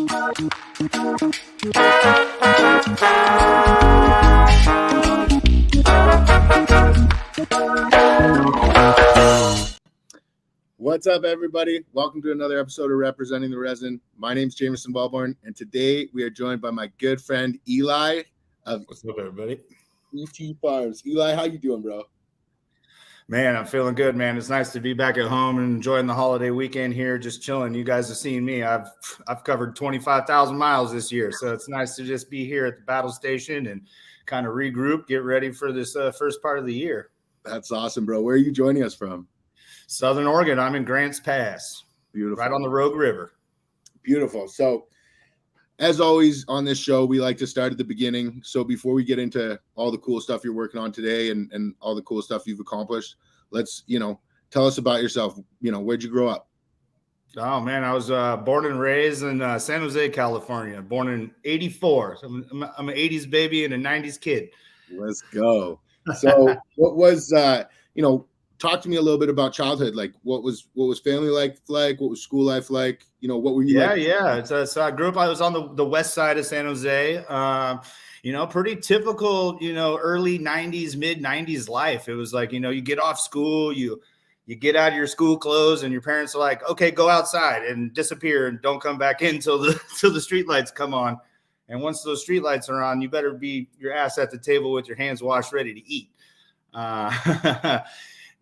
What's up, everybody? Welcome to another episode of Representing the Resin. My name's Jameson Wellborn, and today we are joined by my good friend Eli of What's up, everybody? ET Farms. Eli, how you doing, bro? Man, I'm feeling good, man. It's nice to be back at home and enjoying the holiday weekend here, just chilling. You guys have seen me. I've covered 25,000 miles this year, so it's nice to just be here at the battle station and kind of regroup, get ready for this first part of the year. That's awesome, bro. Where are you joining us from? Southern Oregon. I'm in Grants Pass. Beautiful. Right on the Rogue River. Beautiful. So, as always on this show, we like to start at the beginning. So before we get into all the cool stuff you're working on today and all the cool stuff you've accomplished, let's, tell us about yourself. Where'd you grow up? Oh, man, I was born and raised in San Jose, California. Born in 84. So I'm an 80s baby and a 90s kid. Let's go. So what was, talk to me a little bit about childhood. Like what was family like? What was school life like? What were you like? Yeah. So I grew up, I was on the west side of San Jose. Pretty typical, early 90s, mid 90s life. It was like, you get off school, you get out of your school clothes and your parents are like, okay, go outside and disappear and don't come back in till the street lights come on. And once those street lights are on, you better be your ass at the table with your hands washed, ready to eat.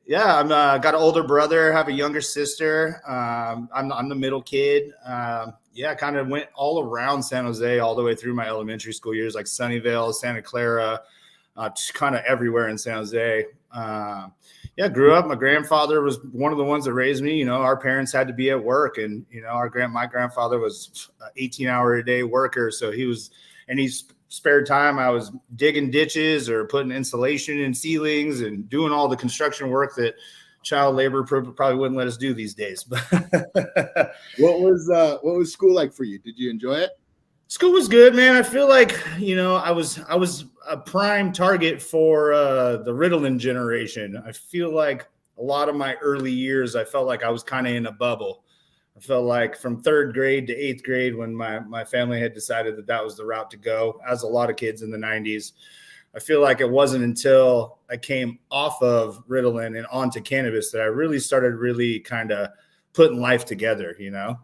Yeah, I'm got an older brother, have a younger sister. I'm the middle kid. Kind of went all around San Jose all the way through my elementary school years, like Sunnyvale, Santa Clara, just kind of everywhere in San Jose. Grew up. My grandfather was one of the ones that raised me. Our parents had to be at work, and my grandfather was an 18-hour-a-day worker, so he's spare time I was digging ditches or putting insulation in ceilings and doing all the construction work that child labor probably wouldn't let us do these days. What was school like for you? Did you enjoy it? School was good, man. I feel like, I was a prime target for the Ritalin generation. I feel like a lot of my early years, I felt like I was kind of in a bubble. I felt like from third grade to eighth grade, when my family had decided that was the route to go, as a lot of kids in the 90s, I feel like it wasn't until I came off of Ritalin and onto cannabis that I really started kind of putting life together,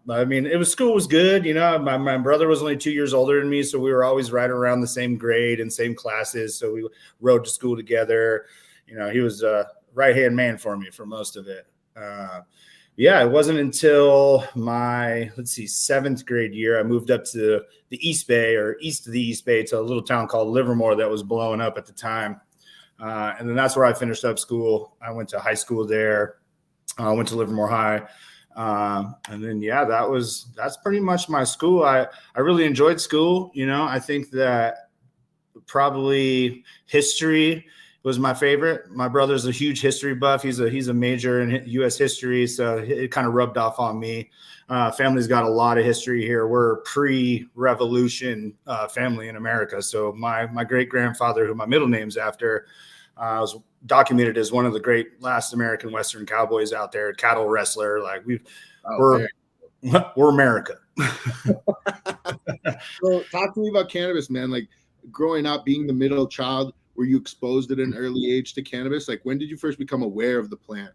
I mean, school was good. My brother was only 2 years older than me, so we were always right around the same grade and same classes. So we rode to school together. He was a right-hand man for me for most of it. It wasn't until my, seventh grade year, I moved up to the East Bay, or east of the East Bay, to a little town called Livermore that was blowing up at the time. And then that's where I finished up school. I went to high school there. I went to Livermore High. And then, that's pretty much my school. I really enjoyed school. I think that probably history was my favorite. My brother's a huge history buff. He's a major in U.S. history, so it kind of rubbed off on me. Family's got a lot of history here. We're pre-revolution family in America. So my great-grandfather, who my middle name's after, was documented as one of the great last American Western cowboys out there, cattle wrestler. Like we're America. So talk to me about cannabis, man. Like growing up, being the middle child, were you exposed at an early age to cannabis? Like when did you first become aware of the plant?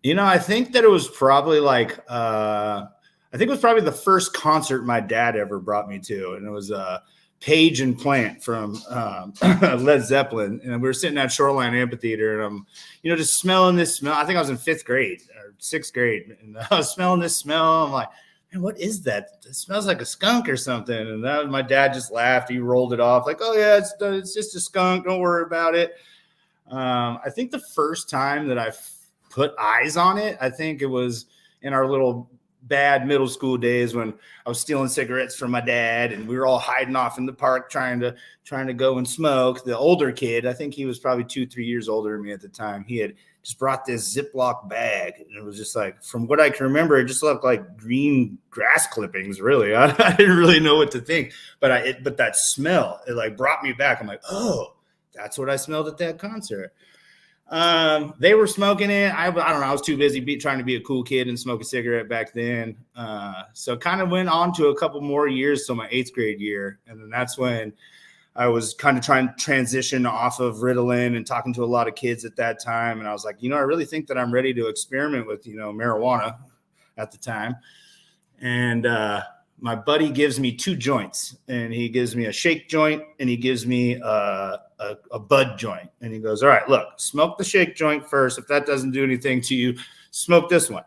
I think that it was probably the first concert my dad ever brought me to. And it was Page and Plant from Led Zeppelin. And we were sitting at Shoreline Amphitheater, and I'm, just smelling this smell. I think I was in fifth grade or sixth grade. And I was smelling this smell. I'm like, man, what is that? It smells like a skunk or something. And my dad just laughed. He rolled it off like, oh yeah, it's just a skunk. Don't worry about it. I think the first time that I put eyes on it, I think it was in our little bad middle school days when I was stealing cigarettes from my dad, and we were all hiding off in the park trying to go and smoke. The older kid, I think he was probably 2-3 years older than me at the time, he had just brought this Ziploc bag, and it was just like, from what I can remember, it just looked like green grass clippings. Really, I didn't really know what to think, but that smell, it like brought me back. I'm like, oh, that's what I smelled at that concert. They were smoking it. I don't know. I was too busy trying to be a cool kid and smoke a cigarette back then. So kind of went on to a couple more years till my 8th grade year. And then that's when I was kind of trying to transition off of Ritalin and talking to a lot of kids at that time. And I was like, I really think that I'm ready to experiment with, marijuana at the time. And my buddy gives me 2 joints, and he gives me a shake joint and he gives me a bud joint. And he goes, all right, look, smoke the shake joint first. If that doesn't do anything to you, smoke this one.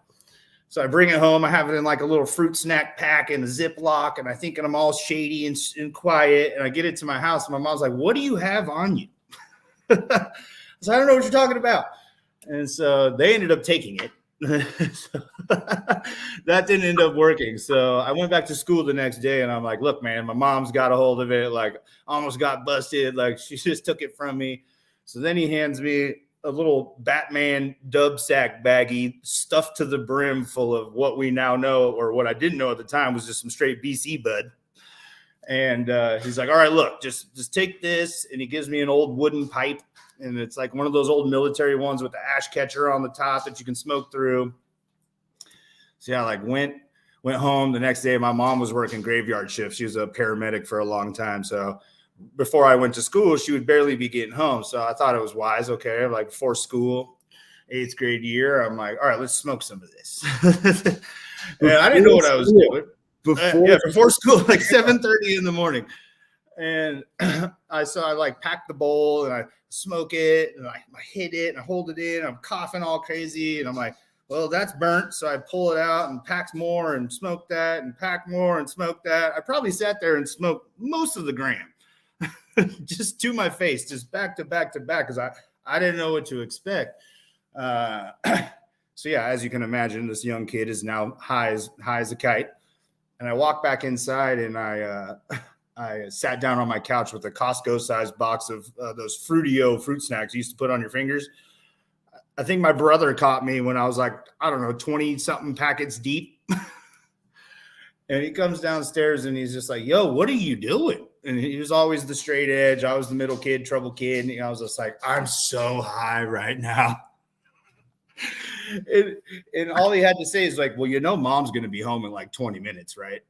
So I bring it home. I have it in like a little fruit snack pack in a Ziploc, and I think I'm all shady and quiet. And I get it to my house, and my mom's like, what do you have on you? So I don't know what you're talking about. And so they ended up taking it. So that didn't end up working. So I went back to school the next day, and I'm like, look, man, my mom's got a hold of it. Like, almost got busted. Like, she just took it from me. So then he hands me a little Batman dub sack baggie stuffed to the brim full of what we now know, or what I didn't know at the time, was just some straight BC bud. And he's like, all right, look, just take this. And he gives me an old wooden pipe. And it's like one of those old military ones with the ash catcher on the top that you can smoke through. So yeah, like went home the next day. My mom was working graveyard shift. She was a paramedic for a long time. So before I went to school, she would barely be getting home. So I thought it was wise. Okay. Like before school, 8th grade year, I'm like, all right, let's smoke some of this. And I didn't know what I was doing. Before school, like 7:30 in the morning. And I like packed the bowl and I smoke it and I hit it and I hold it in. I'm coughing all crazy. And I'm like, well, that's burnt. So I pull it out and pack more and smoke that and pack more and smoke that. I probably sat there and smoked most of the gram just to my face, just back to back to back, because I didn't know what to expect. So yeah, as you can imagine, this young kid is now high as a kite. And I walk back inside and I sat down on my couch with a Costco-sized box of those Fruitio fruit snacks you used to put on your fingers. I think my brother caught me when I was like, I don't know, 20-something packets deep. And he comes downstairs and he's just like, yo, what are you doing? And he was always the straight edge. I was the middle kid, trouble kid. And I was just like, I'm so high right now. And all he had to say is like, well, mom's going to be home in like 20 minutes, right?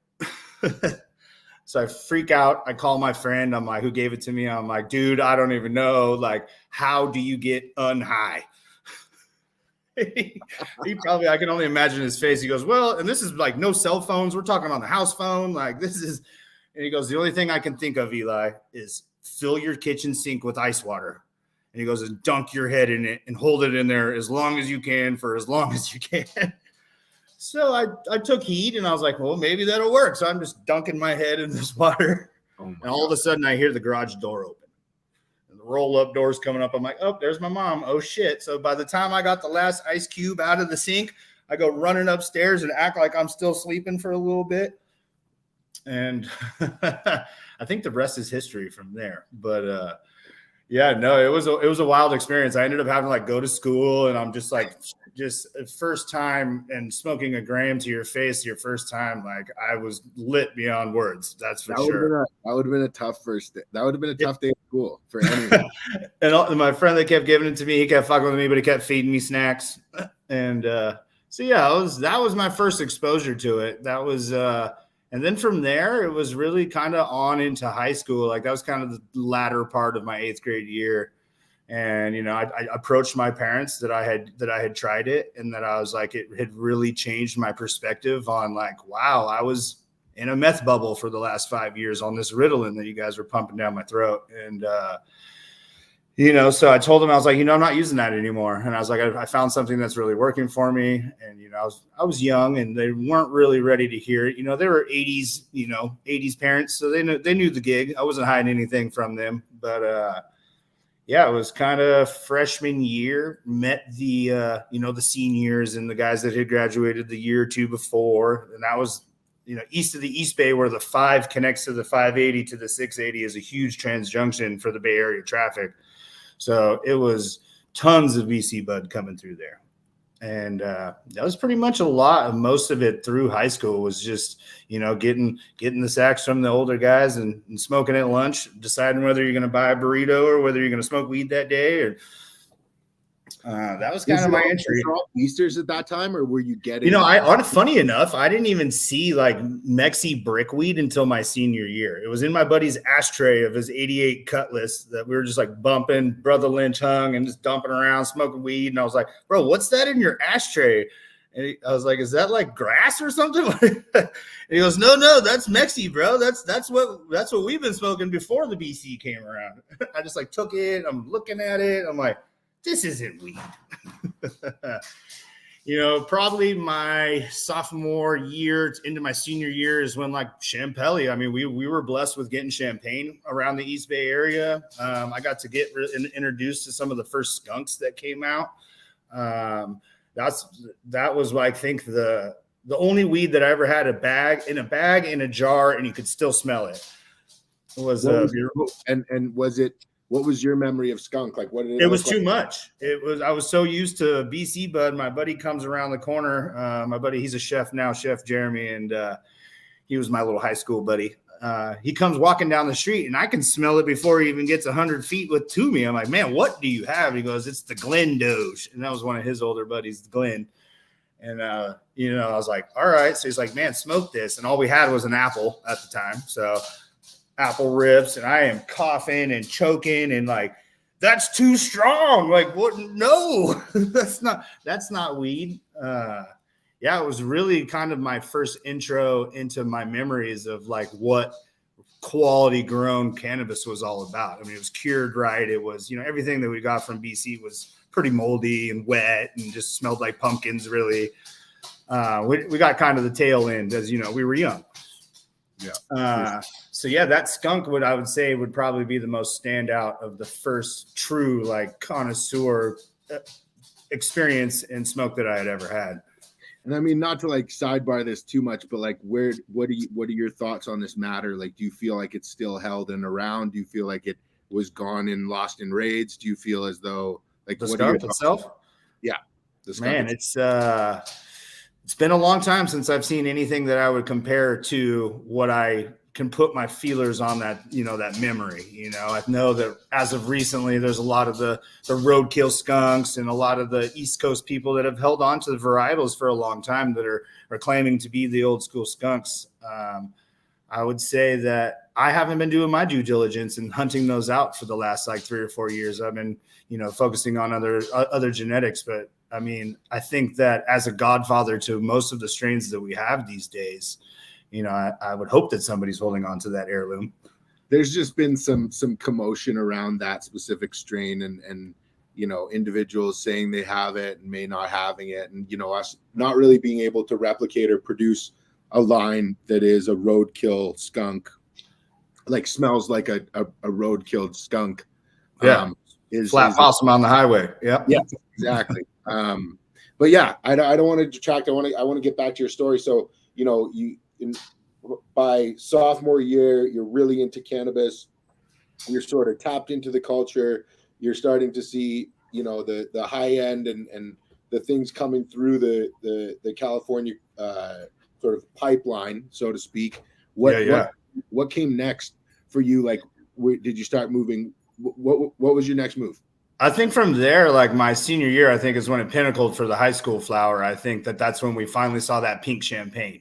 So I freak out. I call my friend. I'm like, who gave it to me? I'm like, dude, I don't even know. Like, how do you get unhigh? He probably, I can only imagine his face. He goes, well, and this is like no cell phones. We're talking on the house phone. Like this is, and he goes, the only thing I can think of, Eli, is fill your kitchen sink with ice water. And he goes, and dunk your head in it and hold it in there as long as you can for as long as you can. So I took heed and I was like, well, maybe that'll work. So I'm just dunking my head in this water. And all of a sudden I hear the garage door open. And the roll-up door's coming up. I'm like, oh, there's my mom. Oh, shit. So by the time I got the last ice cube out of the sink, I go running upstairs and act like I'm still sleeping for a little bit. And I think the rest is history from there. But yeah, no, it was a wild experience. I ended up having to like go to school, and I'm just like, first time and smoking a gram to your face, your first time, like I was lit beyond words. That's for sure. That would have been a tough first day. That would have been a tough day at school for anyone. And my friend that kept giving it to me, he kept fucking with me, but he kept feeding me snacks. And so yeah, that was my first exposure to it. That was and then from there, it was really kind of on into high school. Like that was kind of the latter part of my 8th grade year. And, I approached my parents that I had tried it, and that I was like, it had really changed my perspective on like, wow, I was in a meth bubble for the last 5 years on this Ritalin that you guys were pumping down my throat. And, so I told them, I was like, I'm not using that anymore. And I was like, I found something that's really working for me. And, I was young and they weren't really ready to hear it. They were 80s parents. So they knew the gig. I wasn't hiding anything from them, but, yeah, it was kind of freshman year, met the, the seniors and the guys that had graduated the year or two before. And that was, east of the East Bay, where the 5 connects to the 580 to the 680 is a huge transjunction for the Bay Area traffic. So it was tons of BC bud coming through there. And that was pretty much most of it through high school was just, getting the sacks from the older guys and smoking at lunch, deciding whether you're going to buy a burrito or whether you're going to smoke weed that day. That was kind of my entry. Were all Easters at that time, or were you getting? Funny enough, I didn't even see like Mexi brickweed until my senior year. It was in my buddy's ashtray of his '88 Cutlass that we were just like bumping. Brother Lynch hung and just dumping around, smoking weed, and I was like, "Bro, what's that in your ashtray?" And I was like, "Is that like grass or something?" And he goes, "No, that's Mexi, bro. That's what we've been smoking before the BC came around." I just like took it. I'm looking at it. I'm like, "This isn't weed." Probably my sophomore year into my senior year is when like Champelli. I mean, we were blessed with getting champagne around the East Bay area. I got to get introduced to some of the first skunks that came out. That was, I think, the only weed that I ever had in a jar, and you could still smell it. It was was it? What was your memory of skunk? Like, what did it was too much. I was so used to BC bud. My buddy comes around the corner. My buddy, he's a chef now, Chef Jeremy, and he was my little high school buddy. He comes walking down the street, and I can smell it before he even gets 100 feet to me. I'm like, "Man, what do you have?" He goes, "It's the Glen Doge," and that was one of his older buddies, Glenn. And I was like, "All right." So he's like, "Man, smoke this," and all we had was an apple at the time, so. Apple rips, and I am coughing and choking and like, "That's too strong." Like, what? No, that's not weed. It was really kind of my first intro into my memories of like what quality grown cannabis was all about. I mean, it was cured right. It was, everything that we got from BC was pretty moldy and wet and just smelled like pumpkins. Really, we got kind of the tail end as we were young. Yeah. That skunk I would say would probably be the most standout of the first true like connoisseur experience in smoke that I had ever had. And I mean, not to like sidebar this too much, but like, what are your thoughts on this matter? Like, do you feel like it's still held and around? Do you feel like it was gone and lost in raids? Do you feel as though like the skunk itself? Yeah, the skunk. Man, it's been a long time since I've seen anything that I would compare to what I can put my feelers on that memory. I know that as of recently, there's a lot of the roadkill skunks and a lot of the East Coast people that have held on to the varietals for a long time that are claiming to be the old school skunks. I would say that I haven't been doing my due diligence and hunting those out for the last like 3 or 4 years. I've been, focusing on other genetics, but I mean, I think that as a godfather to most of the strains that we have these days, I would hope that somebody's holding on to that heirloom. There's just been some commotion around that specific strain and individuals saying they have it and may not having it. And, us not really being able to replicate or produce a line that is a roadkill skunk, like smells like a roadkill skunk. Yeah. Flat possum on the highway. Yeah. Yeah, exactly. But yeah, I don't want to detract. I want to get back to your story. So, by sophomore year, you're really into cannabis. You're sort of tapped into the culture. You're starting to see, the high end and the things coming through the California sort of pipeline, so to speak. What came next for you? Like, did you start moving? What was your next move? I think from there, like my senior year, I think is when it pinnacled for the high school flower. I think that's when we finally saw that pink champagne.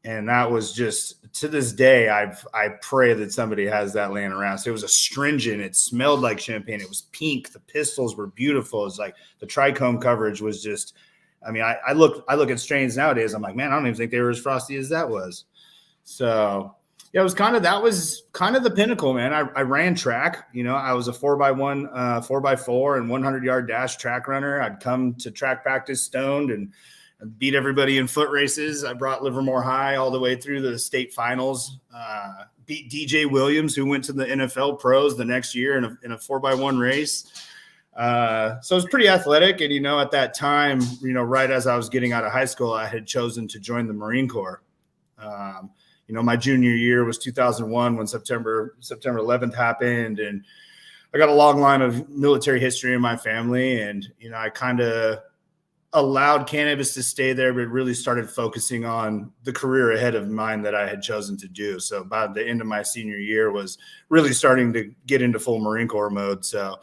And that was just, to this day, I pray that somebody has that laying around. So it was astringent. It smelled like champagne. It was pink. The pistils were beautiful. It's like the trichome coverage was just, I mean, I look at strains nowadays. I'm like, man, I don't even think they were as frosty as that was. So yeah, that was kind of the pinnacle, man. I ran track, I was a 4x1, 4x4 and 100-yard dash track runner. I'd come to track practice stoned and beat everybody in foot races. I brought Livermore High all the way through the state finals, beat DJ Williams, who went to the NFL pros the next year in a 4x1 race. So it was pretty athletic. And, at that time, right as I was getting out of high school, I had chosen to join the Marine Corps. My junior year was 2001 when September 11th happened. And I got a long line of military history in my family. And, I kind of allowed cannabis to stay there, but really started focusing on the career ahead of mine that I had chosen to do. So by the end of my senior year was really starting to get into full Marine Corps mode. So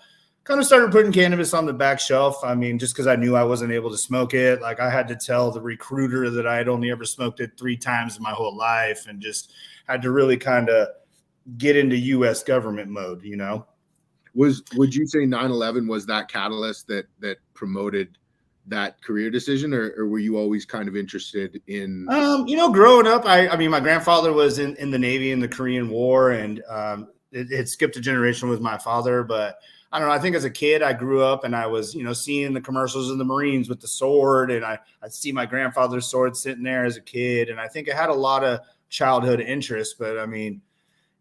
kind of started putting cannabis on the back shelf. I mean, just because I knew I wasn't able to smoke it. Like I had to tell the recruiter that I had only ever smoked it 3 times in my whole life, and just had to really kind of get into U.S. government mode, you know. Would you say 9/11 was that catalyst that promoted that career decision, or were you always kind of interested in? Growing up, I mean, my grandfather was in the Navy in the Korean War, and it skipped a generation with my father. But I don't know. I think as a kid, I grew up and I was, seeing the commercials of the Marines with the sword, and I'd see my grandfather's sword sitting there as a kid, and I think it had a lot of childhood interest. But I mean,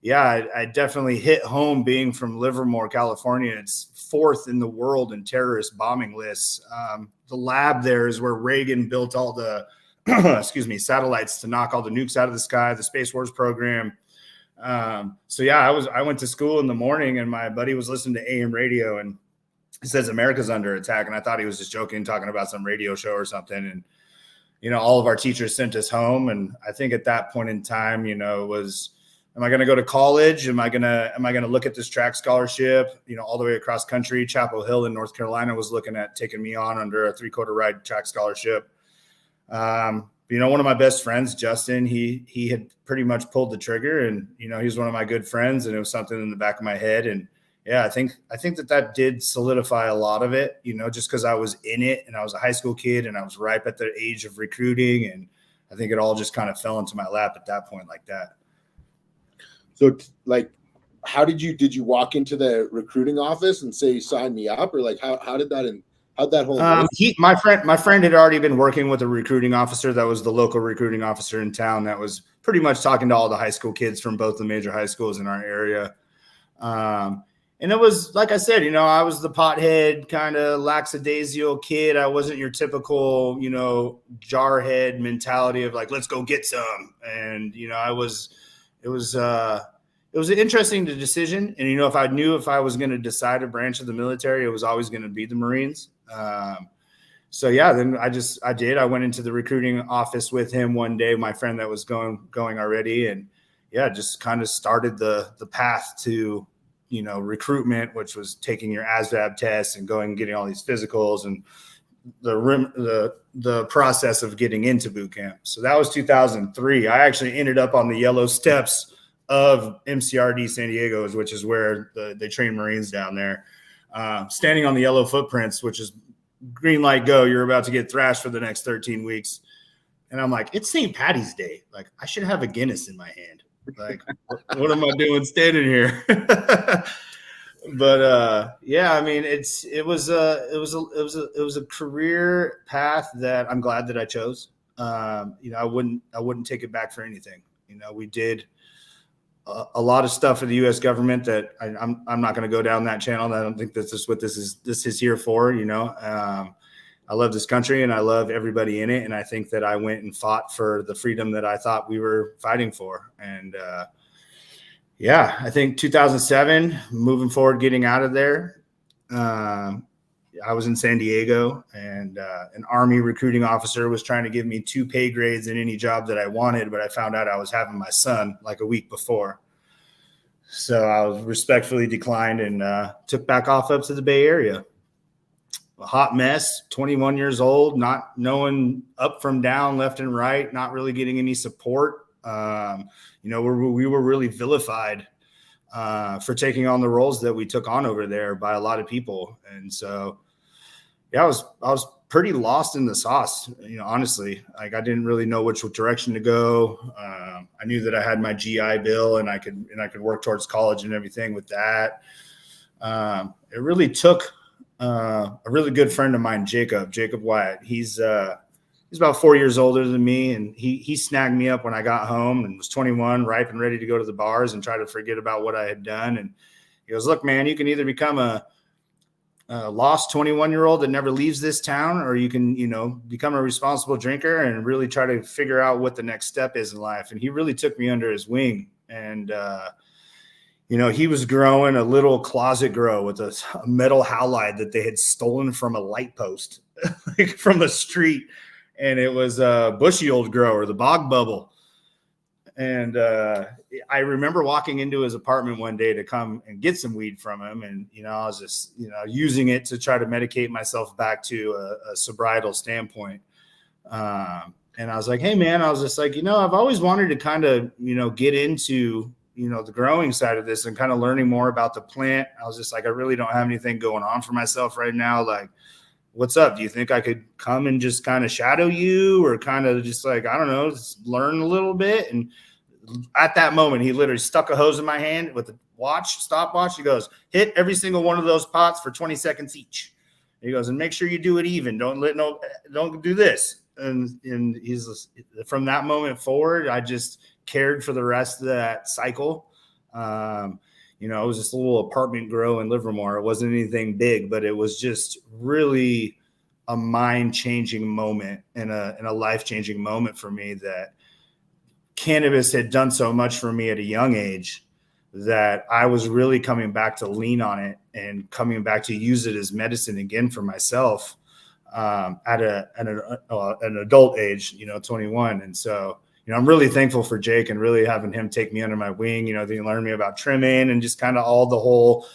yeah, I definitely hit home being from Livermore, California. It's 4th in the world in terrorist bombing lists. The lab there is where Reagan built all the, satellites to knock all the nukes out of the sky, the Space Wars program. So yeah, I went to school in the morning, and my buddy was listening to AM radio, and it says America's under attack. And I thought he was just joking, talking about some radio show or something. And, all of our teachers sent us home. And I think at that point in time, it was, am I going to go to college? Am I going to look at this track scholarship, all the way across country? Chapel Hill in North Carolina was looking at taking me on under a 3-quarter ride track scholarship. One of my best friends, Justin, he had pretty much pulled the trigger, and, he was one of my good friends, and it was something in the back of my head. And yeah, I think that did solidify a lot of it, just because I was in it and I was a high school kid and I was ripe at the age of recruiting. And I think it all just kind of fell into my lap at that point like that. So like, how did you walk into the recruiting office and say, sign me up, or like, how'd that whole, my friend had already been working with a recruiting officer that was the local recruiting officer in town that was pretty much talking to all the high school kids from both the major high schools in our area. And it was, like I said, I was the pothead kind of lackadaisical kid. I wasn't your typical, jarhead mentality of like, let's go get some. And, it was an interesting decision. And, if I was going to decide a branch of the military, it was always going to be the Marines. So yeah, then I went into the recruiting office with him one day, my friend that was going already. And yeah, just kind of started the path to, recruitment, which was taking your ASVAB tests and going and getting all these physicals and the process of getting into boot camp. So that was 2003. I actually ended up on the yellow steps of MCRD San Diego, which is where they train Marines down there, standing on the yellow footprints, which is green light, go, you're about to get thrashed for the next 13 weeks. And I'm like, it's St. Patty's Day. Like, I should have a Guinness in my hand. Like, what am I doing standing here? But yeah, I mean, it was a career path that I'm glad that I chose. I wouldn't take it back for anything. We did a lot of stuff for the U.S. government that I'm not going to go down that channel. I don't think this is what this is here for. I love this country and I love everybody in it. And I think that I went and fought for the freedom that I thought we were fighting for. And yeah, I think 2007, moving forward, getting out of there, I was in San Diego, and an Army recruiting officer was trying to give me 2 pay grades in any job that I wanted, but I found out I was having my son like a week before. So I was respectfully declined and took back off up to the Bay Area. A hot mess, 21 years old, not knowing up from down, left and right, not really getting any support. We were really vilified for taking on the roles that we took on over there by a lot of people. And so, yeah, I was pretty lost in the sauce, honestly. Like, I didn't really know which direction to go. I knew that I had my GI Bill and I could work towards college and everything with that. It really took a really good friend of mine, Jacob Wyatt. He's about 4 years older than me, and he snagged me up when I got home and was 21, ripe and ready to go to the bars and try to forget about what I had done. And he goes, "Look, man, you can either become a lost 21-year-old that never leaves this town, or you can, become a responsible drinker and really try to figure out what the next step is in life." And he really took me under his wing. And, he was growing a little closet grow with a metal halide that they had stolen from a light post, like from the street. And it was a bushy old grower, the bog bubble. And I remember walking into his apartment one day to come and get some weed from him. And, I was just, using it to try to medicate myself back to a sobrietal standpoint. And I was like, hey, man, I was just like, I've always wanted to kind of, get into, the growing side of this and kind of learning more about the plant. I was just like, I really don't have anything going on for myself right now. Like, what's up? Do you think I could come and just kind of shadow you, or kind of just like, I don't know, just learn a little bit? And at that moment, he literally stuck a hose in my hand with a stopwatch. He goes, hit every single one of those pots for 20 seconds each. He goes, and make sure you do it even. Don't do this. And he's, from that moment forward, I just cared for the rest of that cycle. It was just a little apartment grow in Livermore. It wasn't anything big, but it was just really a mind-changing moment and a life-changing moment for me, that cannabis had done so much for me at a young age that I was really coming back to lean on it and coming back to use it as medicine again for myself at an adult age, 21. And so, I'm really thankful for Jake and really having him take me under my wing. They learned me about trimming and just kind of all the whole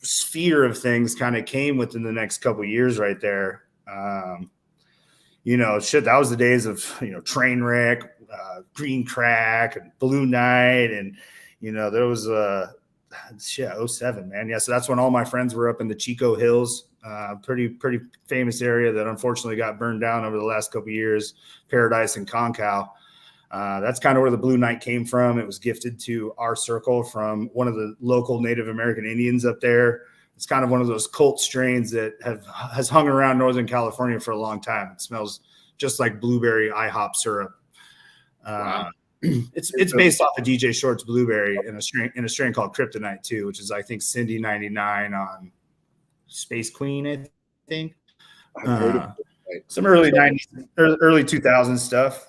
sphere of things kind of came within the next couple of years right there. That was the days of, Trainwreck, Green Crack, and Blue Night. And, there was 07, man. Yeah. So that's when all my friends were up in the Chico Hills, pretty famous area that unfortunately got burned down over the last couple of years, Paradise and Concow. That's kind of where the Blue Night came from. It was gifted to our circle from one of the local Native American Indians up there. It's kind of one of those cult strains that has hung around Northern California for a long time. It smells just like blueberry IHOP syrup. Wow. It's based off of DJ Short's Blueberry in a strain called Kryptonite too, which is, I think, Cindy 99 on Space Queen, I think. Some early 90s, early 2000s stuff.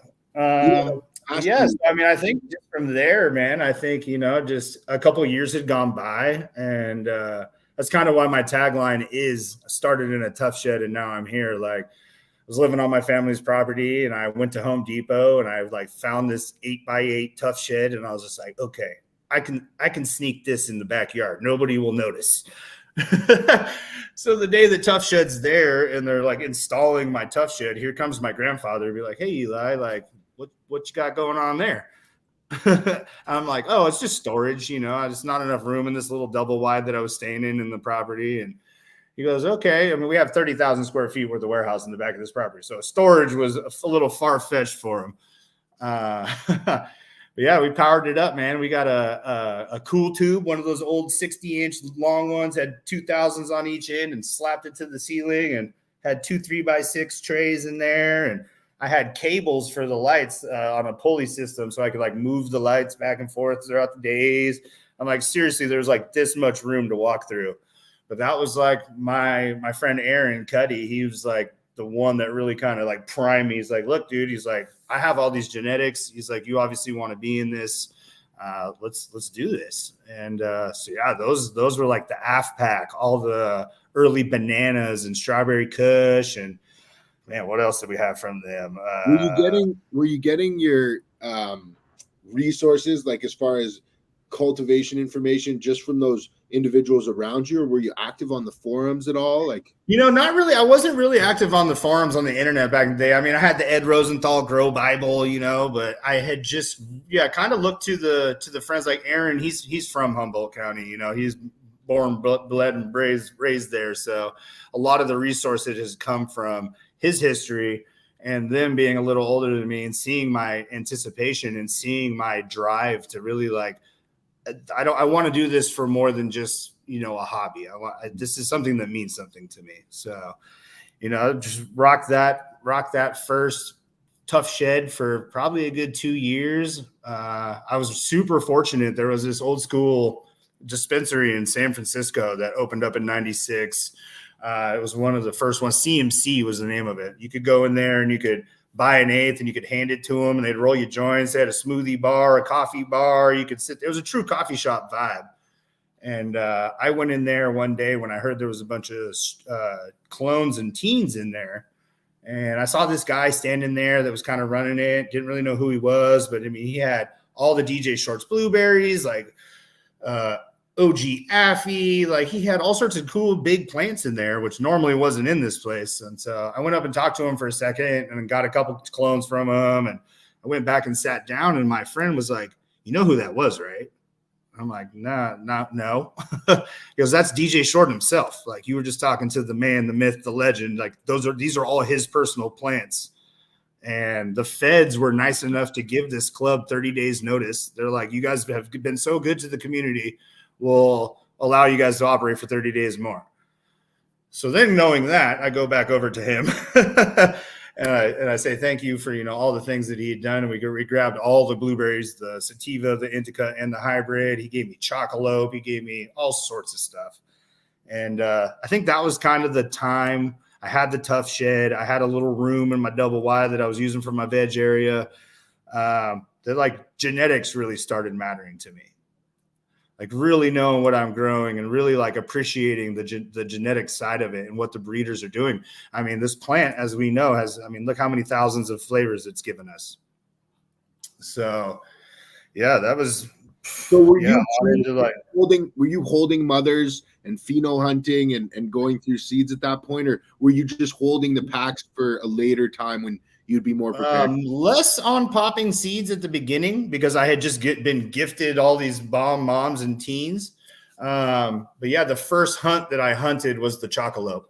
Yes, I mean, I think just from there, man, I think, just a couple of years had gone by, and that's kind of why my tagline is started in a tough shed and now I'm here. Like, I was living on my family's property, and I went to Home Depot, and I found this 8x8 tough shed, and I was just like, okay, I can sneak this in the backyard. Nobody will notice. So the day the tough shed's there and they're like installing my tough shed, here comes my grandfather to be like, hey, Eli, like, what you got going on there? I'm like, oh, it's just storage. There's not enough room in this little double wide that I was staying in the property. And he goes, okay. I mean, we have 30,000 square feet worth of warehouse in the back of this property. So storage was a little far-fetched for him. But yeah, we powered it up, man. We got a cool tube, one of those old 60-inch long ones, had 2000s on each end, and slapped it to the ceiling, and had 2 3x6 trays in there. And I had cables for the lights on a pulley system, so I could like move the lights back and forth throughout the days. I'm like, seriously, there's like this much room to walk through. But that was like my friend Aaron Cuddy. He was like the one that really kind of like primed me. He's like, look, dude, he's like, I have all these genetics. He's like, you obviously want to be in this. Let's do this. And so yeah, those were like the AF pack, all the early bananas and strawberry kush, and man, what else did we have from them? Were you getting your resources, like as far as cultivation information, just from those individuals around you, or were you active on the forums at all? Like, not really. I wasn't really active on the forums on the internet back in the day. I mean, I had the Ed Rosenthal Grow Bible, but I had just kind of looked to the friends like Aaron. He's from Humboldt County. He's born, bled, and raised there. So a lot of the resources has come from his history, and them being a little older than me and seeing my anticipation and seeing my drive to really like, I want to do this for more than just, a hobby. This is something that means something to me. So, just rock that first tough shed for probably a good 2 years. I was super fortunate. There was this old school dispensary in San Francisco that opened up in 96. It was one of the first ones. CMC was the name of it. You could go in there and you could buy an eighth and you could hand it to them, and they'd roll you joints. They had a smoothie bar, a coffee bar. You could sit. It was a true coffee shop vibe. And I went in there one day when I heard there was a bunch of clones and teens in there. And I saw this guy standing there that was kind of running it. Didn't really know who he was, but I mean, he had all the DJ Shorts blueberries, like OG Affy. Like he had all sorts of cool big plants in there, which normally wasn't in this place. And so I went up and talked to him for a second and got a couple clones from him. And I went back and sat down, and my friend was like, "You know who that was, right?" I'm like, no. He goes, "That's DJ Short himself. Like you were just talking to the man, the myth, the legend. Like these are all his personal plants." And the feds were nice enough to give this club 30 days notice. They're like, "You guys have been so good to the community. We'll allow you guys to operate for 30 days more." So then knowing that, I go back over to him and I say, thank you for, all the things that he had done. And we grabbed all the blueberries, the sativa, the indica, and the hybrid. He gave me chocolate. He gave me all sorts of stuff. And I think that was kind of the time I had the tough shed. I had a little room in my double wide that I was using for my veg area. That like genetics really started mattering to me. Like really knowing what I'm growing and really like appreciating the genetic side of it and what the breeders are doing. I mean, this plant, as we know, look how many thousands of flavors it's given us. So yeah, that was. So were you holding mothers and pheno hunting and going through seeds at that point, or were you just holding the packs for a later time when you'd be more prepared? Less on popping seeds at the beginning because I had just been gifted all these bomb moms and teens. But yeah, the first hunt that I hunted was the Chocolate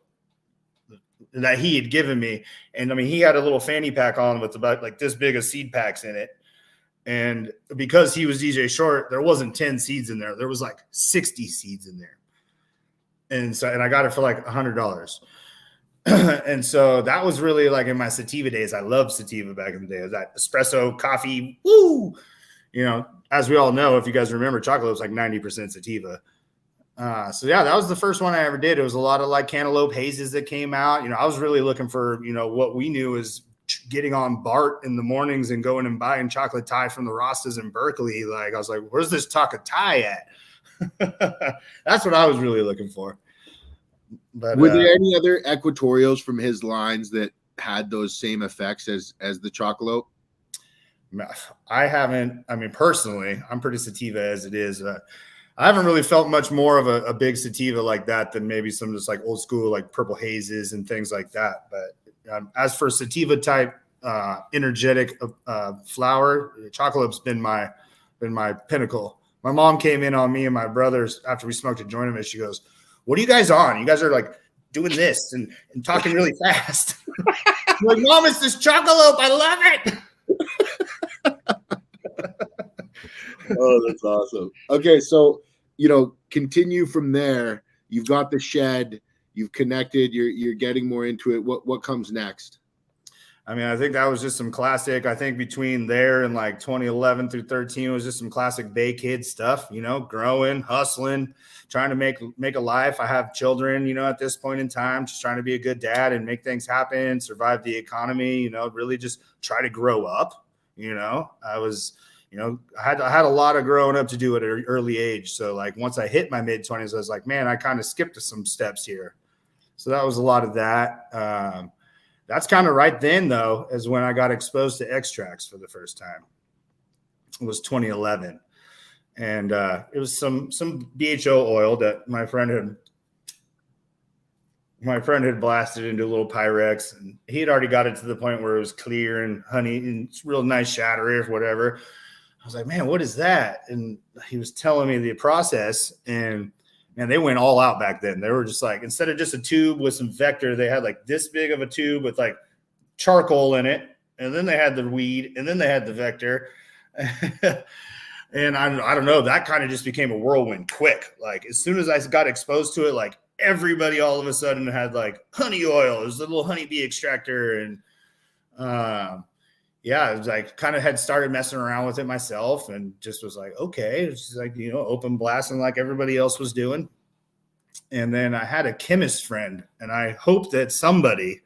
that he had given me. And I mean, he had a little fanny pack on with about like this big of seed packs in it. And because he was DJ Short, there wasn't 10 seeds in there. There was like 60 seeds in there. And I got it for like $100. And so that was really like in my sativa days. I loved sativa back in the day. It was that espresso coffee. Woo! As we all know, if you guys remember, chocolate was like 90% sativa. So yeah, that was the first one I ever did. It was a lot of like cantaloupe hazes that came out. I was really looking for, what we knew is getting on BART in the mornings and going and buying chocolate Thai from the Rastas in Berkeley. Like I was like, where's this chocolate Thai at? That's what I was really looking for. But were there any other equatorials from his lines that had those same effects as the chocolate? I haven't. I mean, personally, I'm pretty sativa as it is. I haven't really felt much more of a big sativa like that than maybe some just like old school like purple hazes and things like that. But as for sativa type energetic flower, chocolate's been my pinnacle. My mom came in on me and my brothers after we smoked a joint of it. She goes, "What are you guys on? You guys are like doing this and talking really fast." I'm like, "Mom, it's this chocolate. I love it." Oh, that's awesome. Okay, so continue from there. You've got the shed. You've connected. You're getting more into it. What comes next? I mean, I think that was just some classic. I think between there and like 2011 through 13 was just some classic Bay Kid stuff. Growing, hustling, trying to make a life. I have children. At this point in time, just trying to be a good dad and make things happen, survive the economy. Really just try to grow up. I was. I had a lot of growing up to do at an early age. So like once I hit my mid 20s, I was like, man, I kind of skipped some steps here. So that was a lot of that. That's kind of right then though, is when I got exposed to extracts for the first time. It was 2011. And it was some BHO oil that my friend had blasted into a little Pyrex, and he had already got it to the point where it was clear and honey and it's real nice shatter or whatever. I was like, man, what is that? And he was telling me the process, and man, they went all out back then. They were just like, instead of just a tube with some vector, they had like this big of a tube with like charcoal in it. And then they had the weed, and then they had the vector. And I don't know, that kind of just became a whirlwind quick. Like as soon as I got exposed to it, like everybody all of a sudden had like honey oil. It was a little honeybee extractor. And yeah, it was like kind of had started messing around with it myself and just was like, okay, it's just like, open blasting like everybody else was doing. And then I had a chemist friend, and I hope that somebody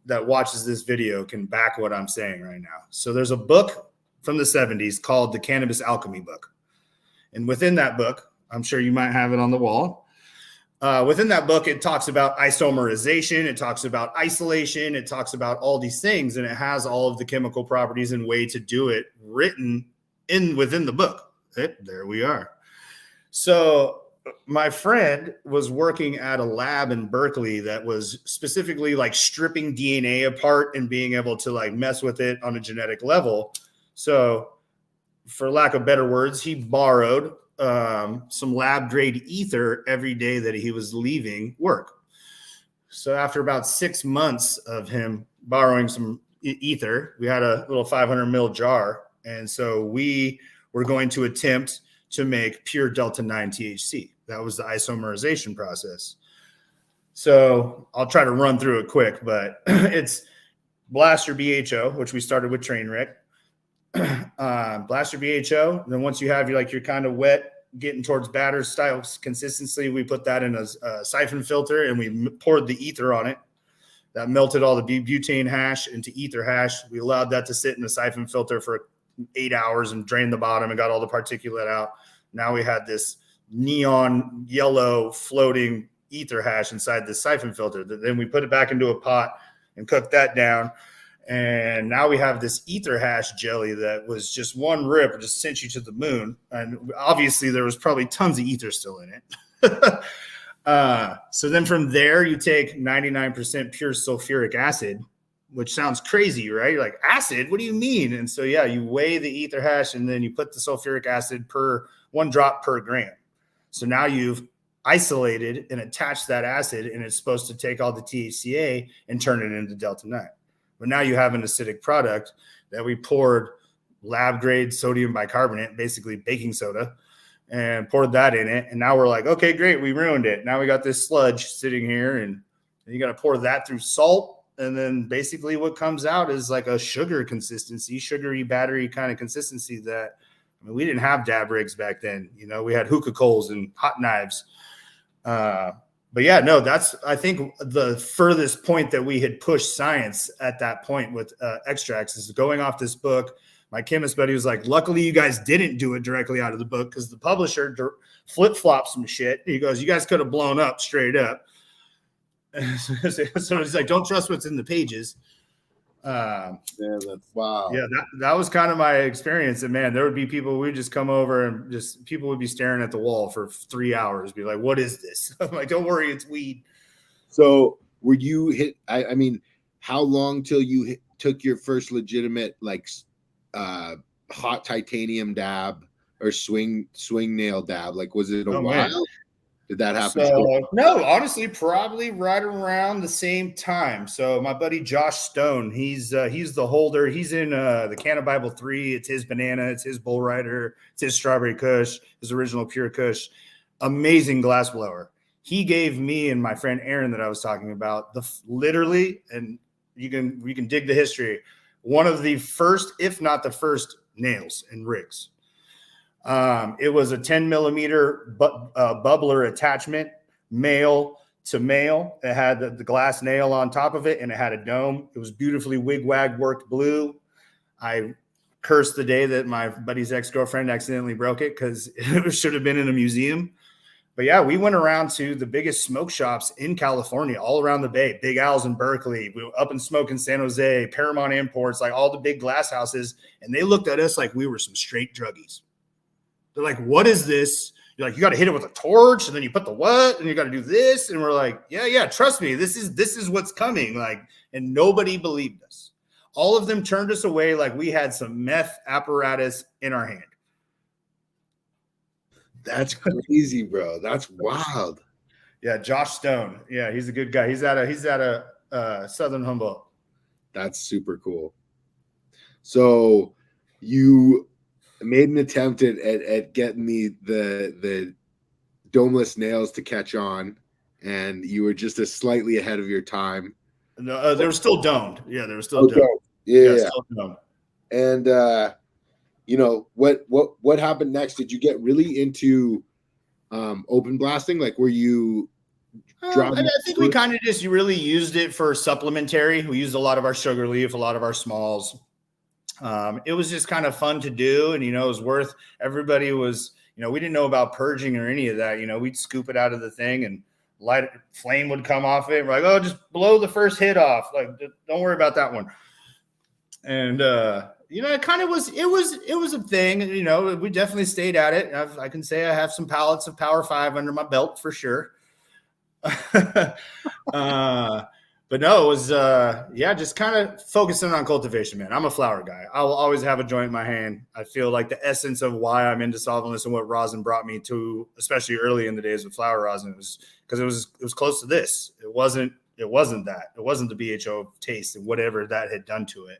that watches this video can back what I'm saying right now. So there's a book from the 70s called The Cannabis Alchemy Book. And within that book, I'm sure you might have it on the wall. Within that book, it talks about isomerization. It talks about isolation. It talks about all these things, and it has all of the chemical properties and way to do it written within the book. There we are. So my friend was working at a lab in Berkeley that was specifically like stripping DNA apart and being able to like mess with it on a genetic level. So for lack of better words, he borrowed some lab grade ether every day that he was leaving work. So after about 6 months of him borrowing some ether, we had a little 500 ml jar. And so we were going to attempt to make pure Delta 9 THC. That was the isomerization process. So I'll try to run through it quick, but it's Blaster BHO, which we started with Trainwreck. Blaster BHO. Then once you have your kind of wet, getting towards batter style consistency, we put that in a siphon filter and we poured the ether on it. That melted all the butane hash into ether hash. We allowed that to sit in the siphon filter for 8 hours and drained the bottom and got all the particulate out. Now we had this neon yellow floating ether hash inside the siphon filter. Then we put it back into a pot and cooked that down. And now we have this ether hash jelly that was just one rip, just sent you to the moon. And obviously there was probably tons of ether still in it. So then from there, you take 99% pure sulfuric acid, which sounds crazy, right? You're like, acid? What do you mean? And so, yeah, you weigh the ether hash and then you put the sulfuric acid per 1 drop per gram. So now you've isolated and attached that acid, and it's supposed to take all the THCA and turn it into Delta 9. But now you have an acidic product that we poured lab grade sodium bicarbonate, basically baking soda, and poured that in it. And now we're like, okay, great. We ruined it. Now we got this sludge sitting here, and you got to pour that through salt. And then basically what comes out is like a sugar consistency, sugary battery kind of consistency that, I mean, we didn't have dab rigs back then. We had hookah coals and hot knives. But yeah, no, that's, I think, the furthest point that we had pushed science at that point with extracts is going off this book. My chemist buddy was like, luckily you guys didn't do it directly out of the book because the publisher flip-flopped some shit. He goes, you guys could have blown up straight up. So he's like, don't trust what's in the pages. Yeah, that's wow. Yeah, that was kind of my experience. And man, there would be people, we'd just come over and just people would be staring at the wall for 3 hours, be like, what is this? I'm like, don't worry, it's weed. So were you hit? I mean, how long till you took your first legitimate hot titanium dab or swing nail dab? Like, was it a while? Man. Did that happen? So, no, honestly, probably right around the same time. So my buddy Josh Stone, he's the holder. He's in the Canna Bible 3. It's his banana. It's his bull rider. It's his strawberry kush, his original pure kush. Amazing glass blower. He gave me and my friend Aaron that I was talking about literally, and you can dig the history, one of the first, if not the first, nails and rigs. It was a 10 millimeter bubbler attachment, male to male. It had the glass nail on top of it, and it had a dome. It was beautifully wig-wag worked blue. I cursed the day that my buddy's ex-girlfriend accidentally broke it because it should have been in a museum. But yeah, we went around to the biggest smoke shops in California, all around the Bay, Big Al's in Berkeley, we were Up and Smoke in San Jose, Paramount Imports, like all the big glass houses. And they looked at us like we were some straight druggies. They're like, what is this? You're like, you got to hit it with a torch, and then you put the what, and you got to do this. And we're like, yeah, trust me, this is what's coming. Like, and nobody believed us. All of them turned us away like we had some meth apparatus in our hand. That's crazy, bro. That's wild. Yeah, Josh Stone. Yeah, he's a good guy. He's at a Southern Humboldt. That's super cool. So you made an attempt at getting the domeless nails to catch on, and you were just slightly ahead of your time. No, they were still domed. Yeah, they were still domed. Yeah. Still domed. And what happened next? Did you get really into open blasting? Like, were you? I think we kind of just really used it for supplementary. We used a lot of our sugar leaf, a lot of our smalls. It was just kind of fun to do. And, it was worth, everybody was, we didn't know about purging or any of that. We'd scoop it out of the thing and flame would come off it. We're like, oh, just blow the first hit off. Like, don't worry about that one. And, it kind of was, it was a thing, we definitely stayed at it. I can say I have some pallets of Power 5 under my belt for sure. But no, it was, just kind of focusing on cultivation, man. I'm a flower guy. I will always have a joint in my hand. I feel like the essence of why I'm into solventless and what rosin brought me to, especially early in the days with flower rosin, was because it was close to this. It wasn't that. It wasn't the BHO taste and whatever that had done to it.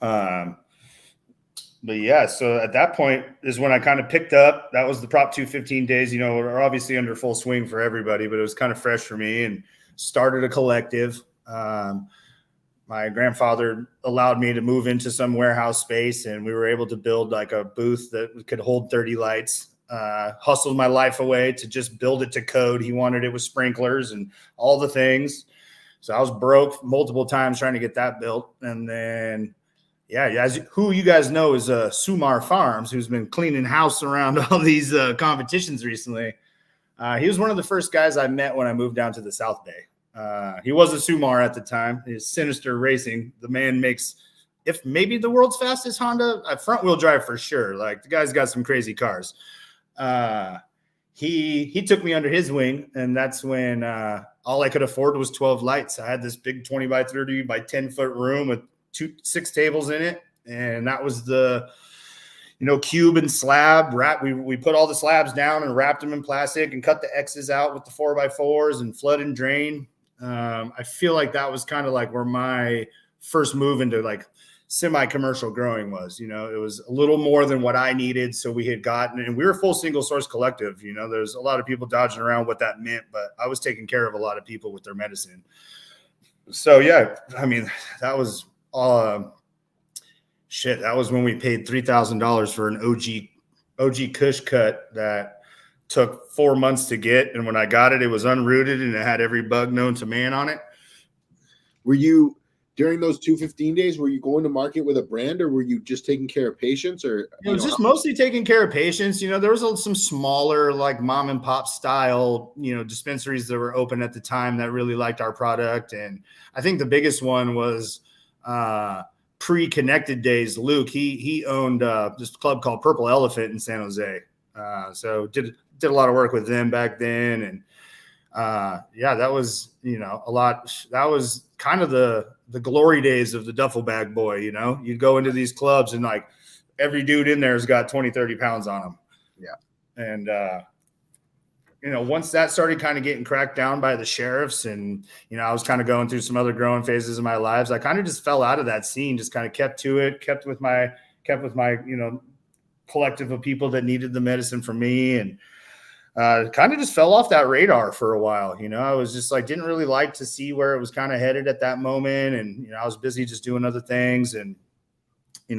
But yeah, so at that point is when I kind of picked up. That was the Prop 215 days, are obviously under full swing for everybody, but it was kind of fresh for me, and started a collective. My grandfather allowed me to move into some warehouse space, and we were able to build like a booth that could hold 30 lights. Hustled my life away to just build it to code. He wanted it with sprinklers and all the things. So I was broke multiple times trying to get that built. And then, who you guys know is Sumar Farms, who's been cleaning house around all these competitions recently. He was one of the first guys I met when I moved down to the South Bay. He was a Sumar at the time. He's Sinister Racing. The man makes, if maybe the world's fastest Honda, front wheel drive for sure. Like, the guy's got some crazy cars. He took me under his wing, and that's when all I could afford was 12 lights. I had this big 20 by 30 by 10-foot room with 6 tables in it, and that was the cube and slab wrap. We put all the slabs down and wrapped them in plastic and cut the X's out with the 4x4s and flood and drain. I feel like that was kind of like where my first move into like semi-commercial growing was. It was a little more than what I needed. So we had gotten, and we were a full single source collective. There's a lot of people dodging around what that meant, but I was taking care of a lot of people with their medicine. So yeah, I mean, that was that was when we paid $3,000 for an OG Kush cut that took 4 months to get. And when I got it, it was unrooted and it had every bug known to man on it. Were you, during those 215 days, were you going to market with a brand, or were you just taking care of patients? Or it was just mostly taking care of patients. There was some smaller, like mom and pop style, dispensaries that were open at the time that really liked our product. And I think the biggest one was pre-connected days. Luke, he owned this club called Purple Elephant in San Jose. So did a lot of work with them back then. And that was, a lot. That was kind of the glory days of the duffel bag boy. You'd go into these clubs and like every dude in there has got 20, 30 pounds on them. Yeah. And, once that started kind of getting cracked down by the sheriffs, and, I was kind of going through some other growing phases of my lives, I kind of just fell out of that scene, just kind of kept to it, kept with my, collective of people that needed the medicine from me, and kind of just fell off that radar for a while. I was just like, didn't really like to see where it was kind of headed at that moment. And, I was busy just doing other things. And,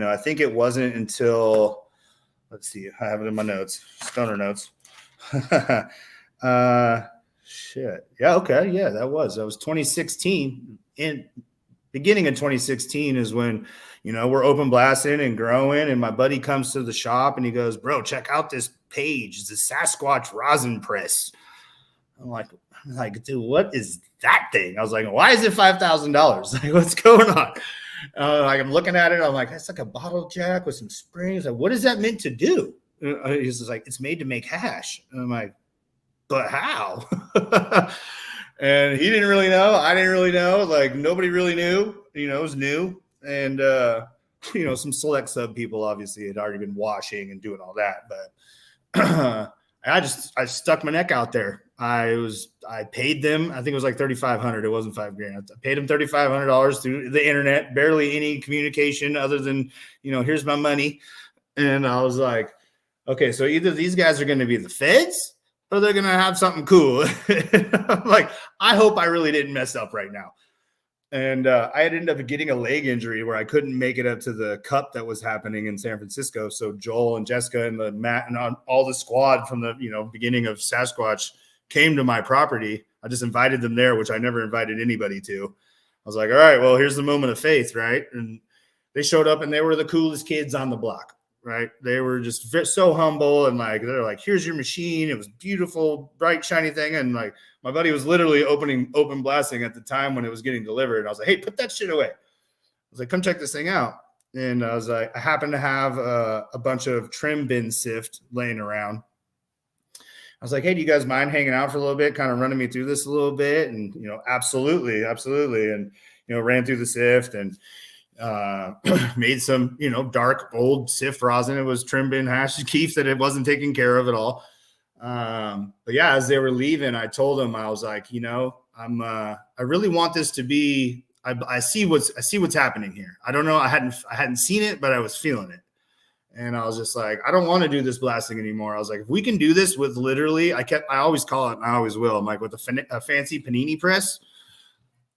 I think it wasn't until, let's see, I have it in my notes, stoner notes. Shit. Yeah. Okay. Yeah, that was 2016. In beginning of 2016 is when, we're open blasting and growing. And my buddy comes to the shop and he goes, "Bro, check out this page. It's the Sasquatch rosin press." I'm like, dude, what is that thing? I was like, why is it $5,000? Like, what's going on? I'm looking at it. I'm like, that's like a bottle jack with some springs. Like, what is that meant to do? He's just like, it's made to make hash. And I'm like, but how? And he didn't really know. I didn't really know. Like, nobody really knew. It was new. And, some select sub people obviously had already been washing and doing all that. But I stuck my neck out there. I paid them, I think it was like $3,500. It wasn't $5,000. I paid them $3,500 through the internet, barely any communication other than, here's my money. And I was like, okay, so either these guys are going to be the feds or they're going to have something cool. I'm like, I hope I really didn't mess up right now. And I had ended up getting a leg injury where I couldn't make it up to the cup that was happening in San Francisco. So Joel and Jessica and the Matt and all the squad from the beginning of Sasquatch came to my property. I just invited them there, which I never invited anybody to. I was like, all right, well, here's the moment of faith, right? And they showed up and they were the coolest kids on the block, right? They were just so humble, and like they're like, here's your machine. It was beautiful, bright, shiny thing. And like my buddy was literally open blasting at the time when it was getting delivered. I was like, hey, put that shit away. I was like, come check this thing out. And I was like, I happen to have a bunch of trim bin sift laying around. I was like, hey, do you guys mind hanging out for a little bit, kind of running me through this a little bit? And, absolutely. And, ran through the sift and made some, dark, bold sift rosin. It was trim bin hash keef that it wasn't taking care of at all. But yeah, as they were leaving, I told them, I was like, I really want this to be, I see what's happening here. I don't know. I hadn't seen it, but I was feeling it. And I was just like, I don't want to do this blasting anymore. I was like, if we can do this with literally, I always call it, and I always will. I'm like, with a fancy panini press,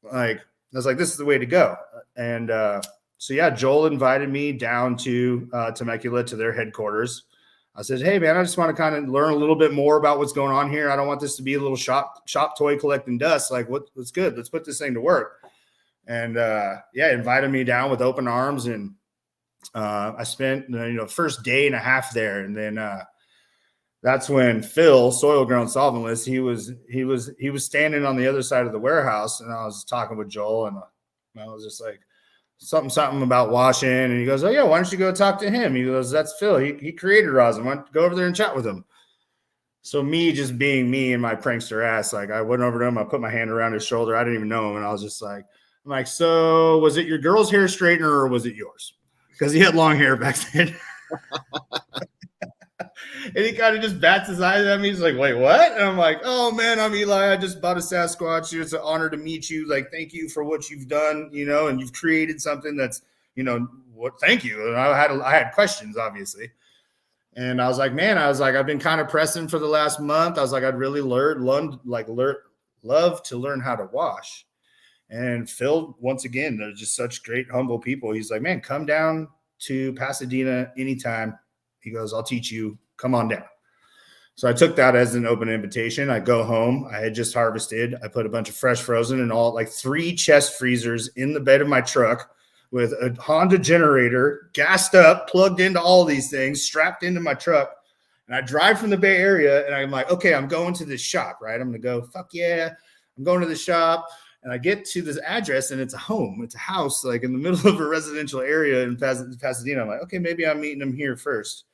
like, I was like, this is the way to go. And so yeah, Joel invited me down to Temecula to their headquarters. I said, hey man, I just want to kind of learn a little bit more about what's going on here. I don't want this to be a little shop toy collecting dust. Like, what's good? Let's put this thing to work. And invited me down with open arms. And I spent first day and a half there, and then that's when Phil, soil grown solventless, he was standing on the other side of the warehouse, and I was talking with Joel, and I was just like, something about washing, and he goes, oh yeah, why don't you go talk to him? He goes, that's Phil. He created rosin. Why don't you go over there and chat with him? So me just being me and my prankster ass, like I went over to him, I put my hand around his shoulder. I didn't even know him, and I was just like, I'm like, so was it your girl's hair straightener or was it yours? Because he had long hair back then. And he kind of just bats his eyes at me. He's like, wait, what? And I'm like, oh, man, I'm Eli. I just bought a Sasquatch. It's an honor to meet you. Like, thank you for what you've done, and you've created something that's, thank you. And I had questions, obviously. And I was like, man, I've been kind of pressing for the last month. I was like, I'd really love to learn how to wash. And Phil, once again, they're just such great, humble people. He's like, man, come down to Pasadena anytime. He goes, I'll teach you. Come on down. So I took that as an open invitation. I go home. I had just harvested. I put a bunch of fresh frozen and all, like 3 chest freezers in the bed of my truck with a Honda generator, gassed up, plugged into all these things, strapped into my truck. And I drive from the Bay Area, and I'm like, okay, I'm going to this shop, right? I'm going to go, fuck yeah. I'm going to the shop. And I get to this address, and it's a home. It's a house, like in the middle of a residential area in Pasadena. I'm like, okay, maybe I'm meeting him here first.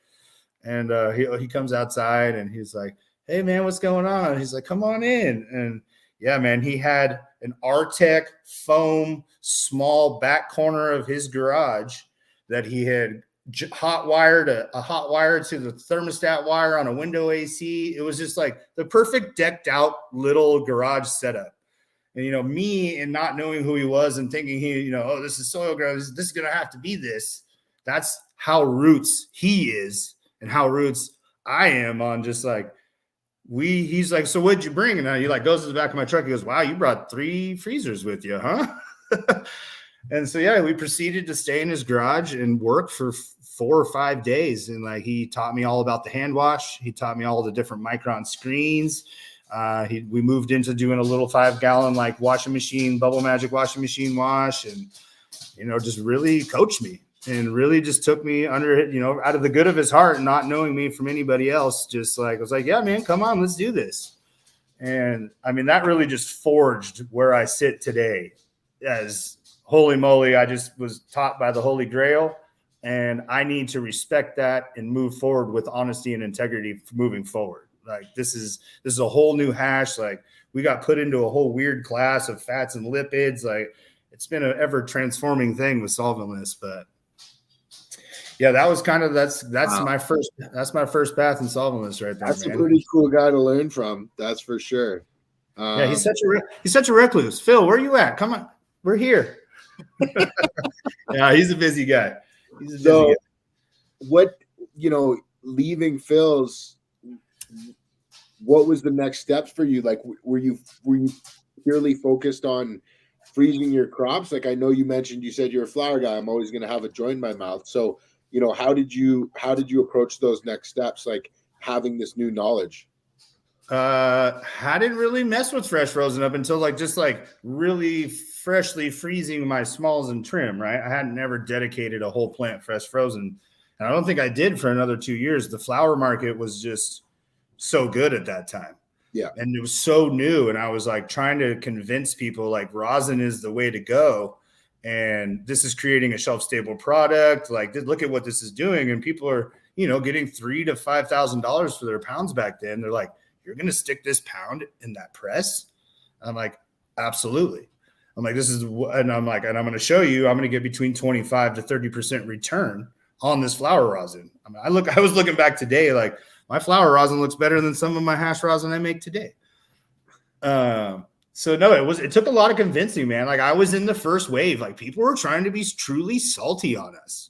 And he comes outside, and he's like, hey, man, what's going on? And he's like, come on in. And yeah, man, he had an Artec foam small back corner of his garage that he had hot wired a hot wire to the thermostat wire on a window AC. It was just like the perfect decked out little garage setup. And, me and not knowing who he was and thinking oh, this is soil grown. This is going to have to be this. That's how roots he is and how roots I am on just like he's like, so what'd you bring? And he like goes to the back of my truck. He goes, wow, you brought 3 freezers with you, huh? And so, yeah, we proceeded to stay in his garage and work for 4 or 5 days. And like, he taught me all about the hand wash. He taught me all the different micron screens. We moved into doing a little 5-gallon like washing machine, Bubble Magic washing machine wash, and just really coached me and really just took me under it, out of the good of his heart, not knowing me from anybody else. Just like, I was like, yeah, man, come on, let's do this. And I mean, that really just forged where I sit today. As holy moly, I just was taught by the Holy Grail, and I need to respect that and move forward with honesty and integrity moving forward. Like this is a whole new hash. Like we got put into a whole weird class of fats and lipids. Like it's been an ever transforming thing with solventless. But yeah, that was kind of that's wow. my first path in solventless right there. That's man. A pretty cool guy to learn from. That's for sure. Yeah, he's such a recluse. Phil, where are you at? Come on, we're here. Yeah, he's a busy guy. Guy. What leaving Phil's. What was the next steps for you? Like, were you purely focused on freezing your crops? Like, I know you said you're a flower guy. I'm always going to have a joy in my mouth. So, how did you approach those next steps? Like having this new knowledge. I didn't really mess with fresh frozen up until just really freshly freezing my smalls and trim. Right. I hadn't never dedicated a whole plant fresh frozen. And I don't think I did for another 2 years. The flower market was just so good at that time. Yeah. And it was so new. And I was like trying to convince people like rosin is the way to go. And this is creating a shelf-stable product. Like, look at what this is doing. And people are, getting $3,000 to $5,000 for their pounds back then. They're like, you're going to stick this pound in that press? I'm like, absolutely. I'm like, and I'm going to show you, I'm going to get between 25 to 30% return on this flour rosin. I mean, I was looking back today, like my flour rosin looks better than some of my hash rosin I make today. So no, it took a lot of convincing, man. Like I was in the first wave, like people were trying to be truly salty on us.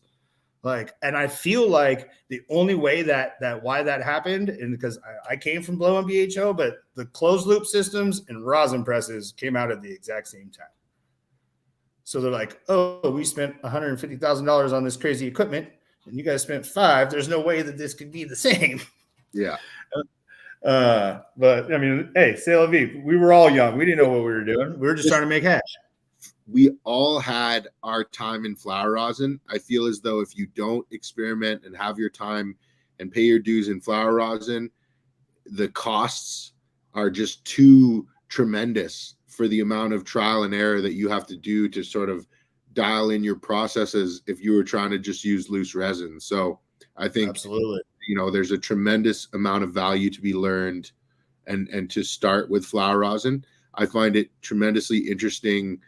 Like, and I feel like the only way that why that happened, and because I came from Blow and BHO, but the closed loop systems and rosin presses came out at the exact same time. So they're like, oh, we spent $150,000 on this crazy equipment, and you guys spent $5. There's no way that this could be the same. Yeah. But I mean, hey, c'est la vie. We were all young. We didn't know what we were doing. We were just trying to make hash. We all had our time in flour rosin. I feel as though if you don't experiment and have your time and pay your dues in flour rosin, the costs are just too tremendous for the amount of trial and error that you have to do to sort of dial in your processes if you were trying to just use loose resin. So I think absolutely, there's a tremendous amount of value to be learned and to start with flour rosin. I find it tremendously interesting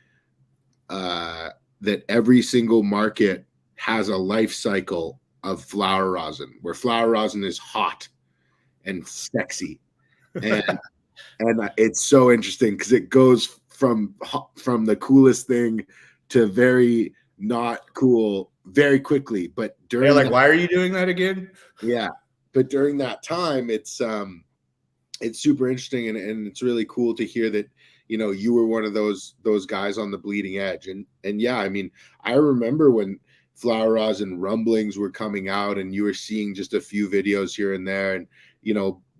that every single market has a life cycle of flour rosin, where flour rosin is hot and sexy. And and it's so interesting because it goes from the coolest thing to very not cool very quickly. But during why are you doing that again? Yeah. But during that time, it's super interesting, and it's really cool to hear that you were one of those guys on the bleeding edge. And yeah, I mean, I remember when flour rosin rumblings were coming out, and you were seeing just a few videos here and there, and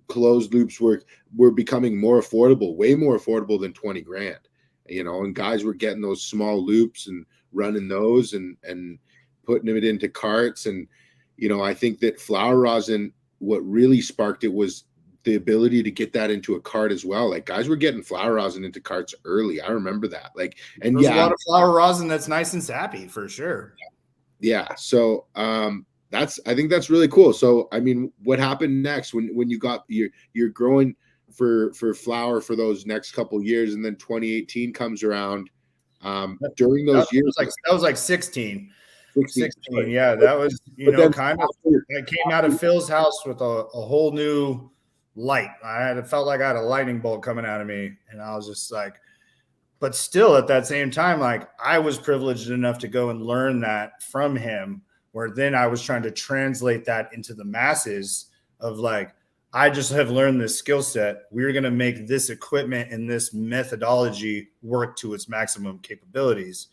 closed loops were becoming more affordable, way more affordable than 20 grand, and guys were getting those small loops and running those and putting it into carts. And I think that flour rosin, what really sparked it was the ability to get that into a cart as well. Like guys were getting flour rosin into carts early. I remember that. Like, and there's a lot of flour rosin that's nice and sappy for sure. Yeah. So I think that's really cool. So I mean, what happened next when you got you're growing for flour for those next couple years, and then 2018 comes around. During those years, that was like 16. 16, yeah, that was kind of. I came out of Phil's house with a whole new light. It felt like I had a lightning bolt coming out of me, and I was just like, but still at that same time, like I was privileged enough to go and learn that from him, where then I was trying to translate that into the masses of like, I just have learned this skill set. We're going to make this equipment and this methodology work to its maximum capabilities.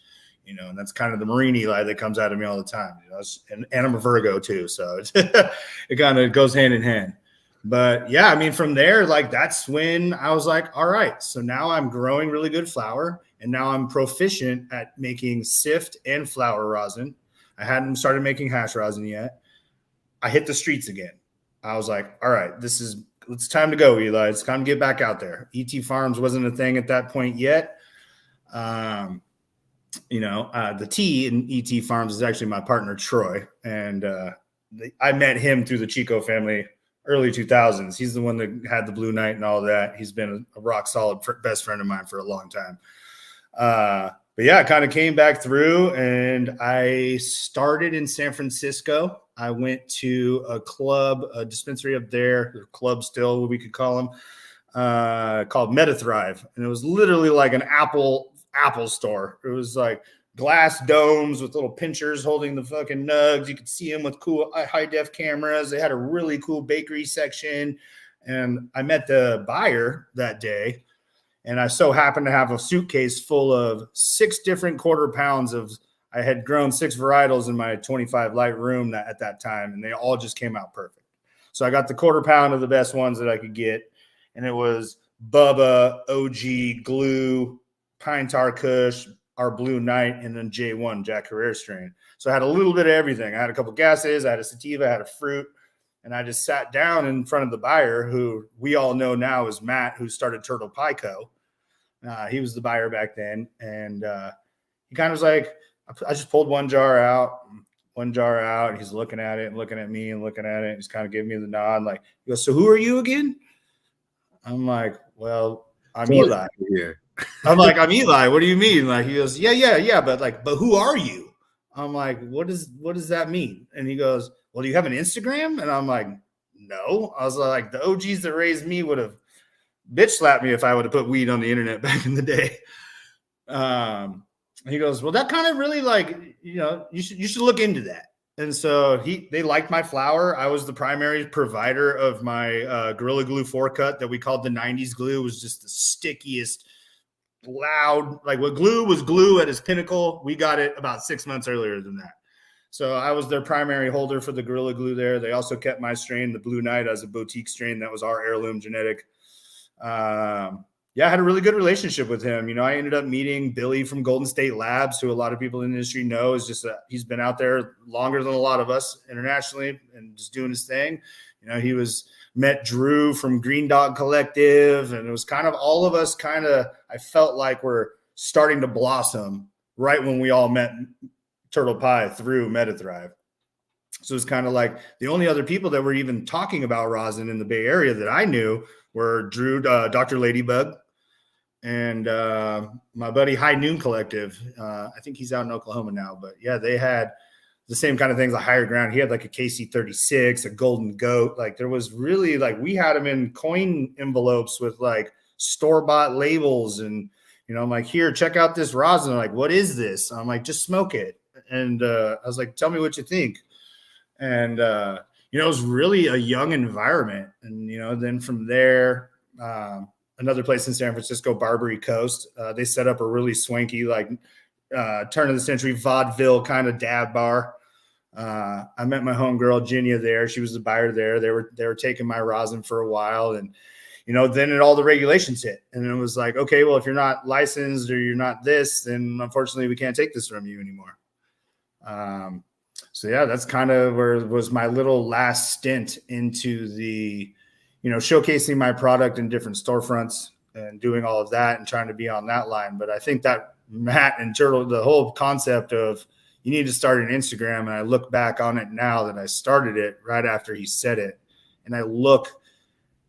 And that's kind of the Marine Eli that comes out of me all the time. And I'm a Virgo too, so it kind of goes hand in hand. But yeah, I mean, from there, like that's when I was like, all right, so now I'm growing really good flour, and now I'm proficient at making sift and flour rosin. I hadn't started making hash rosin yet. I hit the streets again. I was like, all right, it's time to go, Eli. It's time to get back out there. ET Farms wasn't a thing at that point yet. The T in ET Farms is actually my partner, Troy. And I met him through the Chico family, early 2000s. He's the one that had the Blue Knight and all that. He's been a rock solid best friend of mine for a long time. But yeah, I kind of came back through, and I started in San Francisco. I went to a dispensary up there, or club still, what we could call them, called MetaThrive. And it was literally like an Apple store. It was like glass domes with little pinchers holding the fucking nugs. You could see them with cool high def cameras. They had a really cool bakery section. And I met the buyer that day, and I so happened to have a suitcase full of 6 different quarter pounds of, I had grown 6 varietals in my 25 light room at that time, and they all just came out perfect. So I got the quarter pound of the best ones that I could get. And it was Bubba, OG, Glue, Pine Tar Kush, our Blue Knight, and then J1, Jack Herrera strain. So I had a little bit of everything. I had a couple gases, I had a sativa, I had a fruit, and I just sat down in front of the buyer, who we all know now is Matt, who started Turtle Pie Co. He was the buyer back then, and he kind of was like, I just pulled one jar out. And he's looking at it and looking at me and looking at it. And he's kind of giving me the nod. Like, he goes, so who are you again? I'm like, well, I'm Eli. Here. I'm like, I'm Eli. What do you mean? Like, he goes, yeah. But who are you? I'm like, what does that mean? And he goes, well, do you have an Instagram? And I'm like, no. I was like, the OGs that raised me would have bitch slapped me if I would have put weed on the internet back in the day. He goes, well, that kind of really like, you should look into that. And so they liked my flower. I was the primary provider of my Gorilla Glue 4-cut that we called the 90s glue. It was just the stickiest, loud, like what glue was glue at its pinnacle. We got it about 6 months earlier than that. So I was their primary holder for the Gorilla Glue there. They also kept my strain, the Blue Knight, as a boutique strain. That was our heirloom genetic. I had a really good relationship with him. I ended up meeting Billy from Golden State Labs, who a lot of people in the industry know is just he's been out there longer than a lot of us internationally and just doing his thing. He met Drew from Green Dog Collective, and it was kind of all of us I felt like we're starting to blossom right when we all met Turtle Pie through MetaThrive. So it's kind of like the only other people that were even talking about rosin in the Bay Area that I knew were Drew, Dr. Ladybug, and my buddy High Noon Collective. I think he's out in Oklahoma now, but yeah, they had the same kind of things, a higher ground. He had like a KC36, a Golden Goat. Like there was really like, we had them in coin envelopes with like store-bought labels. And, I'm like, here, check out this rosin. They're like, what is this? I'm like, just smoke it. And I was like, tell me what you think. And, it was really a young environment. And, then from there, another place in San Francisco, Barbary Coast, they set up a really swanky, like turn of the century vaudeville kind of dab bar. I met my homegirl Ginia there. She was the buyer there. They were taking my rosin for a while, and then all the regulations hit, and it was like, okay, well, if you're not licensed or you're not this, then unfortunately we can't take this from you anymore. So yeah, that's kind of where it was my little last stint into the, showcasing my product in different storefronts and doing all of that and trying to be on that line. But I think that Matt and Turtle, the whole concept of you need to start an Instagram. And I look back on it now that I started it right after he said it. And I look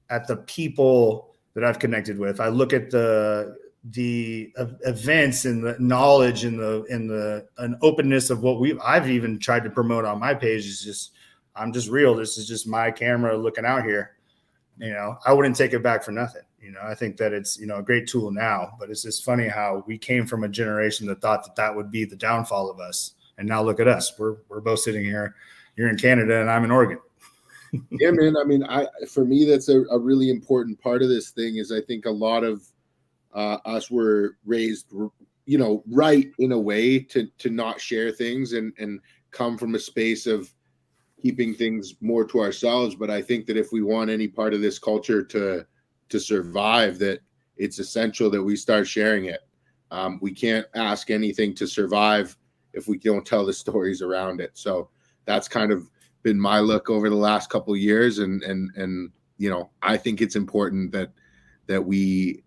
at the people that I've connected with. I look at the events and the knowledge and an openness of what I've even tried to promote on my page is just, I'm just real. This is just my camera looking out here. I wouldn't take it back for nothing. I think that it's, a great tool now, but it's just funny how we came from a generation that thought that would be the downfall of us. And now look at us. We're both sitting here. You're in Canada and I'm in Oregon. Yeah, man. I mean, for me, that's a really important part of this thing is I think a lot of us were raised, right in a way to not share things and come from a space of keeping things more to ourselves. But I think that if we want any part of this culture to survive, that it's essential that we start sharing it. We can't ask anything to survive if we don't tell the stories around it. So that's kind of been my look over the last couple of years. And I think it's important that we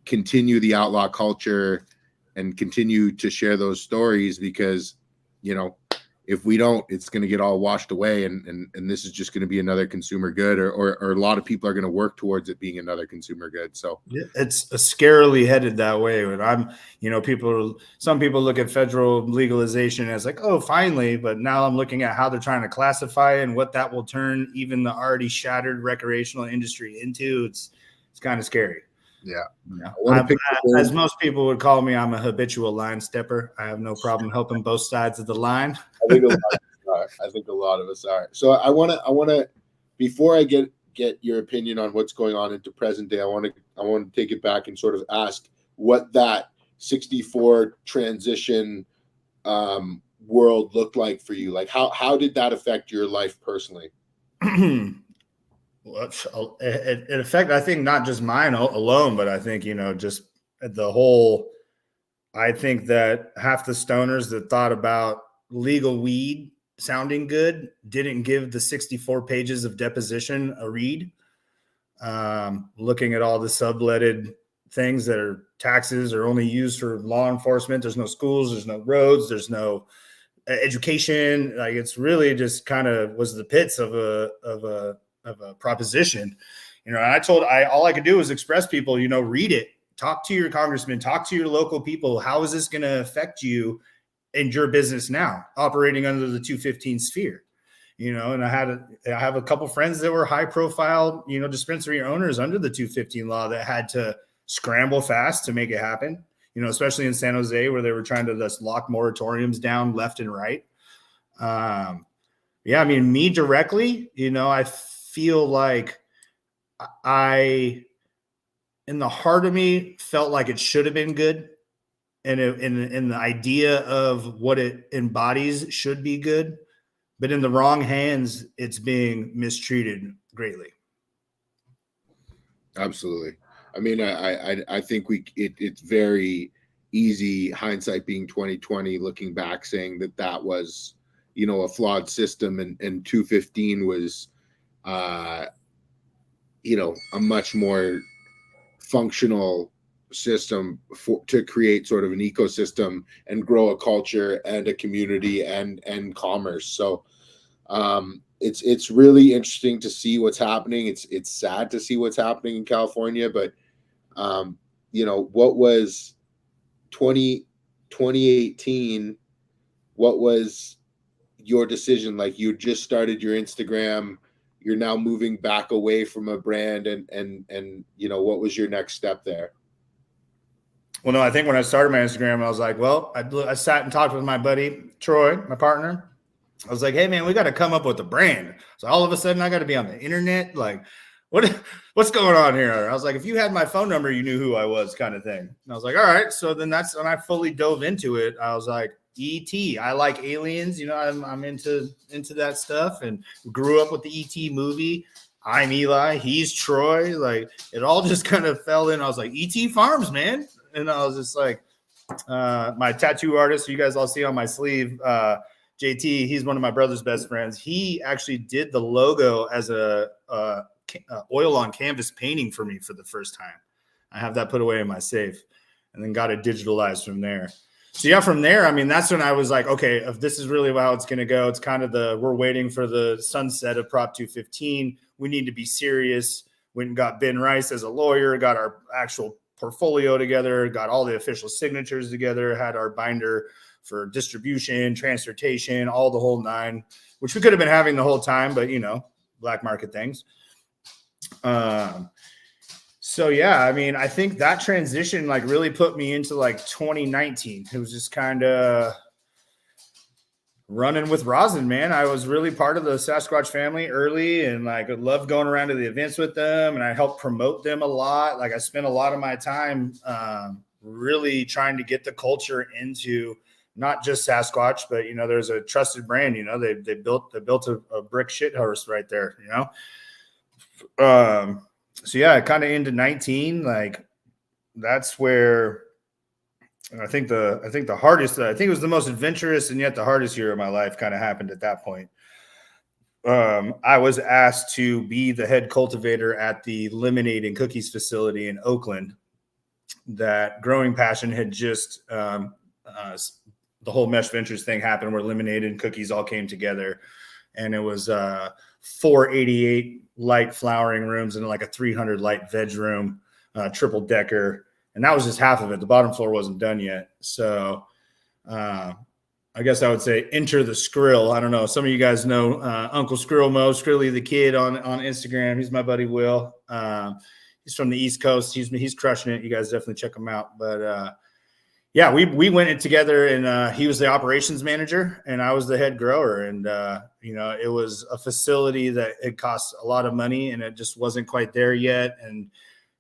continue the outlaw culture and continue to share those stories because, if we don't, it's going to get all washed away. And this is just going to be another consumer good or a lot of people are going to work towards it being another consumer good. So it's scarily headed that way. And some people look at federal legalization as like, oh, finally, but now I'm looking at how they're trying to classify and what that will turn even the already shattered recreational industry into. It's kind of scary. Yeah. As most people would call me, I'm a habitual line stepper. I have no problem helping both sides of the line. I think a lot of us are. So I want to, before I get your opinion on what's going on into present day, I want to take it back and sort of ask what that 64 transition world looked like for you. Like how did that affect your life personally? Well, it affected, I think, not just mine alone, but I think, just the whole, I think that half the stoners that thought about legal weed sounding good didn't give the 64 pages of deposition a read. Looking at all the subletted things that are taxes are only used for law enforcement. There's no schools, there's no roads, there's no education. Like it's really just kind of was the pits of a proposition, you know. And all I could do was express people, you know, read it, talk to your congressman, talk to your local people. How is this going to affect you in your business now, operating under the 215 sphere? You know, and I have a couple friends that were high profile, you know, dispensary owners under the 215 law that had to scramble fast to make it happen, you know, especially in San Jose where they were trying to just lock moratoriums down left and right. Yeah, I mean, me directly, you know, I feel like I, in the heart of me, felt like it should have been good. And in the idea of what it embodies should be good. But in the wrong hands, it's being mistreated greatly. Absolutely. I mean, I think it's very easy, hindsight being 2020, looking back, saying that was, you know, a flawed system, and 215 was, you know, a much more functional system to create sort of an ecosystem and grow a culture and a community and commerce. So it's really interesting to see what's happening. It's sad to see what's happening in California, but you know, what was 2018, what was your decision? Like, you just started your Instagram, you're now moving back away from a brand, and you know, what was your next step there? Well, no, I think when I started my Instagram, I was like, well, I sat and talked with my buddy, Troy, my partner. I was like, hey, man, we got to come up with a brand. So all of a sudden I got to be on the internet. Like, what's going on here? I was like, if you had my phone number, you knew who I was, kind of thing. And I was like, all right. So then that's when I fully dove into it. I was like, ET. I like aliens. You know, I'm into that stuff, and grew up with the ET movie. I'm Eli. He's Troy. Like, it all just kind of fell in. I was like, ET Farms, man. And I was just like, my tattoo artist, you guys all see on my sleeve, JT, he's one of my brother's best friends. He actually did the logo as a oil on canvas painting for me for the first time. I have that put away in my safe, and then got it digitalized from there. So yeah, from there, I mean, that's when I was like, okay, if this is really how it's going to go, it's kind of we're waiting for the sunset of Prop 215. We need to be serious. Went and got Ben Rice as a lawyer, got our actual portfolio together, got all the official signatures together, had our binder for distribution, transportation, all the whole nine, which we could have been having the whole time, but you know, black market things. So yeah, I mean, I think that transition like really put me into like 2019. It was just kind of running with Resin, man. I was really part of the Sasquatch family early, and like I loved going around to the events with them, and I helped promote them a lot. Like I spent a lot of my time really trying to get the culture into not just Sasquatch, but you know, there's a trusted brand. You know, they built a brick shit house right there. You know, so yeah, kind of into 19, like that's where. I think the hardest, I think it was the most adventurous and yet the hardest year of my life kind of happened at that point. I was asked to be the head cultivator at the lemonade and cookies facility in Oakland. That Growing Passion had just, the whole Mesh Ventures thing happened where lemonade and cookies all came together. And it was 488 light flowering rooms and like a 300 light veg room, triple decker. And that was just half of it. The bottom floor wasn't done yet. So I guess I would say enter the Skrill. I don't know. Some of you guys know Uncle Skrill Mo, Skrilly the Kid on Instagram. He's my buddy Will. He's from the East Coast. He's crushing it. You guys definitely check him out. But yeah, we went it together, and he was the operations manager and I was the head grower. And, you know, it was a facility that it cost a lot of money and it just wasn't quite there yet. And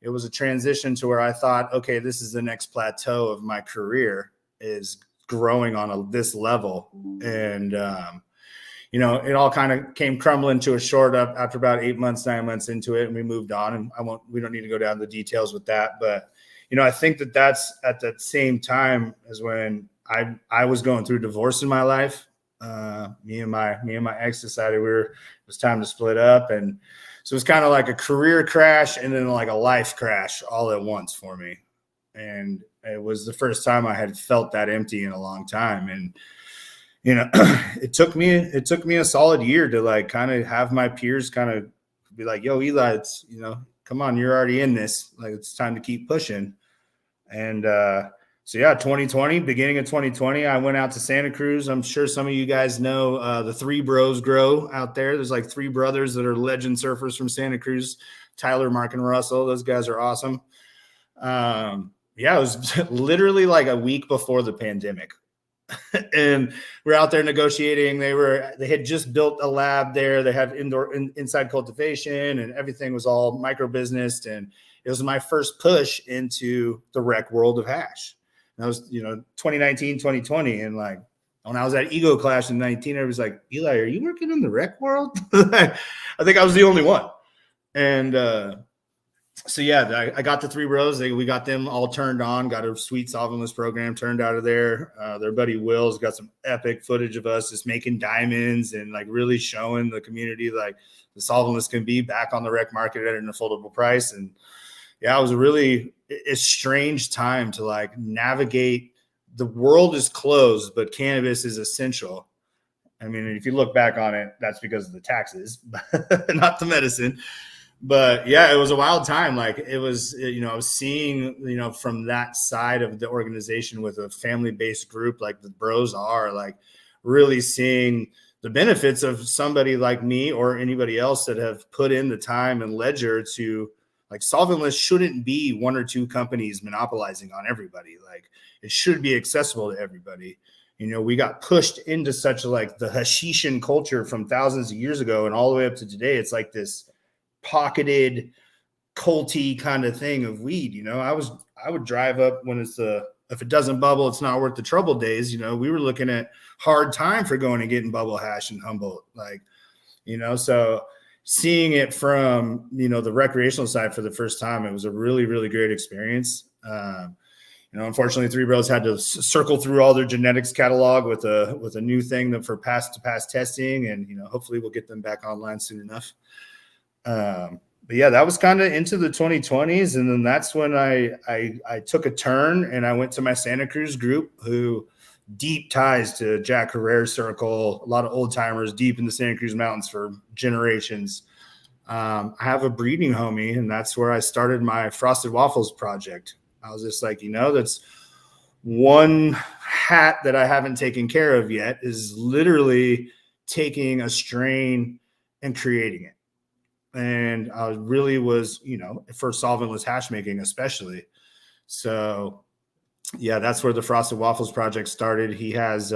it was a transition to where I thought, okay, this is the next plateau of my career, is growing on this level. And, you know, it all kind of came crumbling to a short up after about 8 months, 9 months into it. And we moved on, and we don't need to go down the details with that. But, you know, I think that's at that same time as when I was going through divorce in my life. Me and my ex decided it was time to split up. And So it's kind of like a career crash and then like a life crash all at once for me. And it was the first time I had felt that empty in a long time. And, you know, it took me a solid year to like kind of have my peers kind of be like, yo, Eli, it's, you know, come on, you're already in this. Like, it's time to keep pushing. And, so yeah, 2020, beginning of 2020, I went out to Santa Cruz. I'm sure some of you guys know the Three Bros Grow out there. There's like three brothers that are legend surfers from Santa Cruz, Tyler, Mark, and Russell. Those guys are awesome. Yeah, it was literally like a week before the pandemic. And we're out there negotiating. They had just built a lab there. They had inside cultivation, and everything was all micro business. And it was my first push into the rec world of hash. That was, you know, 2019, 2020. And like, when I was at Ego Clash in 19, I was like, Eli, are you working in the rec world? I think I was the only one. And so, yeah, I got the Three Bros. We got them all turned on, got a sweet solventless program turned out of there. Their buddy Will's got some epic footage of us just making diamonds and like really showing the community like the solventless can be back on the rec market at an affordable price. And yeah, it was a really strange time to like navigate. The world is closed, but cannabis is essential. I mean, if you look back on it, that's because of the taxes, not the medicine. But yeah, it was a wild time. Like it was, you know, I was seeing, you know, from that side of the organization with a family-based group like the Bros are, like really seeing the benefits of somebody like me or anybody else that have put in the time and ledger to, like, solventless shouldn't be one or two companies monopolizing on everybody. Like it should be accessible to everybody. You know, we got pushed into such like the hashishan culture from thousands of years ago and all the way up to today. It's like this pocketed culty kind of thing of weed. You know, I would drive up when it's if it doesn't bubble, it's not worth the trouble days. You know, we were looking at hard time for going and getting bubble hash in Humboldt. Like, you know, so seeing it from, you know, the recreational side for the first time, it was a really, really great experience. You know, unfortunately, Three Bros had to circle through all their genetics catalog with a new thing that for pass testing, and, you know, hopefully we'll get them back online soon enough. But yeah, that was kind of into the 2020s. And then that's when I took a turn and I went to my Santa Cruz group, who deep ties to Jack Herrera's circle, a lot of old timers deep in the Santa Cruz Mountains for generations. I have a breeding homie, and that's where I started my Frosted Waffles project. I was just like, you know, that's one hat that I haven't taken care of yet, is literally taking a strain and creating it. And I really was, you know, for solventless hash making, especially. So yeah, that's where the Frosted Waffles project started. He has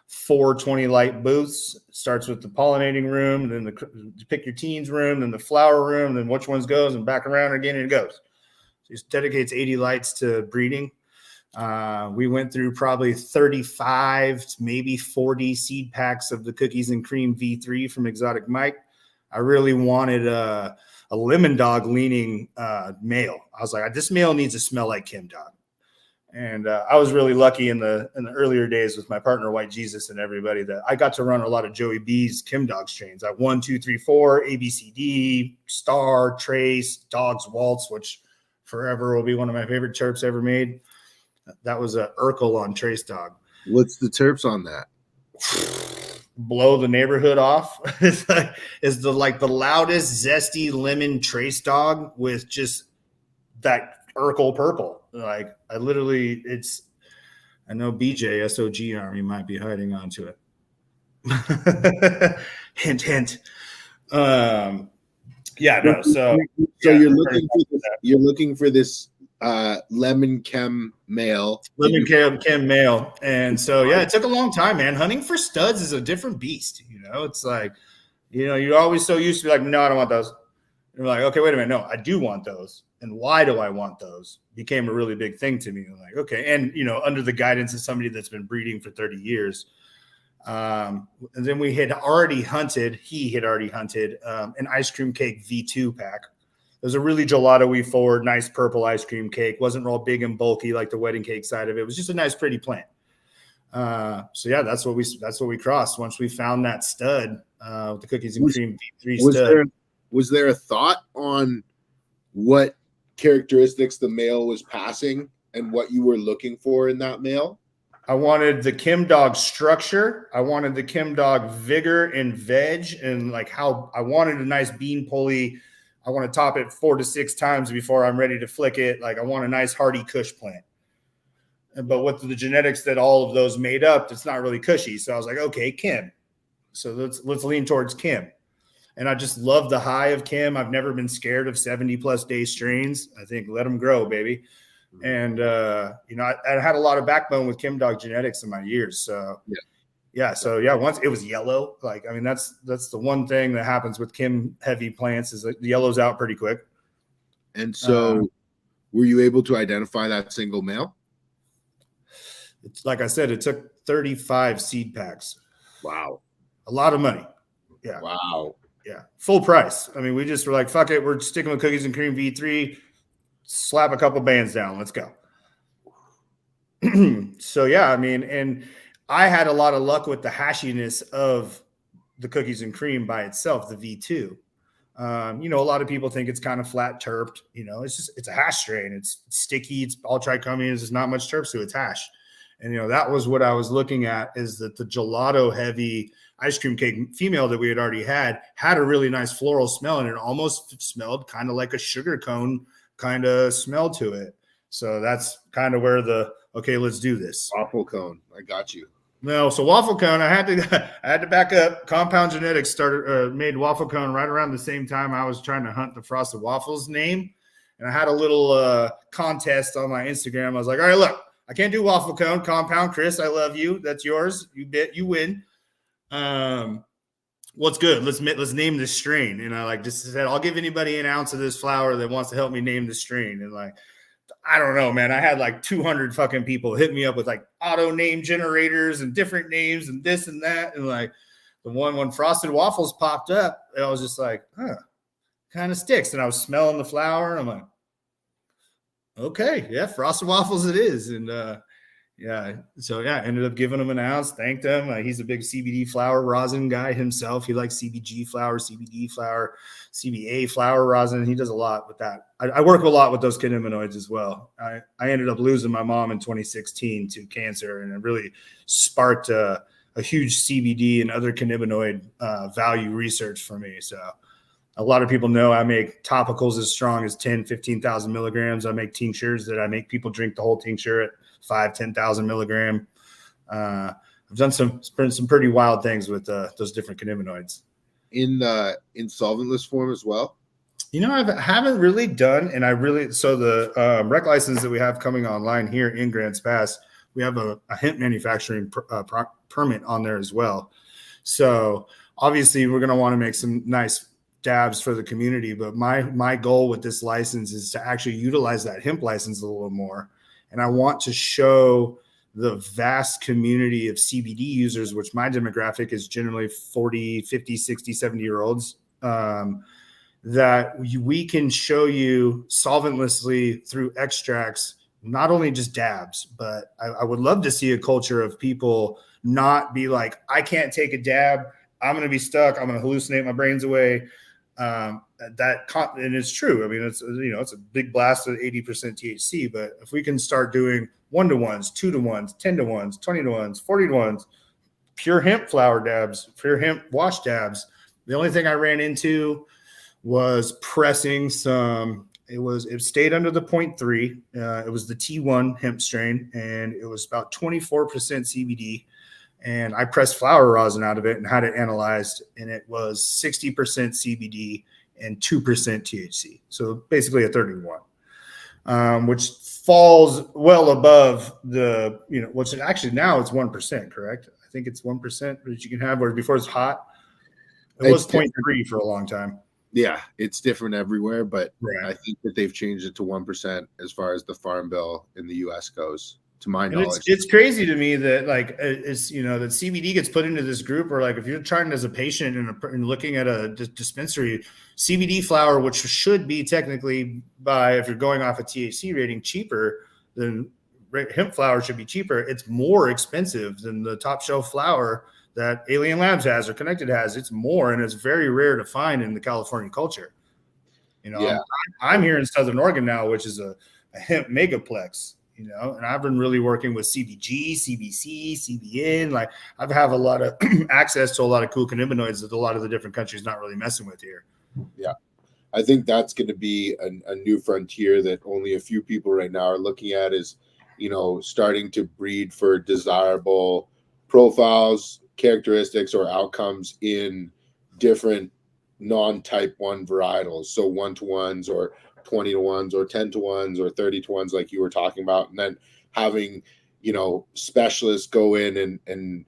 4 20 light booths. Starts with the pollinating room, then the pick your teens room, then the flower room, then which ones goes, and back around again and it goes. So he dedicates 80 lights to breeding. We went through probably 35, maybe 40 seed packs of the Cookies and Cream V3 from Exotic Mike. I really wanted a lemon dog leaning male. I was like, this male needs to smell like Kim Dog. And I was really lucky in the earlier days with my partner, White Jesus, and everybody, that I got to run a lot of Joey B's Kim Dog strains. I 1, 2, 3, 4, ABCD, Star, Trace, Dogs Waltz, which forever will be one of my favorite terps ever made. That was a Urkel on Trace Dog. What's the terps on that? Blow the neighborhood off. It's the loudest zesty lemon Trace Dog with just that Urkel purple. Like I know BJ SOG Army might be hiding onto it. Hint, hint. Yeah, no. So yeah, you're looking for this lemon chem male. Chem male. And so yeah, it took a long time, man. Hunting for studs is a different beast. You know, it's like, you know, you're always so used to be like, no, I don't want those. And you're like, okay, wait a minute. No, I do want those. And why do I want those? Became a really big thing to me. I'm like, okay. And, you know, under the guidance of somebody that's been breeding for 30 years. And then he had already hunted an ice cream cake V2 pack. It was a really gelato we forward, nice purple ice cream cake. Wasn't all big and bulky like the wedding cake side of it. It was just a nice, pretty plant. So yeah, that's what we crossed once we found that stud with the Cookies and Cream V3 stud. was there a thought on what characteristics the male was passing and what you were looking for in that male? I wanted the Kim Dog structure. I wanted the Kim Dog vigor and veg, and like how I wanted a nice bean pulley. I want to top it 4 to 6 times before I'm ready to flick it. Like I want a nice hardy cush plant. But with the genetics that all of those made up, it's not really cushy. So I was like, okay, Kim. So let's lean towards Kim. And I just love the high of Kim. I've never been scared of 70+ day strains. I think let them grow, baby. And, you know, I had a lot of backbone with Kim Dog genetics in my years. So, yeah. Once it was yellow, like, I mean, that's the one thing that happens with Kim heavy plants is that the yellow's out pretty quick. And so were you able to identify that single male? It's like I said, it took 35 seed packs. Wow. A lot of money. Yeah. Wow. Yeah. Full price. I mean, we just were like, fuck it. We're sticking with Cookies and Cream V3. Slap a couple bands down. Let's go. So, yeah, I mean, and I had a lot of luck with the hashiness of the Cookies and Cream by itself, the V2. You know, a lot of people think it's kind of flat terped. You know, it's a hash strain. It's sticky. It's all trichomenes. There's not much terps to its hash. And, you know, that was what I was looking at, is that the gelato heavy ice cream cake female that we had already had a really nice floral smell, and it almost smelled kind of like a sugar cone kind of smell to it. So that's kind of where okay, let's do this. Waffle cone. I got you. No, so waffle cone, I had to back up. Compound Genetics made waffle cone right around the same time I was trying to hunt the Frosted Waffles name. And I had a little contest on my Instagram. I was like, all right, look, I can't do waffle cone. Compound, Chris, I love you. That's yours. You win. What's good? Let's name this strain. And I just said, I'll give anybody an ounce of this flower that wants to help me name the strain. And I don't know, man. I had 200 fucking people hit me up with auto name generators and different names and this and that. And the one when Frosted Waffles popped up, I was just like, kind of sticks. And I was smelling the flower, and I'm like, okay, yeah, Frosted Waffles it is. And ended up giving him an ounce, thanked him. He's a big CBD flower rosin guy himself. He likes CBG flower, CBD flower, CBA flower rosin. He does a lot with that. I work a lot with those cannabinoids as well. I ended up losing my mom in 2016 to cancer, and it really sparked a huge CBD and other cannabinoid value research for me. So a lot of people know I make topicals as strong as 10, 15,000 milligrams. I make tinctures that I make people drink the whole tincture at 5, 10,000 milligram. I've done some pretty wild things with those different cannabinoids. In solventless form as well? You know, I haven't really done, and so the rec license that we have coming online here in Grants Pass, we have a hemp manufacturing permit on there as well. So obviously we're going to want to make some nice dabs for the community, but my goal with this license is to actually utilize that hemp license a little more. And I want to show the vast community of CBD users, which my demographic is generally 40, 50, 60, 70-year-olds, that we can show you solventlessly through extracts, not only just dabs, but I would love to see a culture of people not be like, I can't take a dab. I'm going to be stuck. I'm going to hallucinate my brains away. And it's true. I mean, it's a big blast of 80% THC, but if we can start doing 1-to-1s, 2-to-1s, 10-to-1s, 20-to-1s, 40-to-1s, pure hemp flower dabs, pure hemp wash dabs. The only thing I ran into was pressing some, it stayed under the 0.3. It was the T1 hemp strain, and it was about 24% CBD. And I pressed flower rosin out of it and had it analyzed, and it was 60% CBD and 2% THC. So basically a 31, which falls well above which actually now it's 1%, correct? I think it's 1% that you can have, where before it's hot. It was 0.3 for a long time. Yeah, it's different everywhere, but right. I think that they've changed it to 1% as far as the farm bill in the U.S. goes. To my knowledge, it's crazy to me that it's that CBD gets put into this group, or if you're trying as a patient and looking at a dispensary, CBD flower, which should be technically if you're going off a THC rating, cheaper than hemp flower should be cheaper. It's more expensive than the top shelf flower that Alien Labs has or Connected has. It's more, and it's very rare to find in the California culture. Yeah. I'm here in Southern Oregon now, which is a hemp megaplex, and I've been really working with CBG, CBC, CBN. Like I've have a lot of access to a lot of cool cannabinoids that a lot of the different countries not really messing with here. Yeah. I think that's going to be a new frontier that only a few people right now are looking at, is, starting to breed for desirable profiles, characteristics, or outcomes in different non-type 1 varietals. So 1-to-1s or 20-to-1s or 10-to-1s or 30-to-1s, like you were talking about, and then having, specialists go in and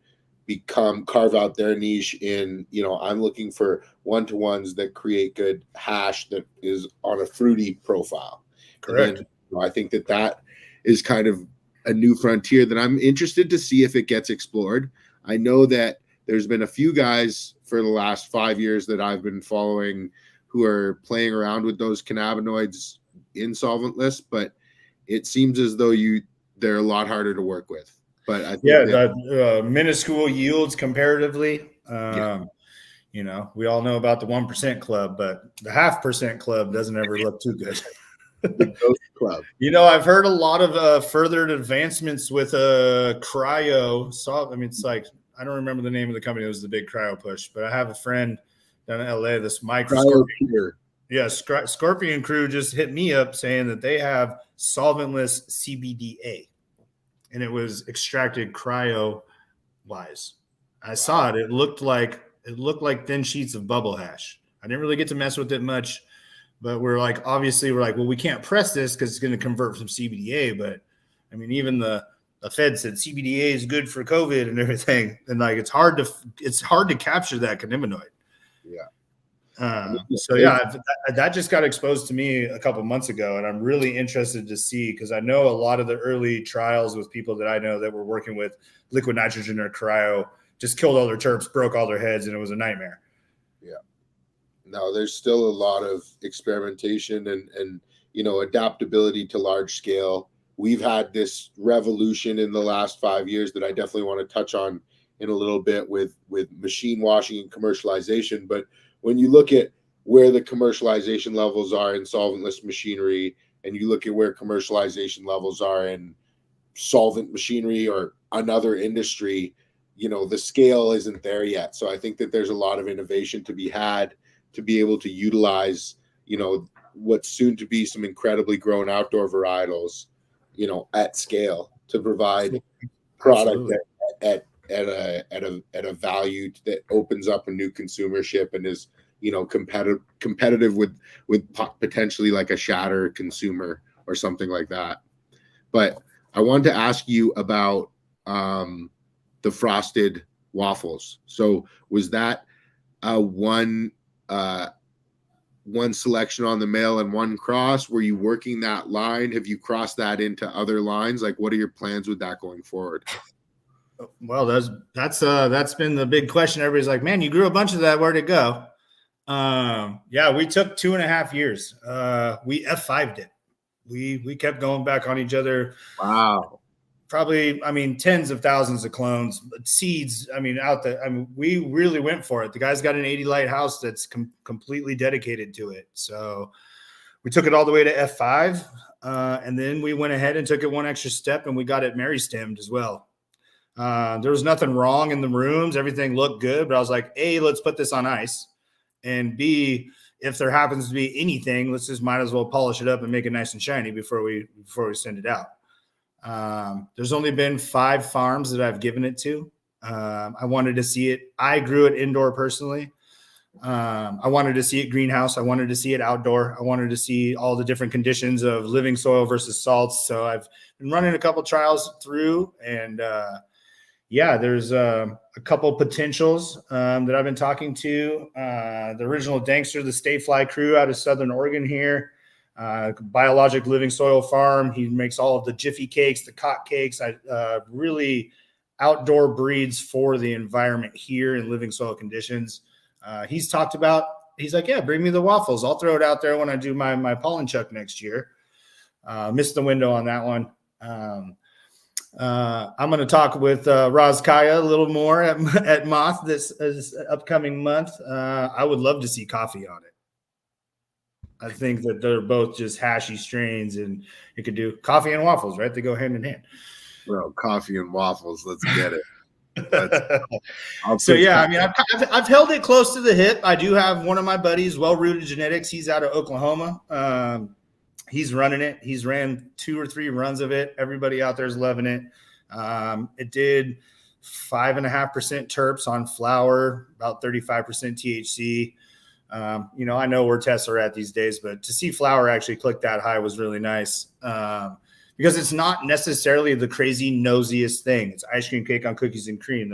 carve out their niche in, I'm looking for 1-to-1s that create good hash that is on a fruity profile. Correct. And then, I think that is kind of a new frontier that I'm interested to see if it gets explored. I know that there's been a few guys for the last 5 years that I've been following who are playing around with those cannabinoids in solventless, but it seems as though they're a lot harder to work with. But I think the minuscule yields comparatively. We all know about the 1% club, but the 0.5% club doesn't ever look too good. The Ghost Club. I've heard a lot of further advancements with cryo. It's like, I don't remember the name of the company. It was the big cryo push, but I have a friend down in LA, this Mike Scorpion. Yeah, Scorpion Crew just hit me up saying that they have solventless CBDA, and it was extracted cryo wise. I saw it. It looked like thin sheets of bubble hash. I didn't really get to mess with it much, but we're like, well, we can't press this because it's going to convert from CBDA. But even the Fed said CBDA is good for COVID and everything, and like it's hard to capture that cannabinoid. Yeah. That just got exposed to me a couple months ago, and I'm really interested to see, because I know a lot of the early trials with people that I know that were working with liquid nitrogen or cryo just killed all their terps, broke all their heads, and it was a nightmare. Yeah. No, there's still a lot of experimentation and adaptability to large scale. We've had this revolution in the last 5 years that I definitely want to touch on in a little bit with machine washing and commercialization. But when you look at where the commercialization levels are in solventless machinery, and you look at where commercialization levels are in solvent machinery or another industry, the scale isn't there yet. So I think that there's a lot of innovation to be had to be able to utilize, what's soon to be some incredibly grown outdoor varietals, at scale to provide product at a value that opens up a new consumership and is, competitive with potentially like a shatter consumer or something like that. But I wanted to ask you about the frosted waffles. So was that one selection on the mail and one cross? Were you working that line? Have you crossed that into other lines? Like, what are your plans with that going forward? Well, that's been the big question. Everybody's like, man, you grew a bunch of that. Where'd it go? We took 2.5 years. We F5'd it. We kept going back on each other. Wow. Probably, tens of thousands of clones, seeds. Out there. We really went for it. The guy's got an 80 light house that's completely dedicated to it. So we took it all the way to F5. And then we went ahead and took it one extra step, and we got it Mary stemmed as well. There was nothing wrong in the rooms. Everything looked good, but I was like, A, let's put this on ice. And B, if there happens to be anything, let's just might as well polish it up and make it nice and shiny before we send it out. There's only been 5 farms that I've given it to. I wanted to see it. I grew it indoor personally. I wanted to see it greenhouse. I wanted to see it outdoor. I wanted to see all the different conditions of living soil versus salts. So I've been running a couple trials through, and there's a couple potentials that I've been talking to. The original Dankster, the Stay Fly crew out of Southern Oregon here, biologic living soil farm. He makes all of the Jiffy cakes, the Cot cakes, really outdoor breeds for the environment here in living soil conditions. He's talked about, he's like, yeah, bring me the waffles. I'll throw it out there when I do my pollen chuck next year. Missed the window on that one. I'm going to talk with Rozkaya a little more at Moth this upcoming month. I would love to see coffee on it. I think that they're both just hashy strains, and you could do coffee and waffles, right? They go hand in hand. Bro, coffee and waffles. Let's get it. So yeah, I mean, I've held it close to the hip. I do have one of my buddies, Well Rooted Genetics. He's out of Oklahoma. He's running it. He's ran 2 or 3 runs of it. Everybody out there is loving it. It did 5.5% terps on flower, about 35% THC. I know where tests are at these days, but to see flower actually click that high was really nice. Because it's not necessarily the crazy nosiest thing. It's ice cream cake on cookies and cream.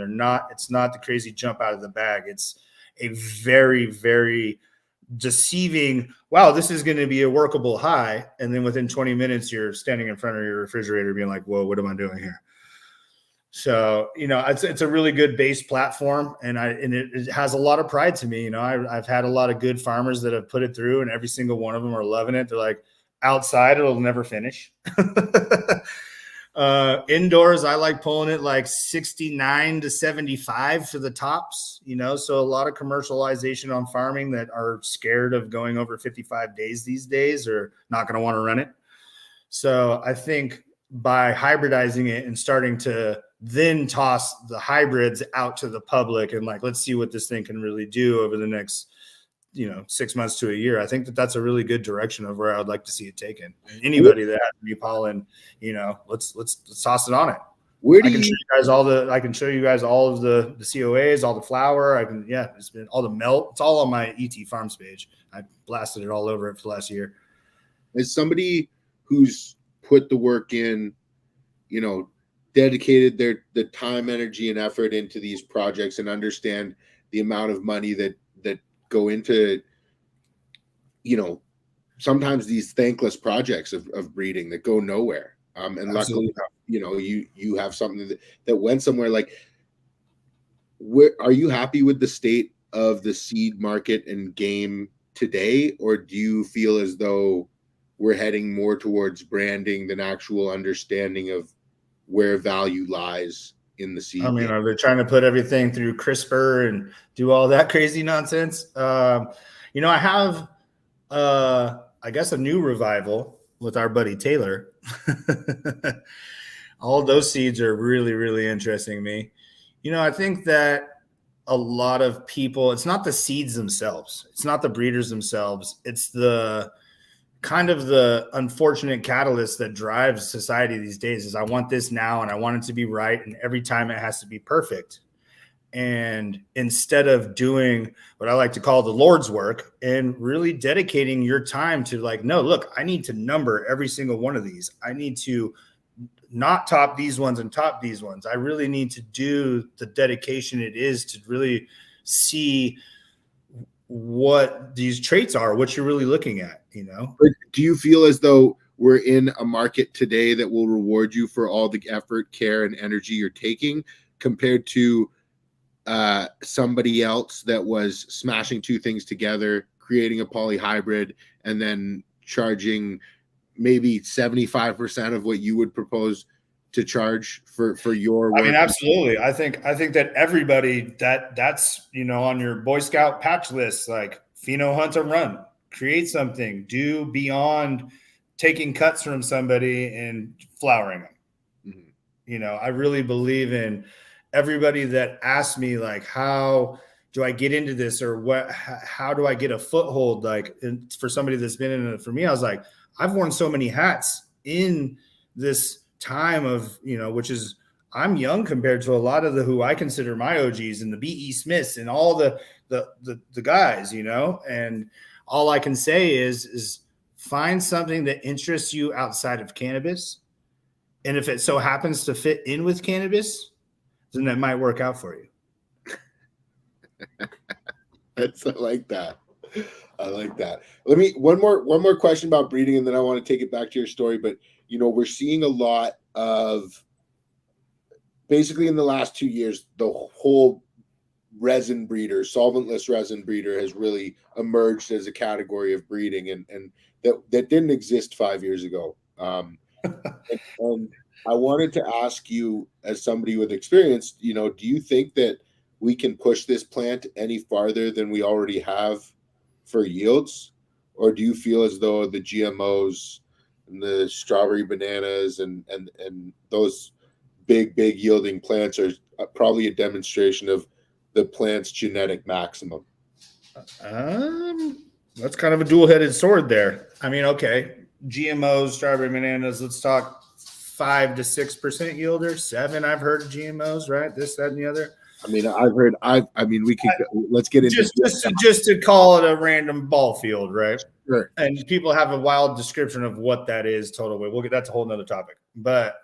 It's not the crazy jump out of the bag. It's a very, very deceiving, wow, this is going to be a workable high. And then within 20 minutes, you're standing in front of your refrigerator being like, whoa, what am I doing here? So, it's a really good base platform, and it has a lot of pride to me. I've had a lot of good farmers that have put it through, and every single one of them are loving it. They're like, outside, it'll never finish. Indoors, I like pulling it like 69 to 75 for the tops, so a lot of commercialization on farming that are scared of going over 55 days these days are not going to want to run it. So I think by hybridizing it and starting to then toss the hybrids out to the public and like, let's see what this thing can really do over the next 6 months to a year. I think that's a really good direction of where I'd like to see it taken. And anybody that has new pollen, let's toss it on it. I can show you guys all of the COAs, all the flower. It's been all the melt. It's all on my ET Farms page. I blasted it all over it for the last year. As somebody who's put the work in, dedicated the time, energy, and effort into these projects and understand the amount of money that go into, sometimes these thankless projects of breeding that go nowhere. And Absolutely. Luckily, you have something that went somewhere. Like, where are you happy with the state of the seed market and game today? Or do you feel as though we're heading more towards branding than actual understanding of where value lies in the seed? I mean, are they trying to put everything through CRISPR and do all that crazy nonsense? I have, I guess, a new revival with our buddy Taylor. All those seeds are really, really interesting to me. I think that a lot of people, it's not the seeds themselves. It's not the breeders themselves. It's the kind of the unfortunate catalyst that drives society these days is I want this now and I want it to be right. And every time it has to be perfect. And instead of doing what I like to call the Lord's work and really dedicating your time to like, no, look, I need to number every single one of these. I need to not top these ones and top these ones. I really need to do the dedication it is to really see what these traits are, what you're really looking at, But do you feel as though we're in a market today that will reward you for all the effort, care, and energy you're taking compared to somebody else that was smashing 2 things together, creating a polyhybrid, and then charging maybe 75% of what you would propose to charge for your work? I mean, absolutely. I think that everybody that's on your Boy Scout patch list, like pheno hunt a run, create something, do beyond taking cuts from somebody and flowering them. Mm-hmm. I really believe in everybody that asks me like, how do I get into this, or how do I get a foothold? Like, for somebody that's been in it, for me, I was like, I've worn so many hats in this time of, which is, I'm young compared to a lot of who I consider my OGs and the B.E. Smiths and all the guys, and all I can say is find something that interests you outside of cannabis. And if it so happens to fit in with cannabis, then that might work out for you. I like that. I like that. Let me one more question about breeding, and then I want to take it back to your story. But we're seeing a lot of, basically in the last 2 years, the whole resin breeder, solventless resin breeder, has really emerged as a category of breeding, and that didn't exist 5 years ago. And I wanted to ask you, as somebody with experience, do you think that we can push this plant any farther than we already have for yields? Or do you feel as though the GMOs and the strawberry bananas and those big yielding plants are probably a demonstration of the plant's genetic maximum? That's kind of a dual-headed sword there. I mean, okay, GMOs, strawberry bananas. Let's talk 5 to 6% yielder. 7, I've heard of GMOs, right? This, that, and the other. I mean, we could let's get into just to call it a random ball field, right? Sure. And people have a wild description of what that is. Total weight. We'll get that's a whole nother topic. But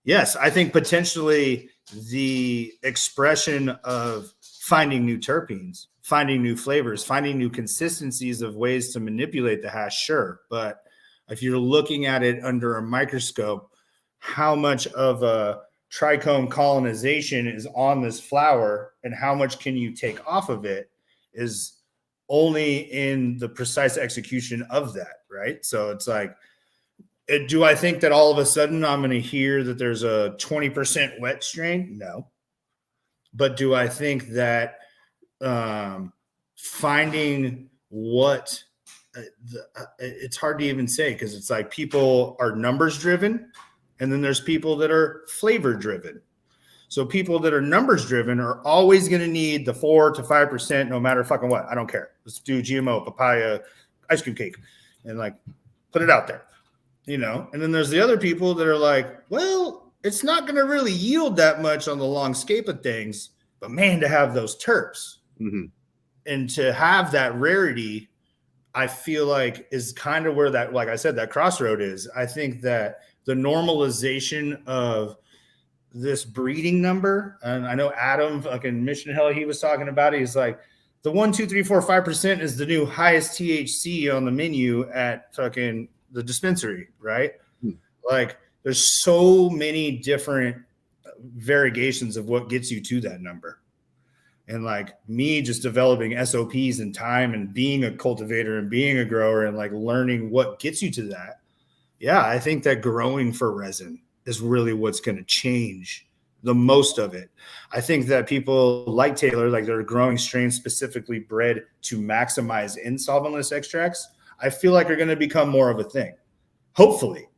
yes, I think potentially the expression of finding new terpenes, finding new flavors, finding new consistencies of ways to manipulate the hash, sure. But if you're looking at it under a microscope, how much of a trichome colonization is on this flower and how much can you take off of it is only in the precise execution of that, right? So it's like, do I think that all of a sudden I'm going to hear that there's a 20% wet strain? No. But do I think that finding what it's hard to even say, because it's like people are numbers driven and then there's people that are flavor driven. So people that are numbers driven are always going to need the 4 to 5% no matter fucking what. I don't care. Let's do GMO, papaya, ice cream cake, and like put it out there, And then there's the other people that are like, well, it's not going to really yield that much on the long scape of things, but man, to have those terps and to have that rarity, I feel like is kind of where that, like I said, that crossroad is. I think that the normalization of this breeding number, and I know Adam fucking Mission Hell, he was talking about it. He's like, the 1, 2, 3, 4, 5% is the new highest THC on the menu at fucking the dispensary, right? Like, there's so many different variegations of what gets you to that number. And like me just developing SOPs and time and being a cultivator and being a grower and like learning what gets you to that. Yeah, I think that growing for resin is really what's going to change the most of it. I think that people like Taylor, like they're growing strains specifically bred to maximize insolventless extracts, I feel like are going to become more of a thing. Hopefully,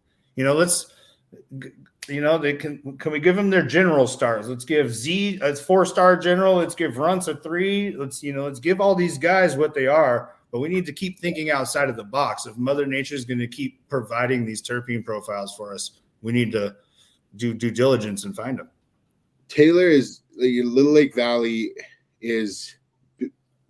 they can we give them their general stars? Let's give Z a 4-star general. Let's give Runts a 3. Let's give all these guys what they are. But we need to keep thinking outside of the box. If Mother Nature is going to keep providing these terpene profiles for us, we need to do due diligence and find them. Taylor is Little Lake Valley is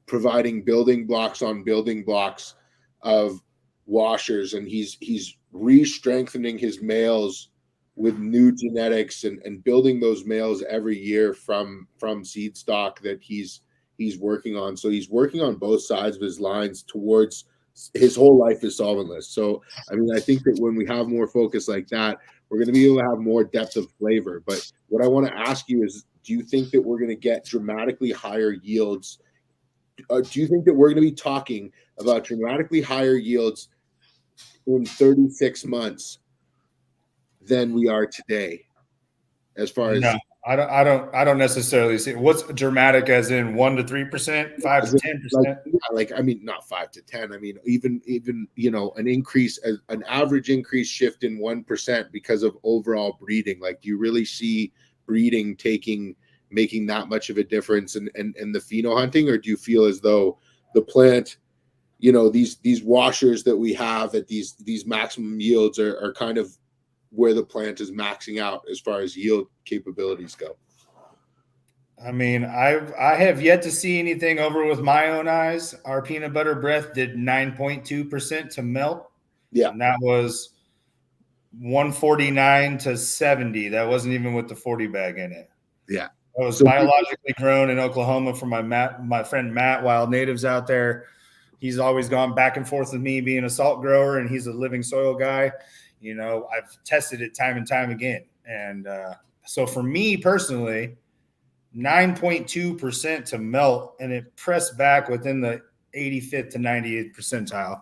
providing building blocks on building blocks of washers, and he's re-strengthening his males with new genetics and building those males every year from seed stock that he's working on. So he's working on both sides of his lines towards his whole life is solventless. So, I mean, I think that when we have more focus like that, we're going to be able to have more depth of flavor. But what I want to ask you is, do you think that we're going to get dramatically higher yields? Do you think that we're going to be talking about dramatically higher yields in 36 months than we are today? As far as I don't necessarily see what's dramatic as in 1 to 3%, 5 to 10%. Like I mean, not 5 to 10. I mean, even an increase, an average increase shift in 1% because of overall breeding. Like, do you really see breeding making that much of a difference in the pheno hunting, or do you feel as though the plant, these washers that we have at these maximum yields are kind of where the plant is maxing out as far as yield capabilities go? I mean, I have yet to see anything over with my own eyes. Our peanut butter breath did 9.2% to melt. Yeah. And that was 149 to 70. That wasn't even with the 40 bag in it. Yeah. It was biologically grown in Oklahoma from my friend Matt, Wild Natives out there. He's always gone back and forth with me being a salt grower, and he's a living soil guy. I've tested it time and time again. And so for me personally, 9.2% to melt, and it pressed back within the 85th to 98th percentile.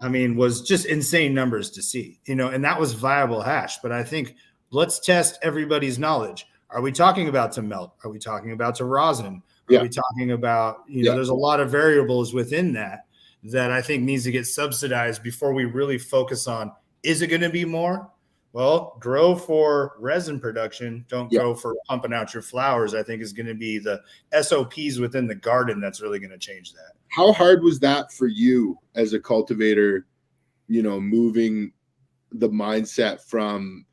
I mean, was just insane numbers to see, and that was viable hash. But I think let's test everybody's knowledge. Are we talking about to melt? Are we talking about to rosin? Are Yeah. we talking about, there's a lot of variables within that I think needs to get subsidized before we really focus on, is it going to be more? Well, grow for resin production. Don't go for pumping out your flowers. I think is going to be the SOPs within the garden that's really going to change that. How hard was that for you as a cultivator, moving the mindset from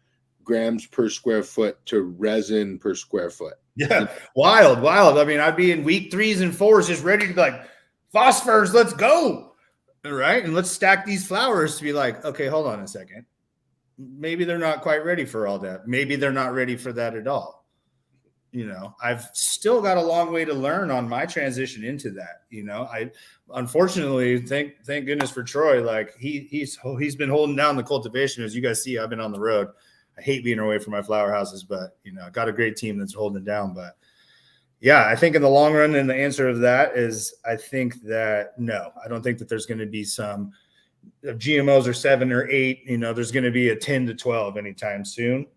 grams per square foot to resin per square foot? Yeah, wild. I mean, I'd be in week 3s and 4s just ready to be like, phosphors, let's go. All right. And let's stack these flowers to be like, okay, hold on a second. Maybe they're not quite ready for all that. Maybe they're not ready for that at all. I've still got a long way to learn on my transition into that. I unfortunately thank goodness for Troy. Like he's been holding down the cultivation. As you guys see, I've been on the road. I hate being away from my flower houses, but I got a great team that's holding it down. But yeah, I think in the long run, and the answer of that is, I think that no, I don't think that there's going to be some GMOs are 7 or 8. There's going to be a 10 to 12 anytime soon.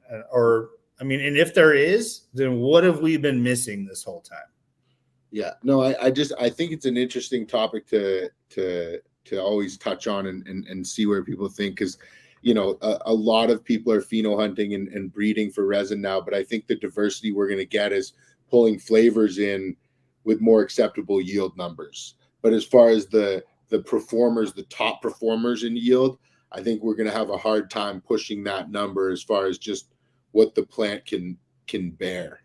And if there is, then what have we been missing this whole time? Yeah, no, I think it's an interesting topic to always touch on and see where people think, because a lot of people are pheno hunting and breeding for resin now, but I think the diversity we're going to get is pulling flavors in with more acceptable yield numbers. But as far as the performers, the top performers in yield, I think we're going to have a hard time pushing that number as far as just what the plant can bear.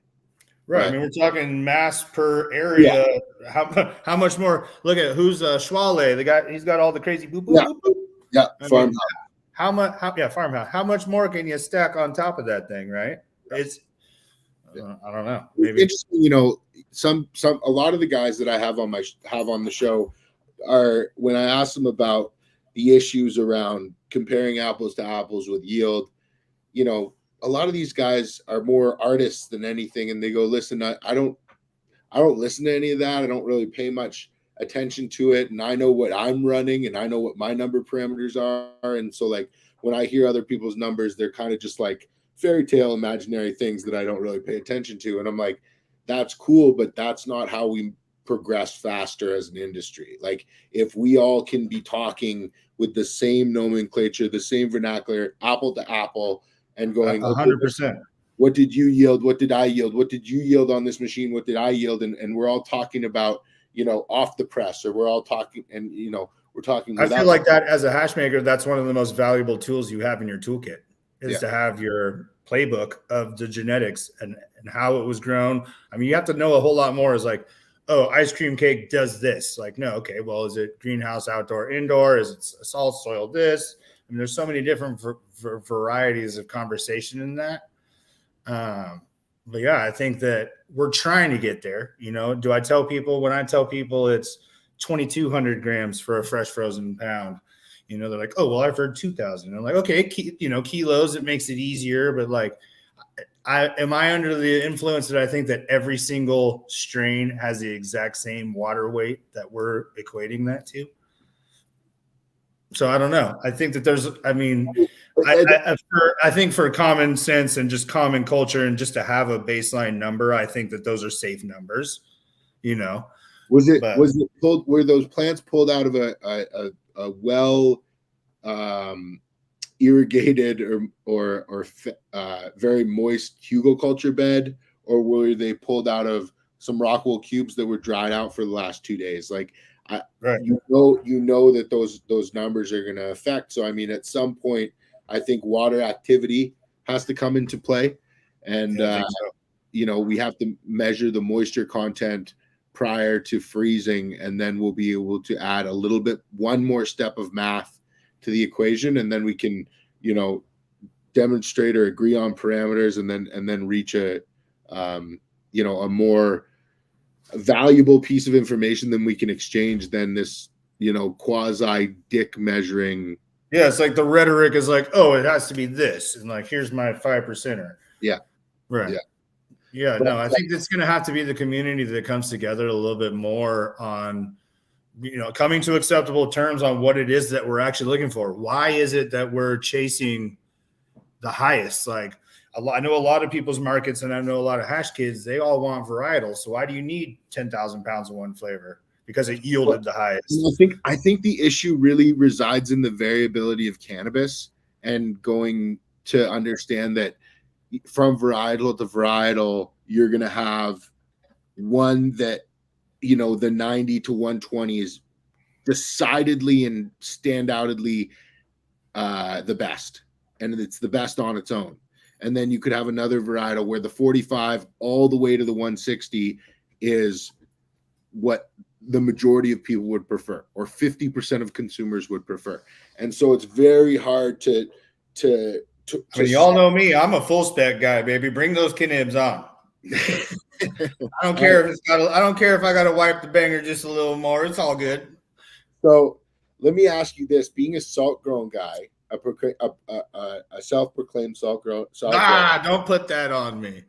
Right. I mean, we're talking mass per area. Yeah. How much more? Look at who's Schwale, the guy. He's got all the crazy boop boop boop boop. Yeah. Farmhouse. How much? Farmhouse. How much more can you stack on top of that thing? Right. It's. I don't know. Maybe interesting. A lot of the guys that I have on the show are, when I ask them about the issues around comparing apples to apples with yield, a lot of these guys are more artists than anything, and they go, listen, I don't listen to any of that. I don't really pay much attention to it, and I know what I'm running, and I know what my number parameters are. And so, like, when I hear other people's numbers, they're kind of just like fairy tale imaginary things that I don't really pay attention to. And I'm like, that's cool, but that's not how we progress faster as an industry. Like, if we all can be talking with the same nomenclature, the same vernacular, apple to apple, and going 100%. What did you yield? What did I yield? What did you yield on this machine? What did I yield? And we're all talking about, off the press, or we're all talking, and we're talking. I feel like that as a hash maker, that's one of the most valuable tools you have in your toolkit, is to have your playbook of the genetics and how it was grown. I mean, you have to know a whole lot more. Is like, oh, ice cream cake does this. Like, no, okay, well, is it greenhouse, outdoor, indoor? Is it salt soil this? I mean, there's so many different varieties of conversation in that. But yeah, I think that we're trying to get there. Do I tell people, when I tell people it's 2,200 grams for a fresh frozen pound, they're like, oh, well, I've heard 2,000. I'm like, okay, kilos, it makes it easier. But like, am I under the influence that I think that every single strain has the exact same water weight that we're equating that to? So I don't know. I think that I think for common sense and just common culture, and just to have a baseline number, I think that those are safe numbers. Was it pulled? Were those plants pulled out of a well irrigated or very moist hugelkultur bed, or were they pulled out of some Rockwell cubes that were dried out for the last 2 days? Like, right. that those numbers are going to affect. So I mean, at some point, I think water activity has to come into play, and we have to measure the moisture content prior to freezing, and then we'll be able to add one more step of math to the equation, and then we can demonstrate or agree on parameters, and then reach a more valuable piece of information than we can exchange than this quasi dick measuring. Yeah, it's like the rhetoric is like, oh, it has to be this, and like, here's my 5%er. Yeah, right. Yeah. No, I think it's going to have to be the community that comes together a little bit more on coming to acceptable terms on what it is that we're actually looking for. Why is it that we're chasing the highest? Like, I know a lot of people's markets, and I know a lot of hash kids, they all want varietals. So why do you need 10,000 pounds of one flavor? Because it yielded the highest. I think the issue really resides in the variability of cannabis, and going to understand that from varietal to varietal, you're going to have one that, the 90 to 120 is decidedly and standoutedly the best, and it's the best on its own. And then you could have another varietal where the 45 all the way to the 160 is what the majority of people would prefer, or 50% of consumers would prefer. And so it's very hard to I mean, you all know me. I'm a full spec guy, baby. Bring those Kinibs on. I don't care if I don't care if I got to wipe the banger just a little more. It's all good. So let me ask you this: being a salt grown guy, a self-proclaimed salt grown. Don't put that on me.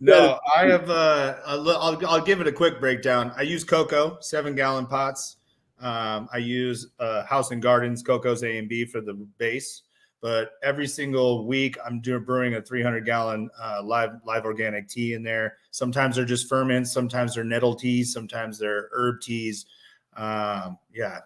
No, I have. I'll give it a quick breakdown. I use cocoa, 7-gallon pots. I use House and Gardens Coco's A and B for the base. But every single week, I'm brewing a 300-gallon live organic tea in there. Sometimes they're just ferments. Sometimes they're nettle teas. Sometimes they're herb teas. Yeah,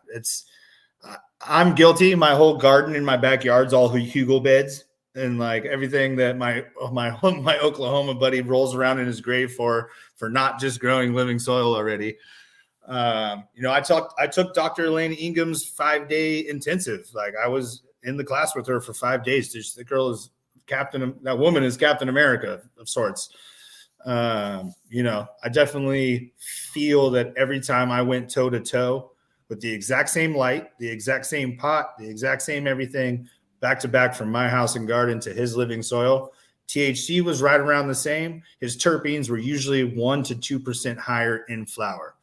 I'm guilty. My whole garden in my backyard's all hugel beds, and like everything that my Oklahoma buddy rolls around in his grave for not just growing living soil already. I took Dr. Elaine Ingham's 5-day intensive. Like I was in the class with her for 5 days. The girl is that woman is Captain America of sorts. I definitely feel that every time I went toe to toe with the exact same light, the exact same pot, the exact same everything, back to back from my house and garden to his living soil, THC was right around the same. His terpenes were usually 1 to 2% higher in flower.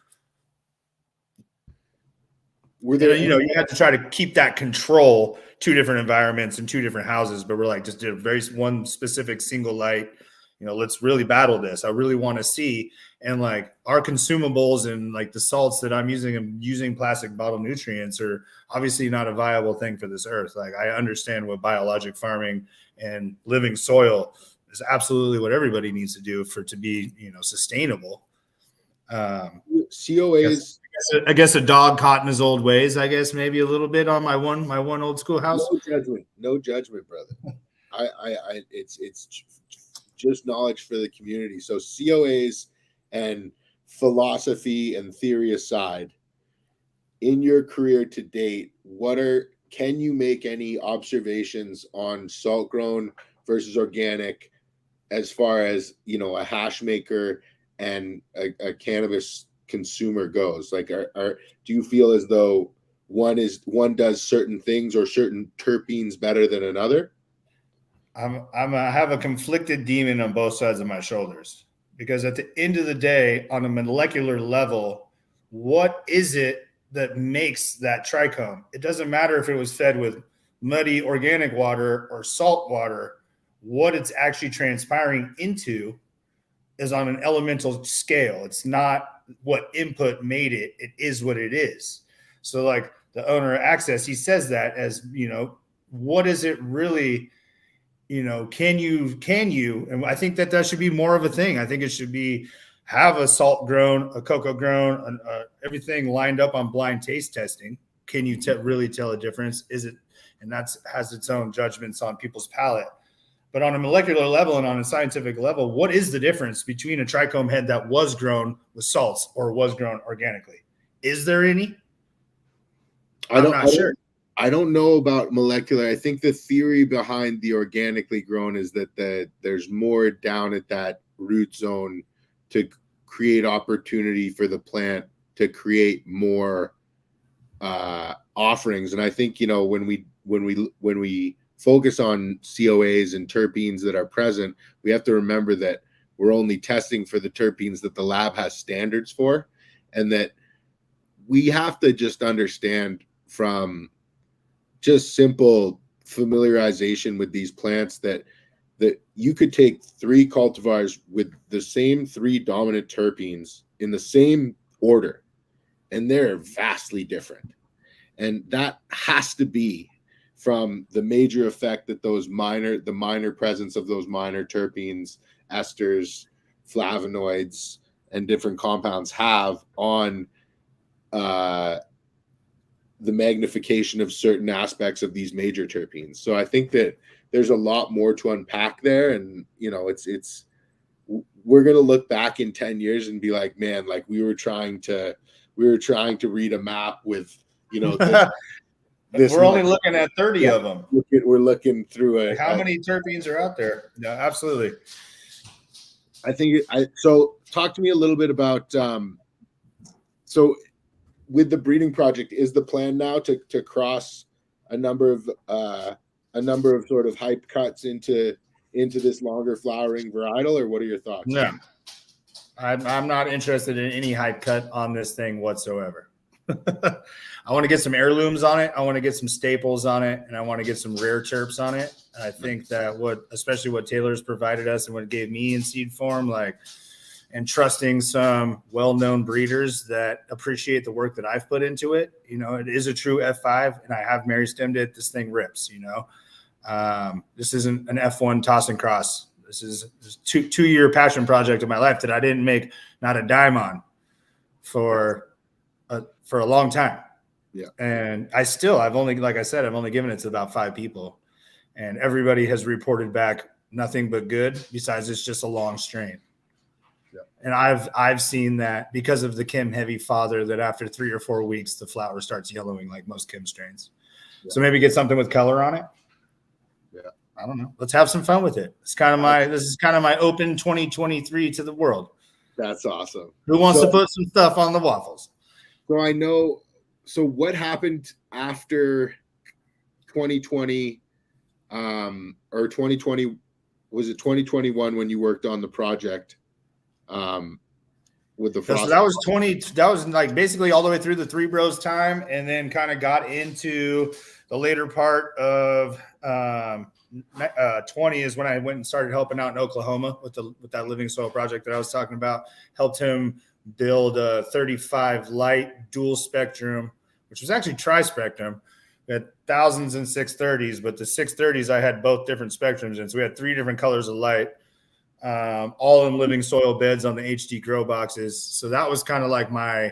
Were there, you had to try to keep that control, 2 different environments and 2 different houses, but we're like, just did one specific single light. Let's really battle this. I really want to see. And like our consumables and like the salts that I'm using plastic bottle nutrients are obviously not a viable thing for this earth. Like I understand what biologic farming and living soil is absolutely what everybody needs to do to be, sustainable. COAs. I guess a dog caught in his old ways. I guess maybe a little bit on my one old school house. No judgment, brother. It's just knowledge for the community. So COAs and philosophy and theory aside, in your career to date, can you make any observations on salt grown versus organic, as far as a hash maker and a cannabis consumer goes? Like, do you feel as though one does certain things or certain terpenes better than another? I have a conflicted demon on both sides of my shoulders, because at the end of the day, on a molecular level, what is it that makes that trichome? It doesn't matter if it was fed with muddy organic water or salt water. What it's actually transpiring into is on an elemental scale. It's not what input made it. It is what it is. So like the owner of Access, he says that as, what is it really, can you, and I think that should be more of a thing. I think it should be have a salt grown, a cocoa grown, everything lined up on blind taste testing. Can you really tell a difference? Is it, and has its own judgments on people's palate. But on a molecular level and on a scientific level, what is the difference between a trichome head that was grown with salts or was grown organically? Is there any? I'm not sure. I don't know about molecular. I think the theory behind the organically grown is that there's more down at that root zone to create opportunity for the plant to create more offerings. And I think, when we focus on COAs and terpenes that are present, we have to remember that we're only testing for the terpenes that the lab has standards for, and that we have to just understand from just simple familiarization with these plants that you could take 3 cultivars with the same 3 dominant terpenes in the same order, and they're vastly different. And that has to be from the major effect that the minor presence of those minor terpenes, esters, flavonoids, and different compounds have on the magnification of certain aspects of these major terpenes. So I think that there's a lot more to unpack there, and we're going to look back in 10 years and be like, man, like we were trying to read a map with we're only looking at 30 of them. We're looking through how many terpenes are out there? Yeah, absolutely. I think so talk to me a little bit about so with the breeding project, is the plan now to cross a number of sort of hype cuts into this longer flowering varietal, or what are your thoughts? No, I'm not interested in any hype cut on this thing whatsoever. I want to get some heirlooms on it. I want to get some staples on it, and I want to get some rare terps on it. And I think that especially what Taylor's provided us and what it gave me in seed form, and trusting some well-known breeders that appreciate the work that I've put into it. It is a true F5, and I have Mary stemmed it. This thing rips, this isn't an F1 toss and cross. This is a two-year passion project of my life that I didn't make not a dime on for a long time. Yeah. And I've only given it to about 5 people, and everybody has reported back nothing but good, besides it's just a long strain. Yeah. And I've seen that because of the Kim heavy father, that after 3 or 4 weeks, the flower starts yellowing like most Kim strains. Yeah. So maybe get something with color on it. Yeah. I don't know. Let's have some fun with it. This is kind of my open 2023 to the world. That's awesome. Who wants to put some stuff on the waffles? So I know. So what happened after 2020 or 2020? Was it 2021 when you worked on the project with the frost? So that was 20. That was like basically all the way through the Three Bros time, and then kind of got into the later part of 20 is when I went and started helping out in Oklahoma with that living soil project that I was talking about. Helped him build a 35 light dual spectrum, which was actually tri-spectrum. We had thousands and 630s, but the 630s I had both different spectrums in. So we had 3 different colors of light, all in living soil beds on the HD grow boxes. So that was kind of like my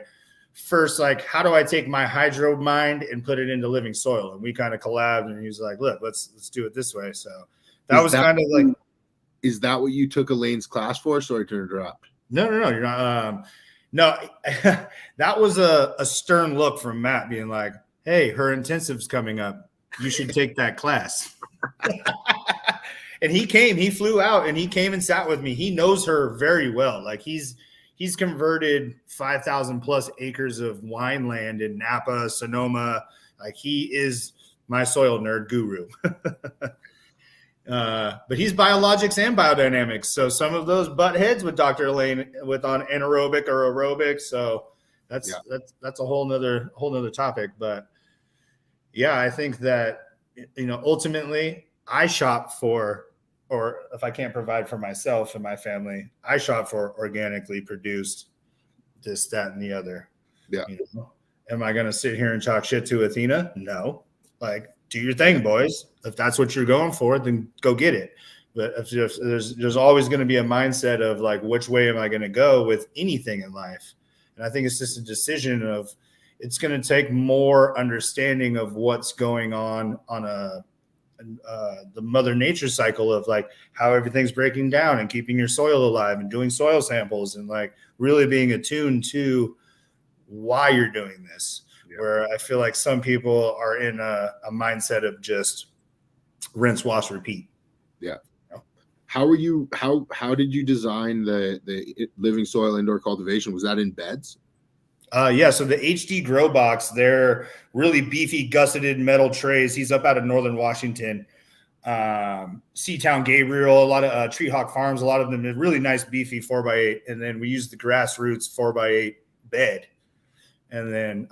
first, how do I take my hydro mind and put it into living soil? And we kind of collabed, and he was like, look, let's do it this way. So that was kind of like. Is that what you took Elaine's class for? Sorry to interrupt. No, you're not. No, that was a stern look from Matt being like, hey, her intensive's coming up. You should take that class. And he flew out, and he came and sat with me. He knows her very well. He's converted 5,000 plus acres of wine land in Napa, Sonoma. He is my soil nerd guru. But he's biologics and biodynamics. So some of those butt heads with Dr. Elaine on anaerobic or aerobic. So that's a whole nother topic. But yeah, I think that, ultimately I shop for, or if I can't provide for myself and my family, I shop for organically produced this, that, and the other. Yeah. Am I going to sit here and talk shit to Athena? No. Do your thing, boys. If that's what you're going for, then go get it. But if there's always going to be a mindset of which way am I going to go with anything in life? And I think it's just a decision of, it's going to take more understanding of what's going on the mother nature cycle of how everything's breaking down and keeping your soil alive and doing soil samples and really being attuned to why you're doing this. Yeah. Where I feel like some people are in a mindset of just rinse, wash, repeat. Yeah. How did you design the living soil indoor cultivation? Was that in beds? Yeah. So the HD grow box, they're really beefy gusseted metal trays. He's up out of Northern Washington, Seatown Gabriel, a lot of Tree Hawk Farms, a lot of them are really nice, beefy 4x8. And then we use the grassroots 4x8 bed, and then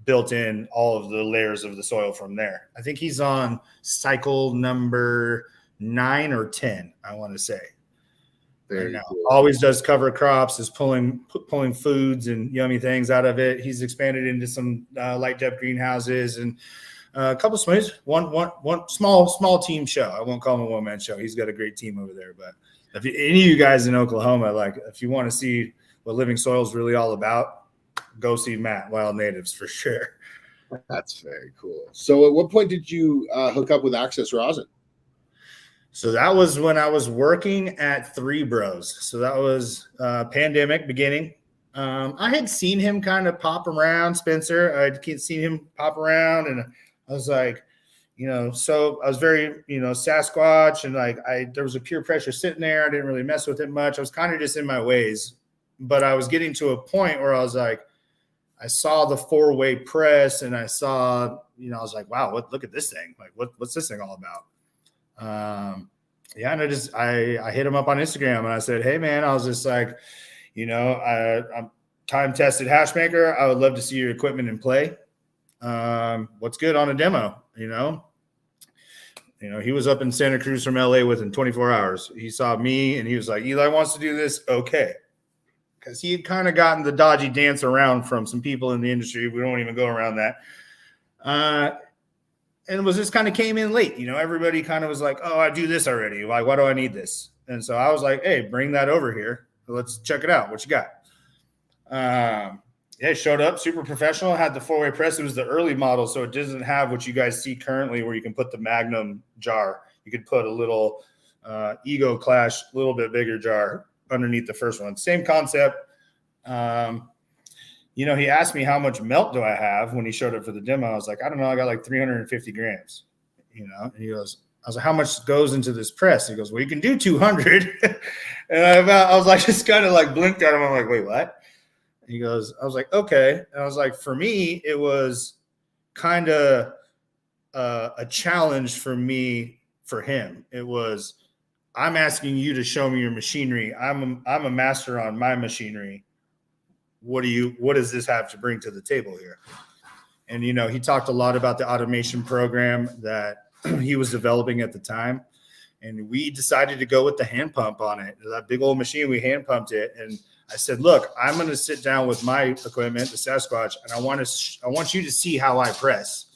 built in all of the layers of the soil from there. I think he's on cycle number 9 or 10, I want to say. Right now. Always does cover crops, is pulling foods and yummy things out of it. He's expanded into some light depth greenhouses and A couple of Smitties, one small team show. I won't call him a one-man show. He's got a great team over there. But if any of you guys in Oklahoma, like if you want to see what Living Soil is really all about, go see Matt, Wild Natives, for sure. That's very cool. So at what point did you hook up with Access Rosin? So that was when I was working at Three Bros. So that was pandemic beginning. I had seen him kind of pop around, Spencer. I'd seen him pop around, and I was like, so I was very, Sasquatch, and like there was a peer pressure sitting there. I didn't really mess with it much. I was kind of just in my ways, but I was getting to a point where I was like, I saw the 4-way press, and I saw, I was like, wow, look at this thing. Like, what's this thing all about? And I hit him up on Instagram, and I said, hey man, I was just like, I'm time tested hash maker. I would love to see your equipment in play. What's good on a demo? He was up in Santa Cruz from LA within 24 hours. He saw me and he was like, Eli wants to do this. Okay. Cause he had kind of gotten the dodgy dance around from some people in the industry. We don't even go around that. And it was just kind of came in late. Everybody kind of was like, oh, I do this already. Like, why do I need this? And so I was like, hey, bring that over here. Let's check it out. What you got? It showed up super professional. Had the 4-way press. It was the early model, so it doesn't have what you guys see currently where you can put the Magnum jar. You could put a little Ego Clash, a little bit bigger jar underneath the first one. Same concept. He asked me how much melt do I have when he showed up for the demo. I was like, I don't know. I got like 350 grams, and he goes, I was like, how much goes into this press? He goes, well, you can do 200. And I was like, just kind of like blinked at him. I'm like, wait, what? And he goes, I was like, okay. And I was like, for me, it was kind of a challenge for me, for him. It was, I'm asking you to show me your machinery. I'm a master on my machinery. What does this have to bring to the table here? And, he talked a lot about the automation program that he was developing at the time. And we decided to go with the hand pump on it. That big old machine, we hand pumped it. And I said, look, I'm going to sit down with my equipment, the Sasquatch, and I want you to see how I press.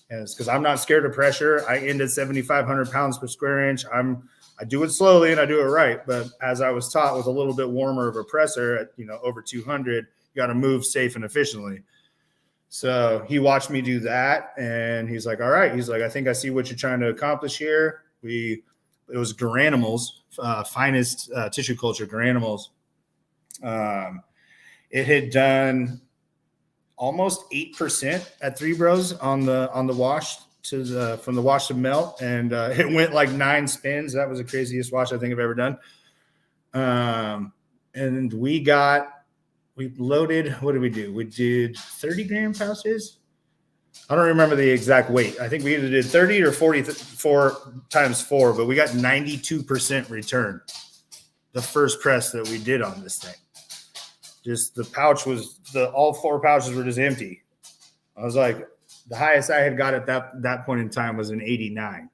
And it's because I'm not scared of pressure. I end at 7,500 pounds per square inch. I do it slowly and I do it right. But as I was taught, with a little bit warmer of a presser at, over 200, you got to move safe and efficiently. So he watched me do that, and he's like, all right. He's like, I think I see what you're trying to accomplish here. It was Garanimals, finest tissue culture Garanimals. It had done almost 8% at Three Bros on the wash from the wash to melt, and it went like 9 spins. That was the craziest wash I think I've ever done. And we loaded, what did we do? We did 30 gram pouches. I don't remember the exact weight. I think we either did 30 or 44 times 4, but we got 92% return the first press that we did on this thing. Just the pouch all 4 pouches were just empty. I was like, the highest I had got at that point in time was an 89.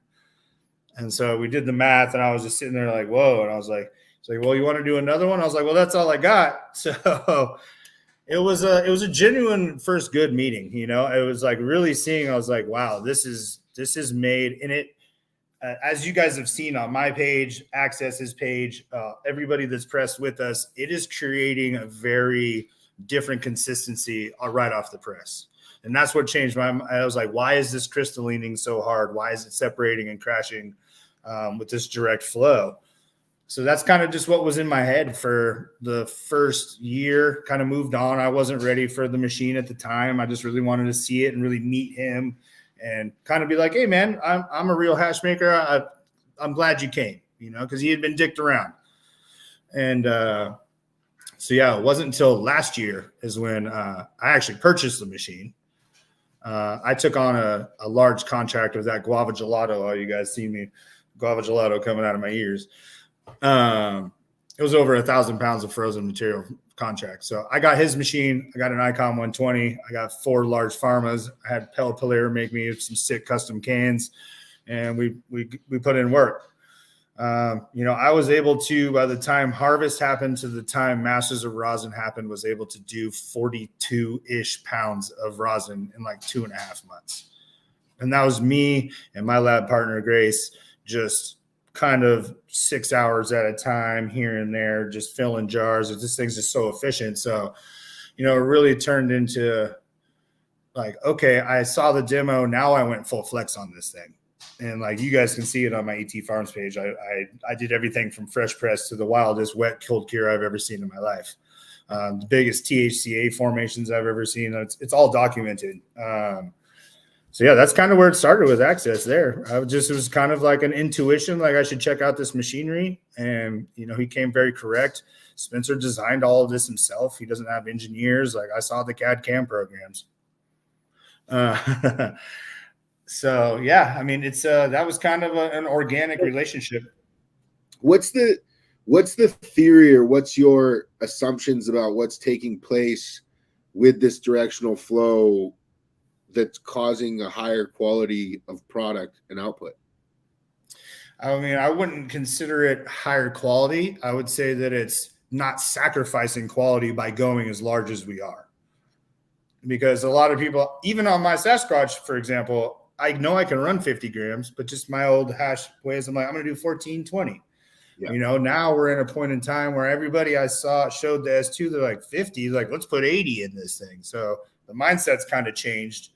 And so we did the math, and I was just sitting there like, whoa. And I was like, it's like, well, you want to do another one? I was like, well, that's all I got. So it was a genuine first good meeting. It was like really seeing, I was like, wow, this is made. And it, as you guys have seen on my page, Access's page, everybody that's pressed with us, it is creating a very different consistency right off the press. And that's what changed I was like, why is this crystallining so hard? Why is it separating and crashing with this direct flow? So that's kind of just what was in my head for the first year. Kind of moved on. I wasn't ready for the machine at the time. I just really wanted to see it and really meet him and kind of be like, hey man, I'm a real hash maker. I'm glad you came, because he had been dicked around. And so yeah, it wasn't until last year is when I actually purchased the machine. I took on a large contract with that guava gelato. All you guys see me, guava gelato coming out of my ears. It was over 1,000 pounds of frozen material contract. So I got his machine. I got an Icon 120. I got 4 large pharmas. I had Pellier make me some sick custom cans, and we put in work. I was able to, by the time harvest happened to the time Masters of Rosin happened, was able to do 42-ish pounds of rosin in like 2.5 months. And that was me and my lab partner, Grace, just kind of 6 hours at a time here and there, just filling jars. This thing's just so efficient. So, it really turned into like, okay, I saw the demo. Now I went full flex on this thing. And like you guys can see it on my ET Farms page. I did everything from fresh press to the wildest wet cold cure I've ever seen in my life. The biggest THCA formations I've ever seen. It's all documented. So yeah, that's kind of where it started with Access there. It was kind of like an intuition, like I should check out this machinery. And, he came very correct. Spencer designed all of this himself. He doesn't have engineers. Like I saw the CAD CAM programs. So yeah, I mean, it's that was kind of an organic relationship. What's the theory, or what's your assumptions about what's taking place with this directional flow that's causing a higher quality of product and output? I mean, I wouldn't consider it higher quality. I would say that it's not sacrificing quality by going as large as we are. Because a lot of people, even on my Sasquatch, for example, I know I can run 50 grams, but just my old hash ways, I'm like, I'm going to do 14, 20. Yeah. Now we're in a point in time where everybody I saw showed the S2, they're like 50, like, let's put 80 in this thing. So the mindset's kind of changed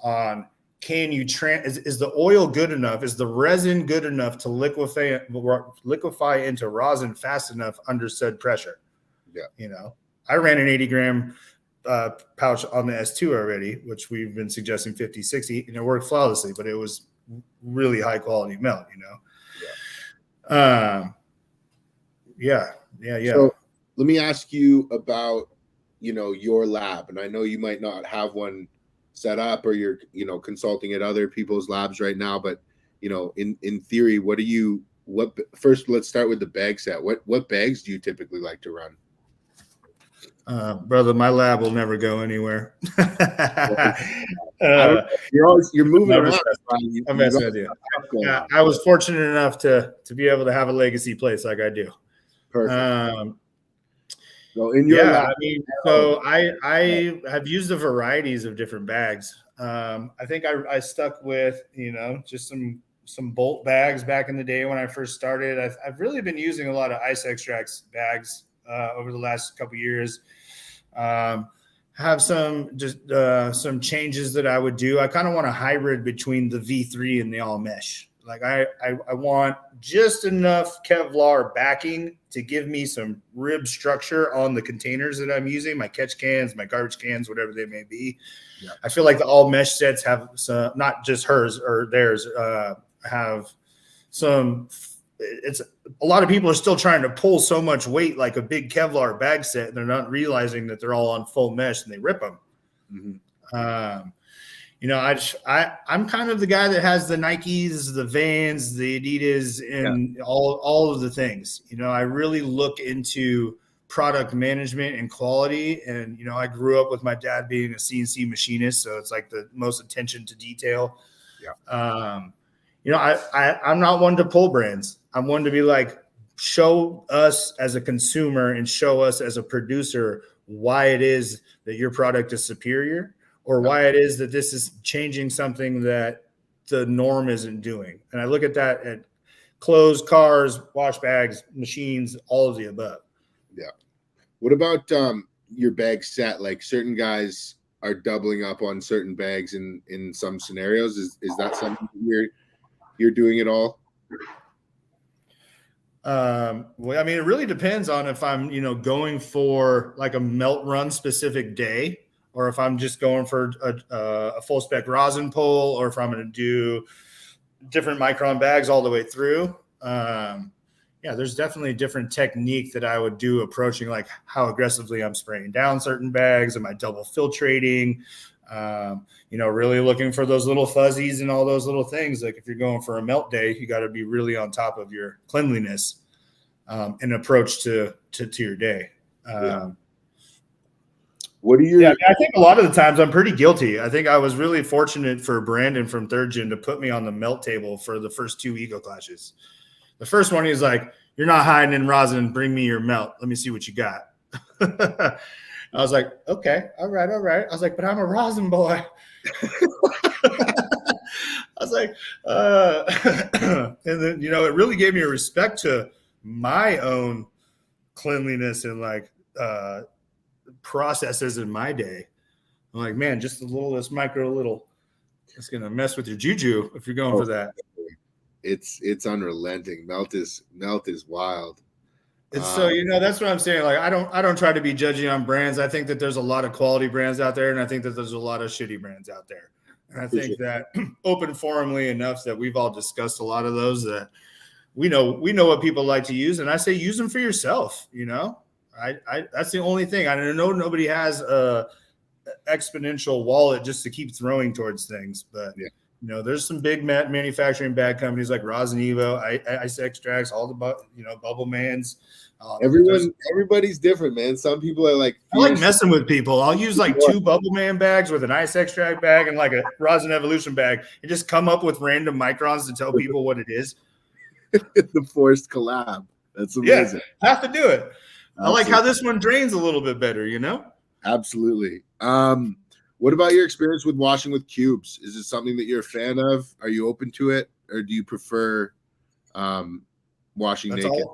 on, can you is the oil good enough? Is the resin good enough to liquefy into rosin fast enough under said pressure? Yeah. I ran an 80 gram pouch on the S2 already, which we've been suggesting 50, 60, and it worked flawlessly, but it was really high quality melt, Yeah. So let me ask you about, your lab. And I know you might not have one set up, or you're, consulting at other people's labs right now, but, in theory, first, let's start with the bag set. What bags do you typically like to run? Brother, my lab will never go anywhere. You're moving around. I'm messing with you. I was fortunate enough to be able to have a legacy place like I do. Perfect. So in your lab, I mean, so I have used the varieties of different bags. I think I stuck with, just some bolt bags back in the day when I first started. I've really been using a lot of ice extracts bags over the last couple of years. Have some changes that I would do. I kind of want a hybrid between the V3 and the all mesh. Like I want just enough Kevlar backing to give me some rib structure on the containers that I'm using, my catch cans, my garbage cans, whatever they may be. Yeah. I feel like the all mesh sets have some, not just hers or theirs, have some. It's a lot of people are still trying to pull so much weight like a big Kevlar bag set, and they're not realizing that they're all on full mesh and they rip them. Mm-hmm. I'm kind of the guy that has the Nikes, the Vans, the Adidas, and all of the things. I really look into product management and quality. And, I grew up with my dad being a CNC machinist, so it's like the most attention to detail. Yeah. I'm not one to pull brands. I'm one to be like, show us as a consumer and show us as a producer why it is that your product is superior, or why it is that this is changing something that the norm isn't doing. And I look at that at clothes, cars, wash bags, machines, all of the above. Yeah. What about your bag set? Like certain guys are doubling up on certain bags in some scenarios. Is that something you're doing at all? Well, I mean, it really depends on if I'm, going for like a melt run specific day, or if I'm just going for a full spec rosin pull, or if I'm going to do different micron bags all the way through. There's definitely a different technique that I would do approaching like how aggressively I'm spraying down certain bags. Am I double filtrating? Really looking for those little fuzzies and all those little things. Like if you're going for a melt day, you got to be really on top of your cleanliness and approach to your day. What are your? I think a lot of the times I'm pretty guilty. I think I was really fortunate for Brandon from Third Gen to put me on the melt table for the first 2 Eco Clashes. The first one, he's like, "You're not hiding in rosin. Bring me your melt. Let me see what you got." I was like, "Okay, all right." I was like, "But I'm a rosin boy." was like, and then, it really gave me a respect to my own cleanliness and like processes in my day. I'm like, man, just this micro little, it's going to mess with your juju if you're going for that. It's unrelenting. Melt is wild. And so, that's what I'm saying. Like, I don't try to be judgy on brands. I think that there's a lot of quality brands out there, and I think that there's a lot of shitty brands out there. And I think that open forumly enough that we've all discussed a lot of those that we know what people like to use. And I say, use them for yourself. I that's the only thing. I know nobody has a exponential wallet just to keep throwing towards things, but there's some big manufacturing bag companies like Resin, Ice Extracts, all the Bubble Mans. Everybody's different, man. Some people are like, I like messing with people. I'll use like 2 Bubble Man bags with an Ice Extract bag and like a Rosin Evolution bag and just come up with random microns to tell people what it is. The forced collab. That's amazing. Yeah, have to do it. Absolutely. I like how this one drains a little bit better, Absolutely. What about your experience with washing with cubes? Is it something that you're a fan of? Are you open to it, or do you prefer washing naked?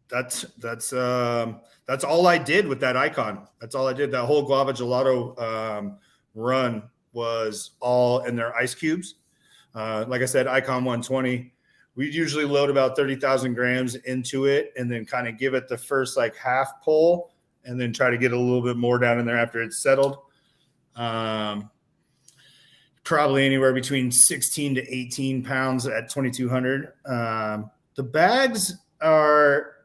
That's all I did with that icon. That's all I did. That whole guava gelato run was all in their ice cubes. Like I said, icon 120. We usually load about 30,000 grams into it and then kind of give it the first like half pull and then try to get a little bit more down in there after it's settled. Probably anywhere between 16 to 18 pounds at 2,200. The bags are,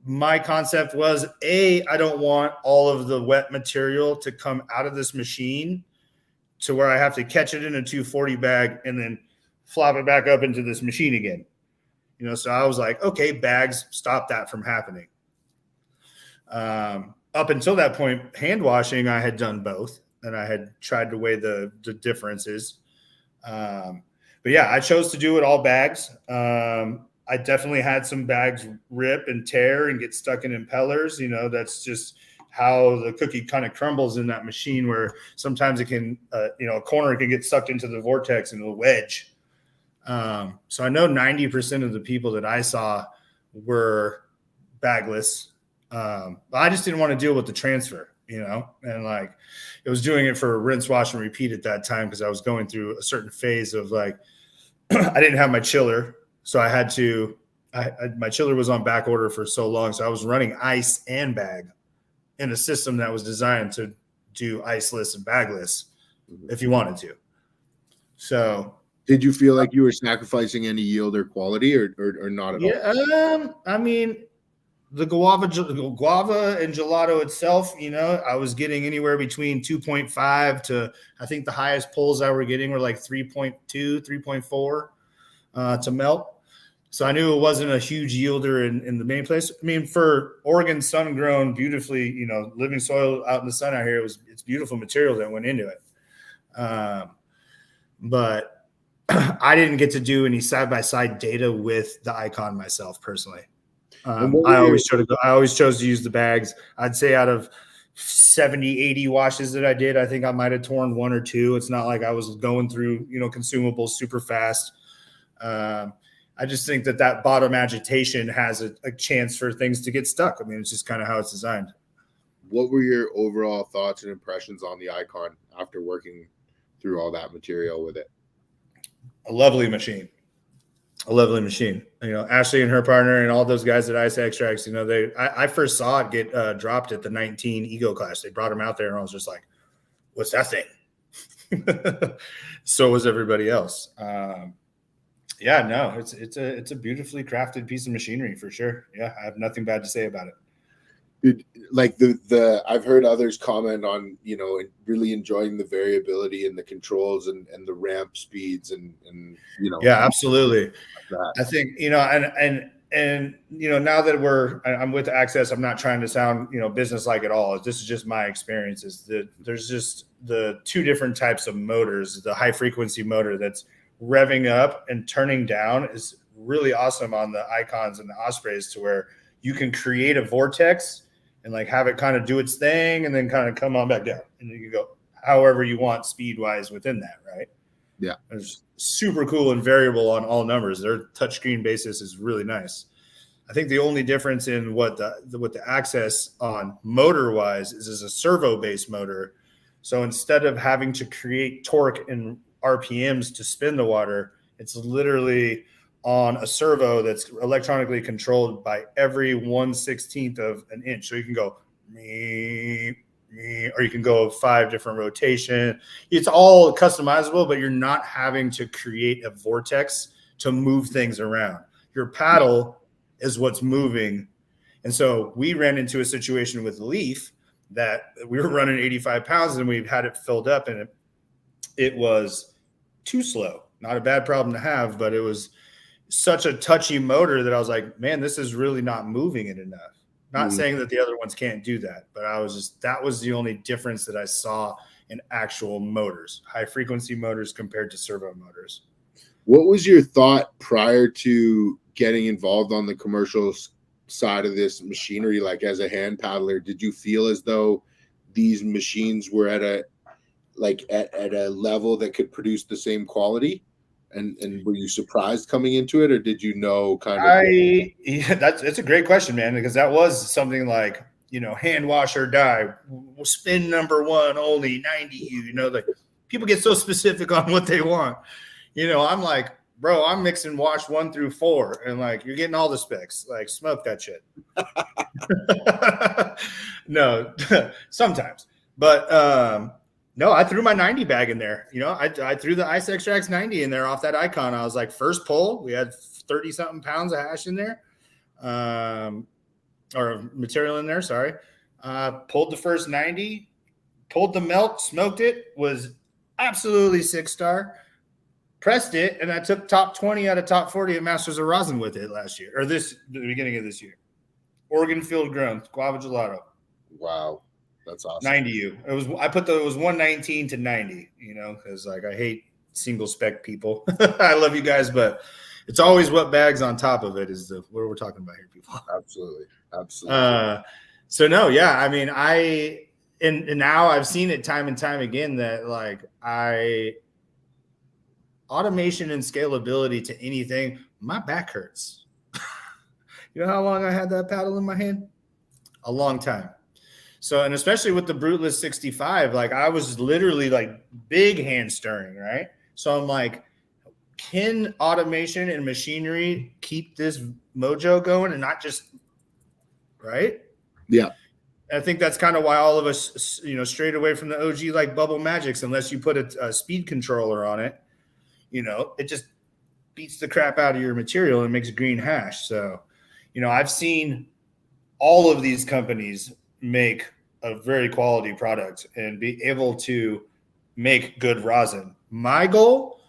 my concept was I don't want all of the wet material to come out of this machine to where I have to catch it in a 240 bag and then flop it back up into this machine again. So I was like, okay, bags, stop that from happening. Up until that point, hand washing, I had done both and I had tried to weigh the differences. But yeah, I chose to do it all bags. I definitely had some bags rip and tear and get stuck in impellers. That's just how the cookie kind of crumbles in that machine where sometimes it can, a corner can get sucked into the vortex and the wedge. So I know 90% of the people that I saw were bagless. I just didn't want to deal with the transfer, and like it was doing it for rinse, wash, and repeat at that time because I was going through a certain phase of like I didn't have my chiller. So I had to, my chiller was on back order for so long. So I was running ice and bag in a system that was designed to do iceless and bagless if you wanted to. So did you feel like you were sacrificing any yield or quality or not at all? I mean, the guava and gelato itself, I was getting anywhere between 2.5 to, I think the highest pulls I were getting were like 3.2, 3.4. To melt. So I knew it wasn't a huge yielder in the main place. I mean, for Oregon sun grown, beautifully, living soil out in the sun out here, it's beautiful material that went into it. But I didn't get to do any side-by-side data with the icon myself personally. I always chose to use the bags. I'd say out of 70, 80 washes that I did, I think I might have torn 1 or 2. It's not like I was going through, consumables super fast. I just think that bottom agitation has a chance for things to get stuck. I mean, it's just kind of how it's designed. What were your overall thoughts and impressions on the icon after working through all that material with it? A lovely machine. Ashley and her partner and all those guys at Ice Extracts, I first saw it get dropped at the 19 Ego Clash. They brought him out there and I was just like, what's that thing? So was everybody else. It's a beautifully crafted piece of machinery for sure. Yeah, I have nothing bad to say about it. Like I've heard others comment on, really enjoying the variability in the controls and the ramp speeds and Yeah, absolutely. Like I think, and now that I'm with Access, I'm not trying to sound, business-like at all. This is just my experiences. There's just the 2 different types of motors. The high frequency motor that's revving up and turning down is really awesome on the icons and the Ospreys, to where you can create a vortex and like have it kind of do its thing and then kind of come on back down, and you can go however you want speed wise within that, right? Yeah. super cool and variable on all numbers. Their touchscreen basis is really nice. I think the only difference in what the Access on motor wise is a servo based motor. So instead of having to create torque and RPMs to spin the water, it's literally on a servo that's electronically controlled by every 1/16 of an inch. So you can go me, or you can go 5 different rotation. It's all customizable, but you're not having to create a vortex to move things around. Your paddle is what's moving. And so we ran into a situation with Leaf that we were running 85 pounds and we had it filled up, and it was too slow. Not a bad problem to have, but it was such a touchy motor that I was like, man, this is really not moving it enough. Not saying that the other ones can't do that, but that was the only difference that I saw in actual motors, high frequency motors compared to servo motors. What was your thought prior to getting involved on the commercial side of this machinery? Like as a hand paddler, did you feel as though these machines were at a level that could produce the same quality? And were you surprised coming into it, or did you know that's a great question, man, because that was something like, hand wash or die, spin number 1 only 90 like people get so specific on what they want. I'm like, bro, I'm mixing wash 1 through 4, and like you're getting all the specs. Like, smoke that shit. No, sometimes, but no, I threw my 90 bag in there. I threw the Ice Extracts 90 in there off that Icon. I was like, first pull, we had 30 something pounds of hash in there, or material in there. Sorry. Pulled the first 90, pulled the melt, smoked it, was absolutely 6-star. Pressed it, and I took top 20 out of top 40 at Masters of Resin with it last year, or the beginning of this year. Oregon field grown guava gelato. Wow, that's awesome. 90U. It was 119 to 90. Because like I hate single spec people. I love you guys, but it's always what bags on top of it is what we're talking about here, people. Absolutely. So no, yeah. I mean, and now I've seen it time and time again that like automation and scalability to anything, my back hurts. You know how long I had that paddle in my hand? A long time. So, and especially with the Bruteless 65, like I was literally like big hand stirring, right? So I'm like, can automation and machinery keep this mojo going and not just, right? Yeah. I think that's kind of why all of us, strayed away from the OG like Bubble Magics, unless you put a speed controller on it. It just beats the crap out of your material and makes green hash. So, I've seen all of these companies make a very quality product and be able to make good rosin. My goal,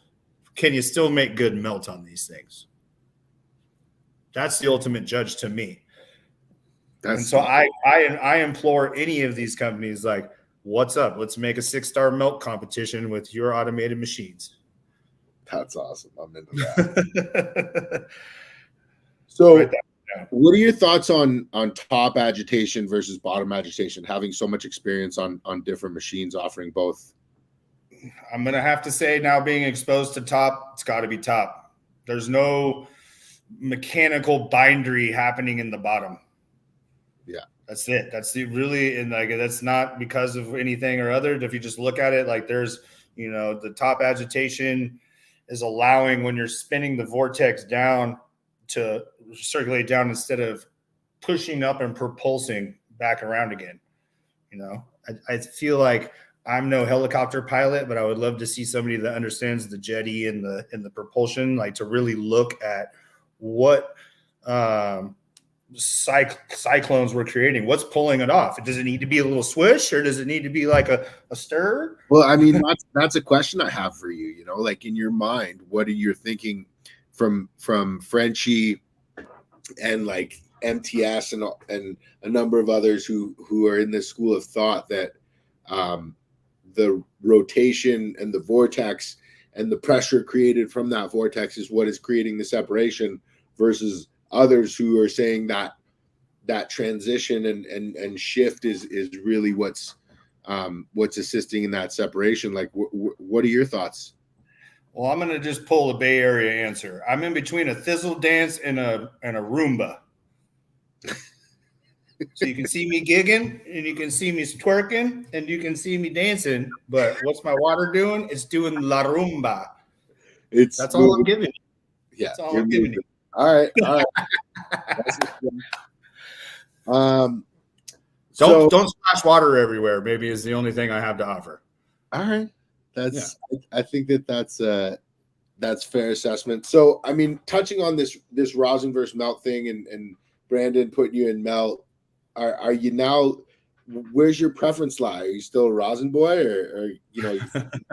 can you still make good melt on these things? That's the ultimate judge to me. And so I implore any of these companies, like, what's up? Let's make a 6-star melt competition with your automated machines. That's awesome. I'm into that. So what are your thoughts on top agitation versus bottom agitation, having so much experience on different machines offering both? I'm going to have to say now, being exposed to top, it's got to be top. There's no mechanical bindery happening in the bottom. Yeah. That's it. That's really, and like, that's not because of anything or other. If you just look at it, like there's, the top agitation is allowing, when you're spinning the vortex down, to circulate down instead of pushing up and propulsing back around again. I feel like I'm no helicopter pilot, but I would love to see somebody that understands the jetty and the propulsion, like to really look at what cyclones we're creating. What's pulling it off? Does it need to be a little swish, or does it need to be like a stir? Well, I mean, that's a question I have for you. Like in your mind, what are you thinking from Frenchie and like MTS and a number of others who are in this school of thought that the rotation and the vortex and the pressure created from that vortex is what is creating the separation, versus others who are saying that transition and shift is really what's assisting in that separation. Like, what are your thoughts? Well, I'm gonna just pull a Bay Area answer. I'm in between a thistle dance and a Roomba. So you can see me gigging, and you can see me twerking, and you can see me dancing. But what's my water doing? It's doing la rumba. That's all I'm giving you. Yeah, that's all I'm giving you. All right. Don't splash water everywhere. Maybe is the only thing I have to offer. All right, I think that's fair assessment. So, I mean, touching on this rosin versus melt thing, and Brandon putting you in melt, are you now? Where's your preference lie? Are you still a rosin boy, or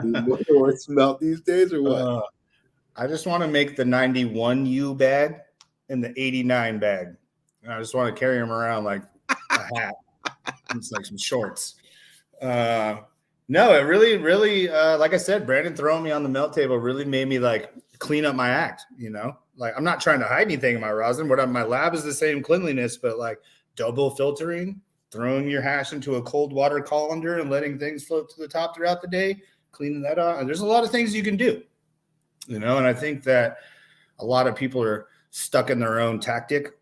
more towards melt these days, or what? I just want to make the 91U bag and the 89 bag. And I just want to carry them around like a hat. It's like some shorts. No, it really, like I said, Brandon throwing me on the melt table really made me like clean up my act. Like I'm not trying to hide anything in my rosin. My lab is the same cleanliness, but like double filtering, throwing your hash into a cold water colander and letting things float to the top throughout the day, cleaning that up. And there's a lot of things you can do, and I think that a lot of people are stuck in their own tactic.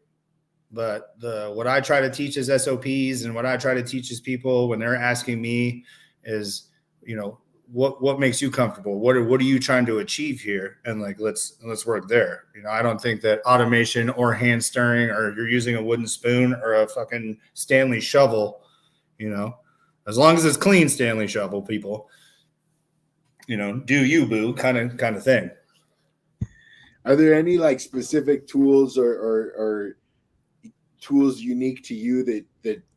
But what I try to teach is SOPs, and what I try to teach is people when they're asking me is, what makes you comfortable? What are you trying to achieve here? And like, let's work there. I don't think that automation or hand stirring, or you're using a wooden spoon or a fucking Stanley shovel, as long as it's clean Stanley shovel, people, do you boo kind of thing. Are there any like specific tools or tools unique to you that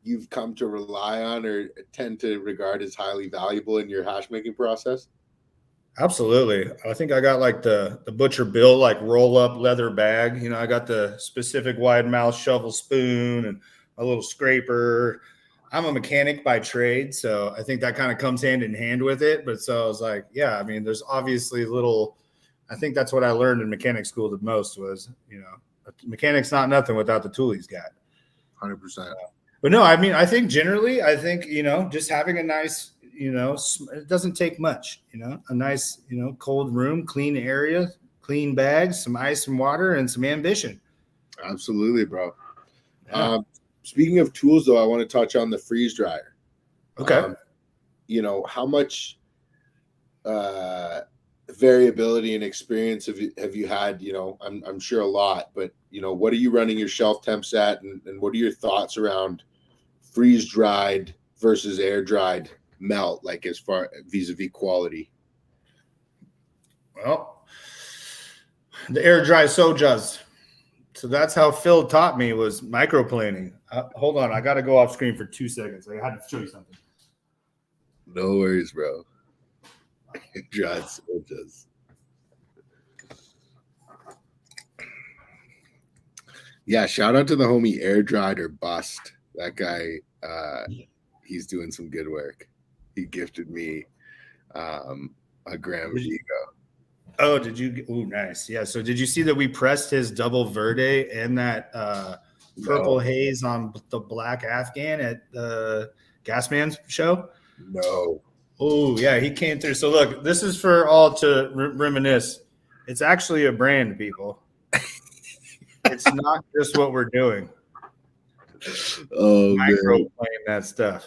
you've come to rely on or tend to regard as highly valuable in your hash making process? Absolutely. I think I got like the Butcher Bill, like roll up leather bag. I got the specific wide mouth shovel spoon and a little scraper. I'm a mechanic by trade, so I think that kind of comes hand in hand with it. But so I was like, yeah, I mean, there's obviously I think that's what I learned in mechanic school the most was, a mechanic's not nothing without the tool he's got. 100%. But no, I mean, I think just having a nice, it doesn't take much, a nice, cold room, clean area, clean bags, some ice and water, and some ambition. Absolutely, bro. Yeah. Speaking of tools, though, I want to touch on the freeze dryer. Okay. How much variability and experience have you had? I'm sure a lot, but what are you running your shelf temps at, and what are your thoughts around freeze dried versus air dried melt, like as far vis-a-vis quality? Well, the air dry sojas. So that's how Phil taught me was microplaning. Hold on, I got to go off screen for 2 seconds. I had to show you something. No worries, bro. Air dried sojas. Yeah, shout out to the homie Air Dried or Bust. That guy, he's doing some good work. He gifted me a gram of Ego. Oh, did you? Oh, nice. Yeah. So did you see that we pressed his double verde and that purple haze on the black Afghan at the Gasman's show? No. Oh, yeah. He came through. So look, this is for all to reminisce. It's actually a brand, people. It's not just what we're doing. Oh, micro playing that stuff.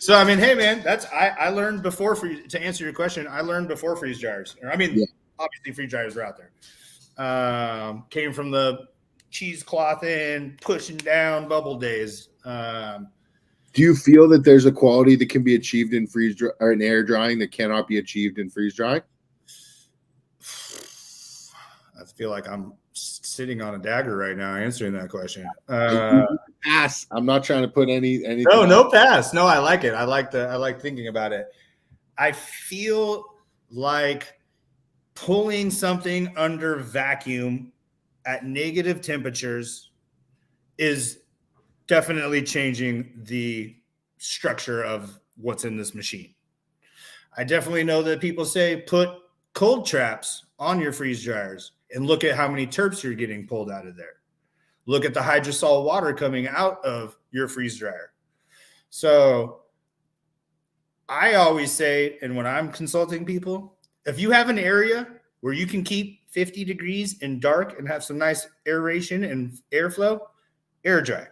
So I mean, hey man, I learned before to answer your question. I learned before freeze dryers. Obviously freeze dryers are out there. Came from the cheesecloth in, pushing down bubble days. Do you feel that there's a quality that can be achieved in freeze dry or in air drying that cannot be achieved in freeze drying? I feel like I'm sitting on a dagger right now answering that question. Pass. I'm not trying to put anything. No pass. No, I like it. I like thinking about it. I feel like pulling something under vacuum at negative temperatures is definitely changing the structure of what's in this machine. I definitely know that people say put cold traps on your freeze dryers and look at how many terps you're getting pulled out of there. Look at the hydrosol water coming out of your freeze dryer. So I always say, and when I'm consulting people, if you have an area where you can keep 50 degrees in dark and have some nice aeration and airflow, air dry.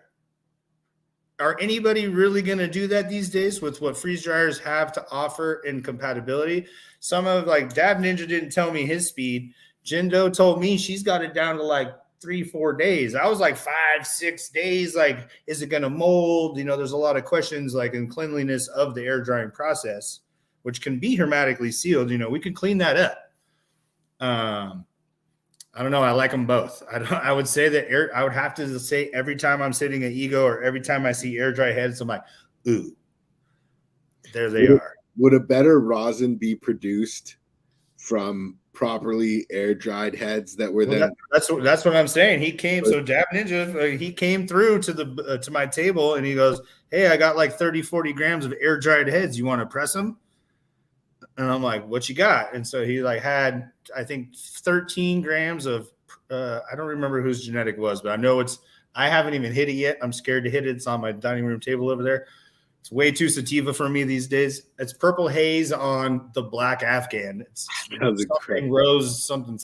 Are anybody really going to do that these days with what freeze dryers have to offer in compatibility? Some of like Dab Ninja didn't tell me his speed. Jindo told me she's got it down to like 3-4 days. I was like 5-6 days. Like, is it going to mold? There's a lot of questions like in cleanliness of the air drying process, which can be hermetically sealed. We can clean that up. I don't know. I like them both. I would say that I would have to say every time I'm sitting at Ego or every time I see air dry heads, I'm like, ooh, there they are. Would a better rosin be produced from properly air dried heads that were then? That's what I'm saying. He came. So Dab Ninja, he came through to my table and he goes, hey, I got like 30-40 grams of air dried heads. You want to press them? And I'm like, what you got? And so he like had, I think 13 grams of, I don't remember whose genetic was, but I know I haven't even hit it yet. I'm scared to hit it. It's on my dining room table over there. It's way too sativa for me these days. It's purple haze on the black Afghan. It's something rose, something.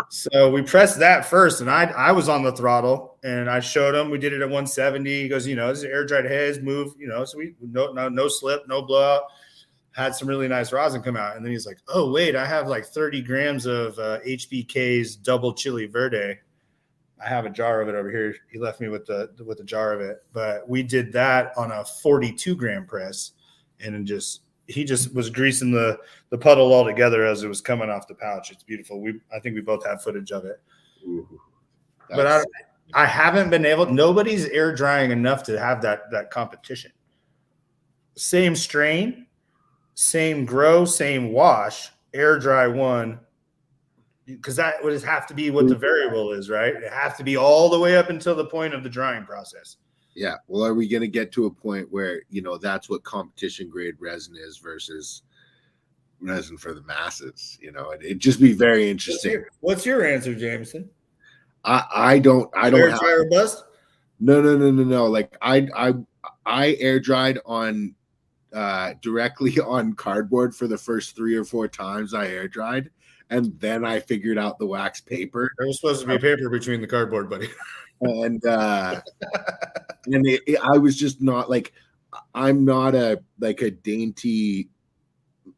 So we pressed that first, and I was on the throttle, and I showed him. We did it at 170. He goes, this is air dried heads, move, so we no slip, no blowout. Had some really nice rosin come out. And then he's like, oh, wait, I have like 30 grams of HBK's double chili verde. I have a jar of it over here. He left me with the jar of it. But we did that on a 42-gram press. And he just was greasing the puddle all together as it was coming off the pouch. It's beautiful. I think we both have footage of it. Ooh, but I haven't been able – nobody's air drying enough to have that competition. Same strain. Same grow, same wash, air dry one, because that would have to be what the variable is, right? It has to be all the way up until the point of the drying process. Yeah. Well, are we going to get to a point where, that's what competition grade resin is versus resin for the masses? It'd just be very interesting. What's your answer, Jameson? I don't air dry or bust? No. Like I air dried on directly on cardboard for the first 3 or 4 times I air dried, and then I figured out the wax paper. There was supposed to be paper between the cardboard, buddy. And I was just not like, I'm not a dainty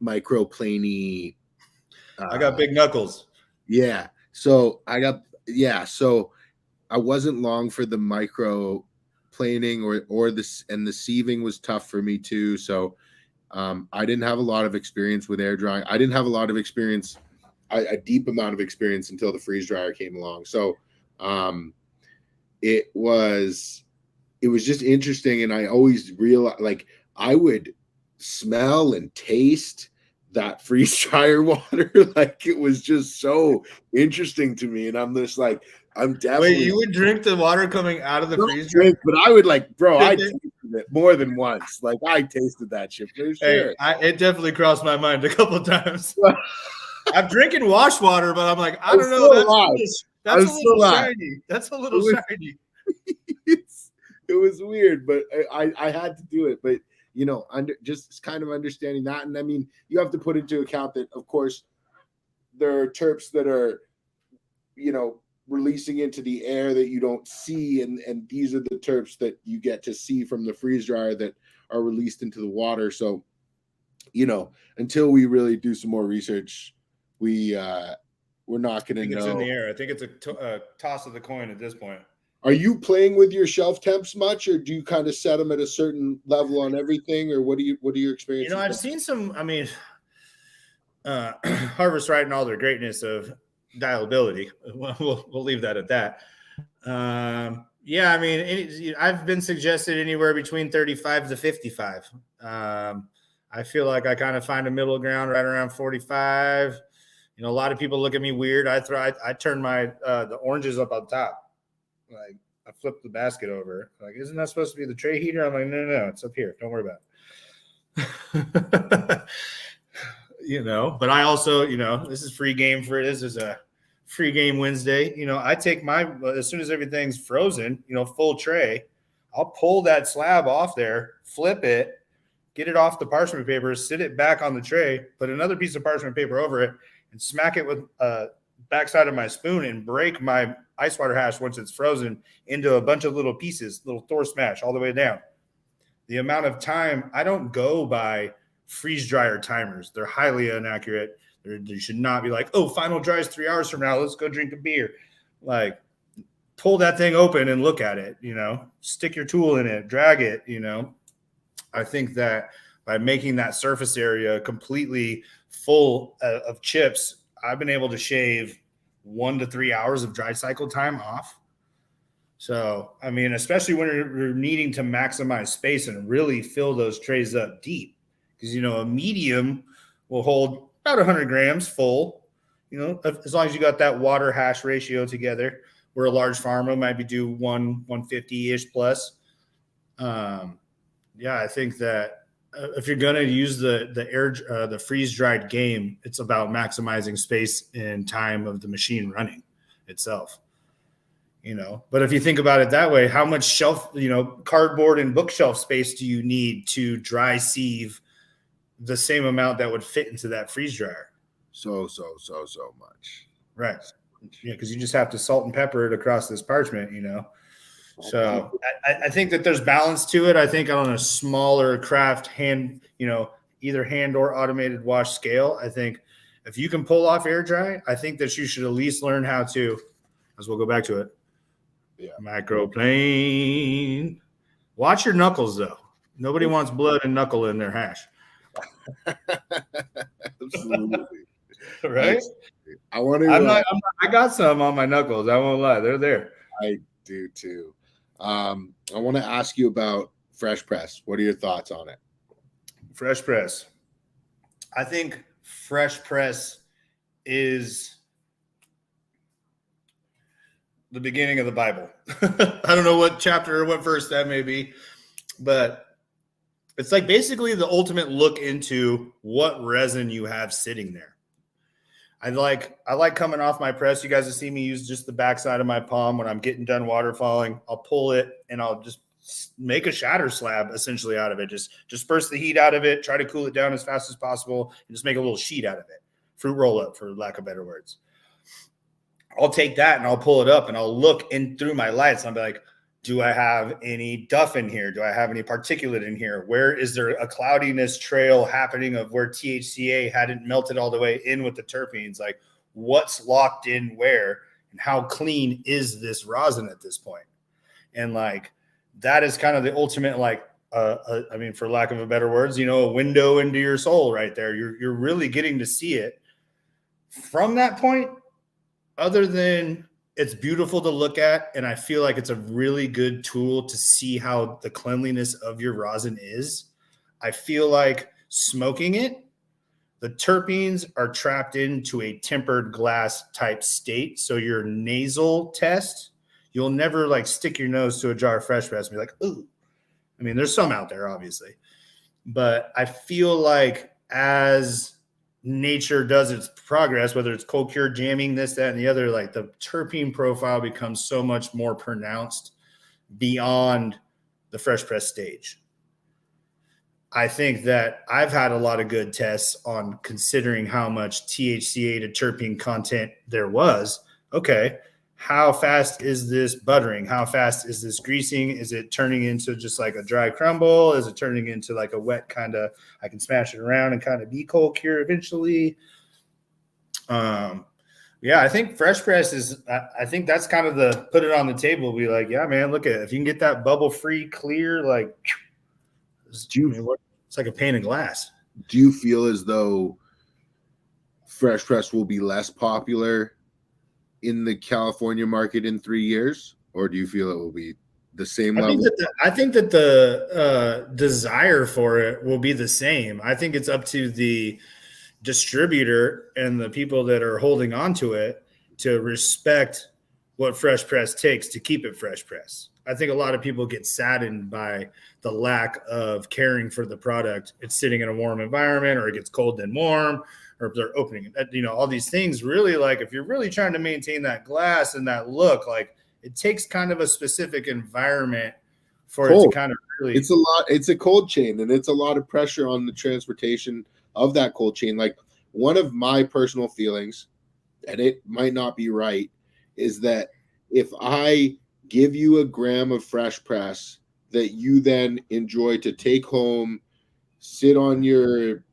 microplany. I got big knuckles. Yeah. So so I wasn't long for the micro planing or this, and the sieving was tough for me too. So I didn't have a lot of experience with air drying. I didn't have a lot of experience, a deep amount of experience until the freeze dryer came along. So it was just interesting. And I always realized, like, I would smell and taste that freeze dryer water. Like, it was just so interesting to me. And I'm just like, I'm definitely. Wait, you would drink the water coming out of the freezer? But I would I tasted it more than once. Like, I tasted that shit for sure. Hey, it definitely crossed my mind a couple of times. I'm drinking wash water, but I'm like, I don't know. That's a little shiny. That's a little shiny. It was weird, but I had to do it. But just kind of understanding that, and I mean, you have to put into account that, of course, there are terps that are, releasing into the air that you don't see, and these are the terps that you get to see from the freeze dryer that are released into the water. So, until we really do some more research, we're not going to know. It's in the air. I think it's a toss of the coin at this point. Are you playing with your shelf temps much, or do you kind of set them at a certain level on everything, or what are your experiences? I've seen some. I mean, Harvest Right and all their greatness of dialability. We'll leave that at that. Yeah, I mean, I've been suggested anywhere between 35 to 55. I feel like I kind of find a middle ground right around 45. A lot of people look at me weird. I turn my the oranges up on top. Like, I flip the basket over. Like, isn't that supposed to be the tray heater? I'm like, no, it's up here. Don't worry about it. But I also, this is free game this is a free game Wednesday. I take as soon as everything's frozen, full tray, I'll pull that slab off there, flip it, get it off the parchment paper, sit it back on the tray, put another piece of parchment paper over it, and smack it with backside of my spoon and break my ice water hash once it's frozen into a bunch of little pieces, little Thor smash all the way down. The amount of time, I don't go by freeze dryer timers. They're highly inaccurate. You should not be like, oh, final dries 3 hours from now. Let's go drink a beer. Like, pull that thing open and look at it, stick your tool in it, drag it, I think that by making that surface area completely full of chips, I've been able to shave 1 to 3 hours of dry cycle time off. So, I mean, especially when you're needing to maximize space and really fill those trays up deep, because, a medium will hold about 100 grams full, as long as you got that water hash ratio together, where a large pharma might be do 150-ish plus. I think that if you're going to use the freeze dried game, it's about maximizing space and time of the machine running itself. But if you think about it that way, how much shelf, cardboard and bookshelf space do you need to dry sieve the same amount that would fit into that freeze dryer? So much. Right. Yeah, because you just have to salt and pepper it across this parchment, So I think that there's balance to it. I think on a smaller craft hand, either hand or automated wash scale, I think if you can pull off air dry, I think that you should at least learn how to, as we'll go back to it. Yeah. Microplane. Watch your knuckles, though. Nobody wants blood and knuckle in their hash. Absolutely. Right? I want to. I got some on my knuckles. I won't lie. They're there. I do too. I want to ask you about Fresh Press. What are your thoughts on it? Fresh Press. I think Fresh Press is the beginning of the Bible. I don't know what chapter or what verse that may be, but it's like basically the ultimate look into what resin you have sitting there. I like coming off my press. You guys have seen me use just the backside of my palm when I'm getting done waterfalling. I'll pull it and I'll just make a shatter slab essentially out of it. Just disperse the heat out of it, try to cool it down as fast as possible, and just make a little sheet out of it. Fruit roll up, for lack of better words. I'll take that and I'll pull it up and I'll look in through my lights. And I'll be like, do I have any duff in here? Do I have any particulate in here? Where is there a cloudiness trail happening of where THCA hadn't melted all the way in with the terpenes? Like, what's locked in where, and how clean is this rosin at this point? And like, that is kind of the ultimate, like, I mean, for lack of a better words, a window into your soul right there. You're really getting to see it from that point. Other than it's beautiful to look at, and I feel like it's a really good tool to see how the cleanliness of your rosin is. I feel like smoking it, the terpenes are trapped into a tempered glass type state. So your nasal test, you'll never like stick your nose to a jar of Fresh Press and be like, ooh. I mean, there's some out there, obviously. But I feel like as nature does its progress, whether it's cold cure, jamming, this, that, and the other, like the terpene profile becomes so much more pronounced beyond the Fresh Press stage. I think that I've had a lot of good tests on considering how much THCA to terpene content there was. Okay, how fast is this buttering? How fast is this greasing? Is it turning into just like a dry crumble? Is it turning into like a wet kind of, I can smash it around and kind of be cold cure eventually? Yeah, I think Fresh Press is, I think that's kind of the, put it on the table, be like, yeah, man, look at it. If you can get that bubble free, clear, like, it's like a pane of glass. Do you feel as though Fresh Press will be less popular in the California market in 3 years, or do you feel it will be the same level? I think that the desire for it will be the same. I think it's up to the distributor and the people that are holding on to it to respect what Fresh Press takes to keep it Fresh Press. I think a lot of people get saddened by the lack of caring for the product. It's sitting in a warm environment, or it gets cold then warm, or if they're opening it, all these things really, like, if you're really trying to maintain that glass and that look, like, it takes kind of a specific environment for it to Cold. kind of really. It's a lot. It's a cold chain, and it's a lot of pressure on the transportation of that cold chain. Like, one of my personal feelings, and it might not be right, is that if I give you a gram of fresh press that you then enjoy to take home, sit on your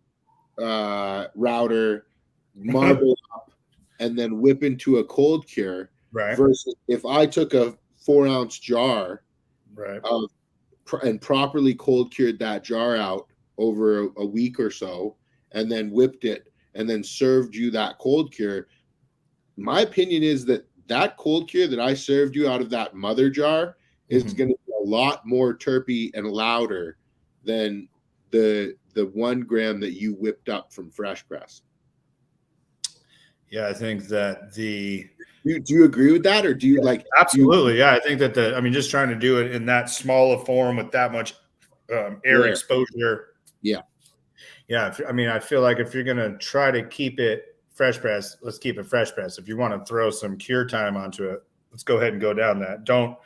router, marble up, and then whip into a cold cure, Right. versus if I took a 4-ounce jar Right. of and properly cold cured that jar out over a week or so, and then whipped it and then served you that cold cure. My opinion is that that cold cure that I served you out of that mother jar is going to be a lot more terpy and louder than the 1 gram that you whipped up from fresh press. Yeah, I think that do you agree with that, or do you like? Absolutely, yeah. I think that just trying to do it in that small a form with that much air exposure. Yeah. I feel like if you're gonna try to keep it fresh press, let's keep it fresh press. If you want to throw some cure time onto it, let's go ahead and go down that. Don't,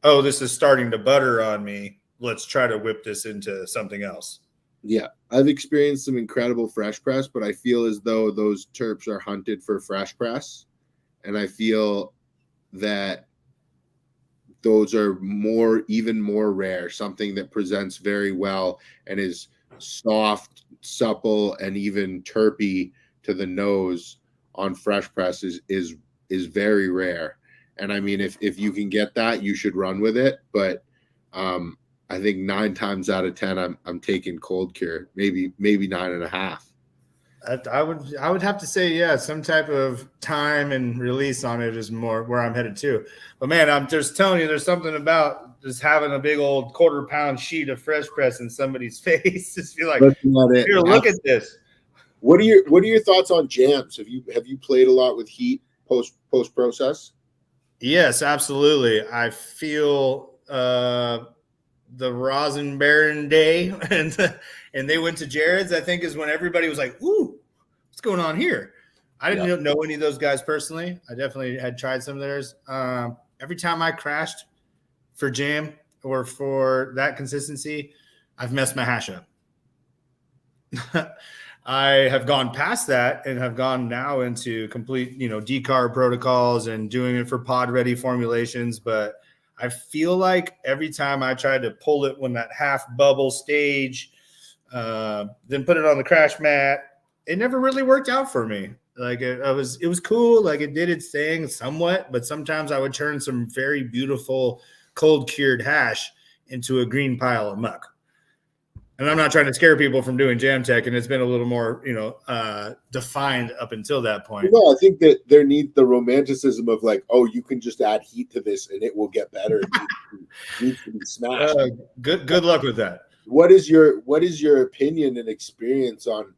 oh, this is starting to butter on me, let's try to whip this into something else. Yeah, I've experienced some incredible fresh press, but I feel as though those terps are hunted for fresh press. And I feel that those are even more rare, something that presents very well and is soft, supple, and even terpy to the nose on fresh press is very rare. And I mean, if you can get that, you should run with it. But I think 9 times out of 10, I'm taking cold cure, maybe 9.5. I would have to say, yeah, some type of time and release on it is more where I'm headed to. But man, I'm just telling you, there's something about just having a big old 1/4 pound sheet of fresh press in somebody's face. Just feel like, here, look at this. What are your thoughts on jams? Have you played a lot with heat post process? Yes, absolutely. I feel the Resin Baron day and they went to Jared's, I think, is when everybody was like, ooh, what's going on here? I didn't know any of those guys personally. I definitely had tried some of theirs. Every time I crashed for jam or for that consistency, I've messed my hash up. I have gone past that and have gone now into complete, decarb protocols and doing it for pod ready formulations. But I feel like every time I tried to pull it when that half bubble stage, then put it on the crash mat, it never really worked out for me. Like it was cool. Like it did its thing somewhat, but sometimes I would turn some very beautiful cold cured hash into a green pile of muck. And I'm not trying to scare people from doing jam tech, and it's been a little more, defined up until that point. No, I think that there needs the romanticism of like, oh, you can just add heat to this and it will get better. It needs to be smashed. Good luck with that. What is your opinion and experience on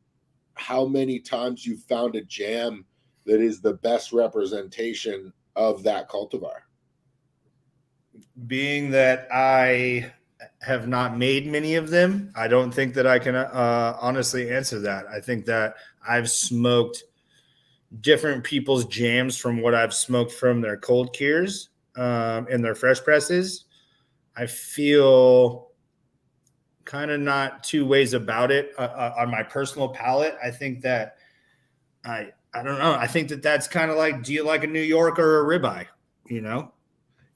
how many times you've found a jam that is the best representation of that cultivar? Being that I have not made many of them, I don't think that I can honestly answer that. I think that I've smoked different people's jams from what I've smoked from their cold cures and their fresh presses. I feel kind of not two ways about it on my personal palate. I think that I don't know. I think that that's kind of like, do you like a New York or a ribeye?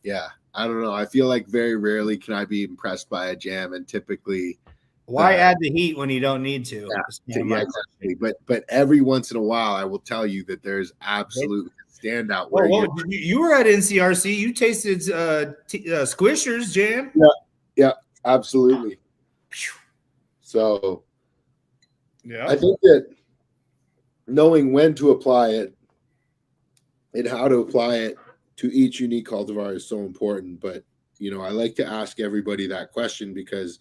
Yeah. I don't know. I feel like very rarely can I be impressed by a jam, and typically, why add the heat when you don't need to? Yeah, exactly. But every once in a while, I will tell you that there's absolutely a standout. You were at NCRC. You tasted Squishers jam. Yeah, absolutely. So, yeah, I think that knowing when to apply it and how to apply it to each unique cultivar is so important. But, I like to ask everybody that question because,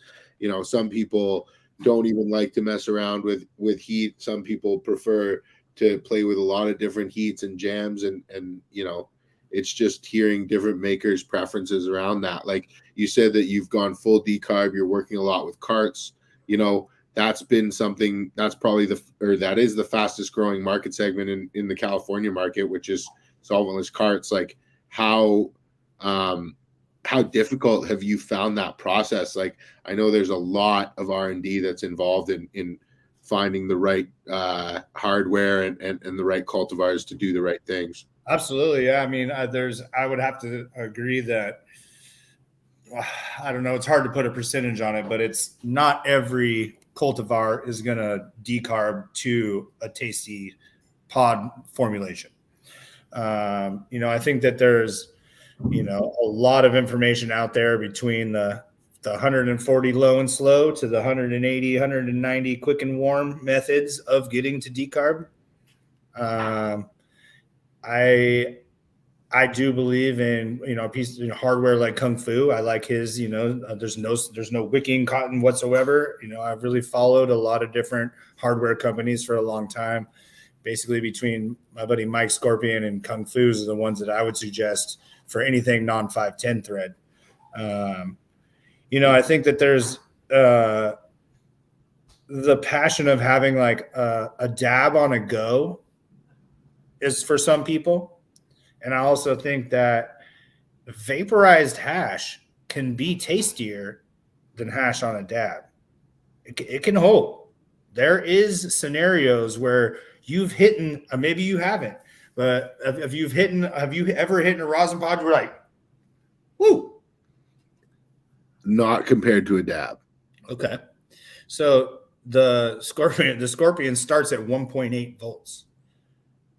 some people don't even like to mess around with heat. Some people prefer to play with a lot of different heats and jams. And it's just hearing different makers' preferences around that. Like you said that you've gone full decarb, you're working a lot with carts, that's been something that's probably that is the fastest growing market segment in the California market, which is solventless carts. Like how how difficult have you found that process? Like, I know there's a lot of R&D that's involved in finding the right hardware and the right cultivars to do the right things. Absolutely. Yeah. I mean, I would have to agree that, I don't know, it's hard to put a percentage on it, but it's not every cultivar is going to decarb to a tasty pod formulation. I think that there's, a lot of information out there between the 140 low and slow to the 180, 190 quick and warm methods of getting to decarb. I do believe in, a piece of hardware like Kung Fu. I like his, there's no wicking cotton whatsoever. I've really followed a lot of different hardware companies for a long time. Basically between my buddy Mike Scorpion and Kung Fu's are the ones that I would suggest for anything non 510 thread. I think that there's the passion of having like a dab on a go is for some people. And I also think that vaporized hash can be tastier than hash on a dab. It can hold. There is scenarios where you've hit, maybe you haven't, but have you ever hit a rosin pod? You're like, woo. Not compared to a dab. Okay. So the Scorpion starts at 1.8 volts.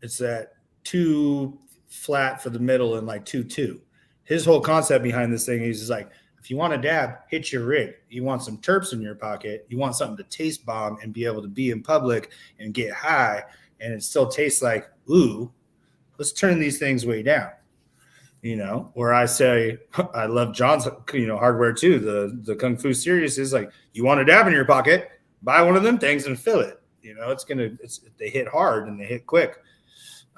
It's at 2 flat for the middle and like 2.2. His whole concept behind this thing is just like, if you want a dab, hit your rig. You want some terps in your pocket. You want something to taste bomb and be able to be in public and get high, and it still tastes like, ooh, let's turn these things way down. Where I say I love John's, hardware too. The Kung Fu series is like, you want a dab in your pocket, buy one of them things and fill it. They hit hard and they hit quick.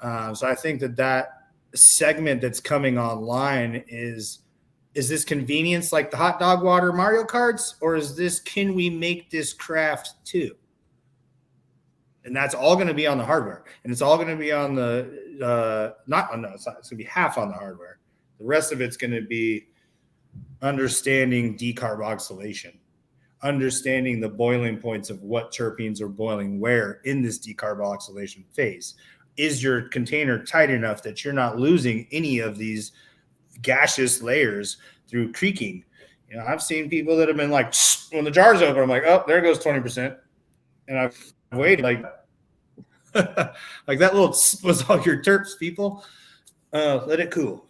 So I think that segment that's coming online is this convenience like the hot dog water Mario Karts, or is this, can we make this craft too? And that's all going to be on the hardware, and it's all going to be on it's going to be half on the hardware. The rest of it's going to be understanding decarboxylation, understanding the boiling points of what terpenes are boiling where in this decarboxylation phase. Is your container tight enough that you're not losing any of these gaseous layers through creaking? I've seen people that have been like, when the jar's open, I'm like, oh, there goes 20%. And I've waited like, like that little was all your terps, people. Let it cool.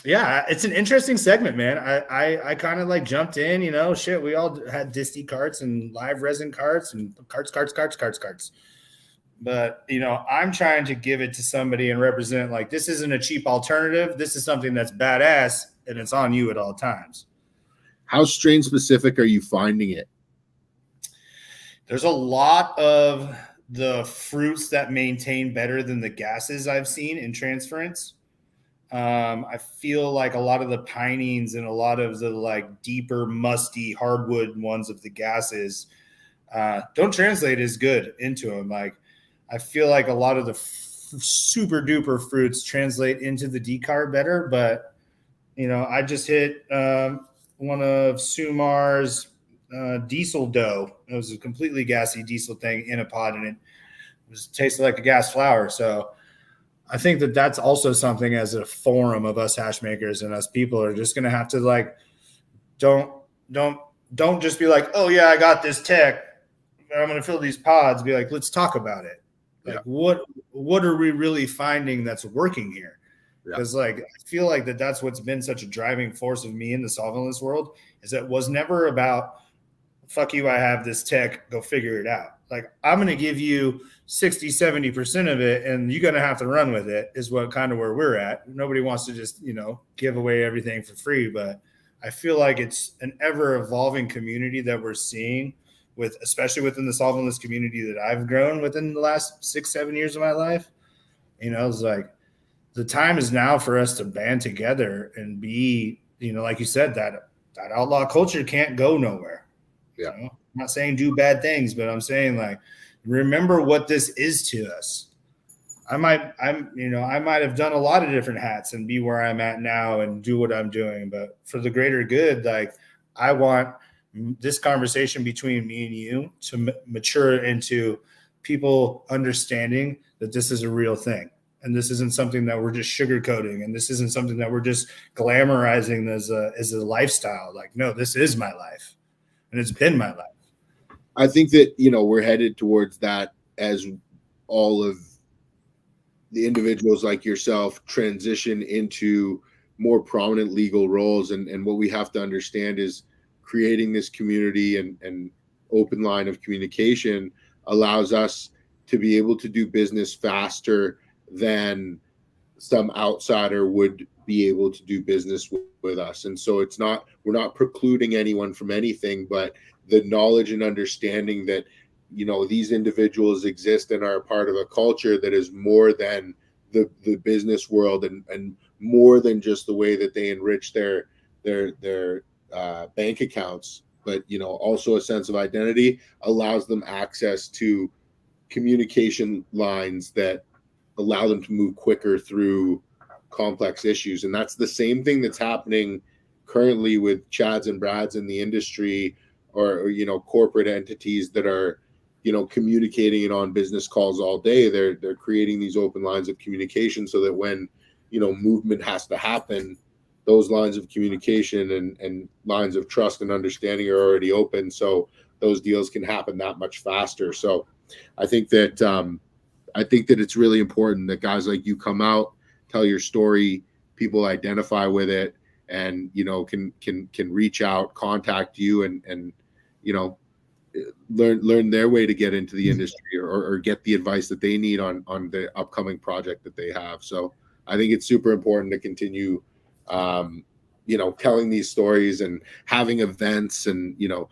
Yeah, it's an interesting segment, man. I kind of like jumped in, we all had disty carts and live resin carts and carts. But, I'm trying to give it to somebody and represent like, this isn't a cheap alternative. This is something that's badass and it's on you at all times. How strain specific are you finding it? There's a lot of the fruits that maintain better than the gases I've seen in transference. I feel like a lot of the pinings and a lot of the like deeper, musty hardwood ones of the gases don't translate as good into them. Like, I feel like a lot of the super duper fruits translate into the decarb better, but I just hit one of Sumar's diesel dough. It was a completely gassy diesel thing in a pod, and it tasted like a gas flower. So I think that that's also something as a forum of us hash makers and us people are just going to have to like, don't just be like, oh yeah, I got this tech, I'm going to fill these pods. Be like, let's talk about it. Like, yeah. What are we really finding that's working here? Because like, I feel like that's what's been such a driving force of me in the solventless world is that it was never about, fuck you, I have this tech, go figure it out. Like, I'm going to give you 60, 70% of it, and you're going to have to run with it is what kind of where we're at. Nobody wants to just, give away everything for free. But I feel like it's an ever evolving community that we're seeing especially within the solventless community that I've grown within the last 6-7 years of my life. It's like the time is now for us to band together and be, like you said, that outlaw culture can't go nowhere. Yeah. I'm not saying do bad things, but I'm saying like, remember what this is to us. I might have done a lot of different hats and be where I'm at now and do what I'm doing. But for the greater good, like I want this conversation between me and you to mature into people understanding that this is a real thing. And this isn't something that we're just sugarcoating, and this isn't something that we're just glamorizing as a lifestyle. Like, no, this is my life, and it's been my life. I think that, you know, we're headed towards that as all of the individuals like yourself transition into more prominent legal roles. And what we have to understand is creating this community and open line of communication allows us to be able to do business faster than some outsider would be able to do business with us. And so we're not precluding anyone from anything, but the knowledge and understanding that, you know, these individuals exist and are a part of a culture that is more than the business world and more than just the way that they enrich their bank accounts, but, you know, also a sense of identity allows them access to communication lines that allow them to move quicker through complex issues. And that's the same thing that's happening currently with Chads and Brads in the industry, or you know, corporate entities that are, you know, communicating it on business calls all day. They're creating these open lines of communication so that when, you know, movement has to happen, those lines of communication and lines of trust and understanding are already open, so those deals can happen that much faster. So I think that it's really important that guys like you come out, tell your story, people identify with it, and, you know, can reach out, contact you, and you know, learn their way to get into the industry, or get the advice that they need on the upcoming project that they have. So I think it's super important to continue, you know, telling these stories and having events, and, you know,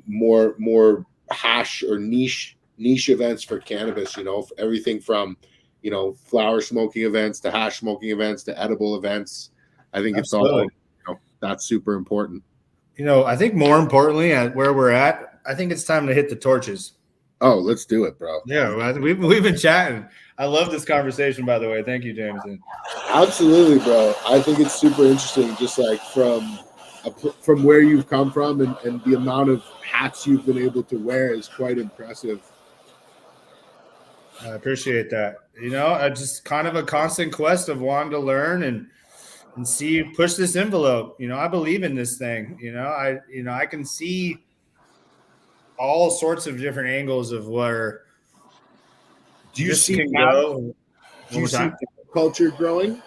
more hash or niche events for cannabis, you know, everything from, you know, flower smoking events to hash smoking events to edible events. I think it's all, you know, that's super important. You know, I think more importantly, at where we're at, I think it's time to hit the torches. Oh, let's do it, bro. Yeah, we've been chatting. I love this conversation, by the way. Thank you, Jameson. Absolutely, bro. I think it's super interesting, just like from where you've come from, and the amount of hats you've been able to wear is quite impressive. I appreciate that. You know, I just kind of a constant quest of wanting to learn and see, push this envelope. You know, I believe in this thing. I can see all sorts of different angles of where do you this see can go. Do you see dab culture growing?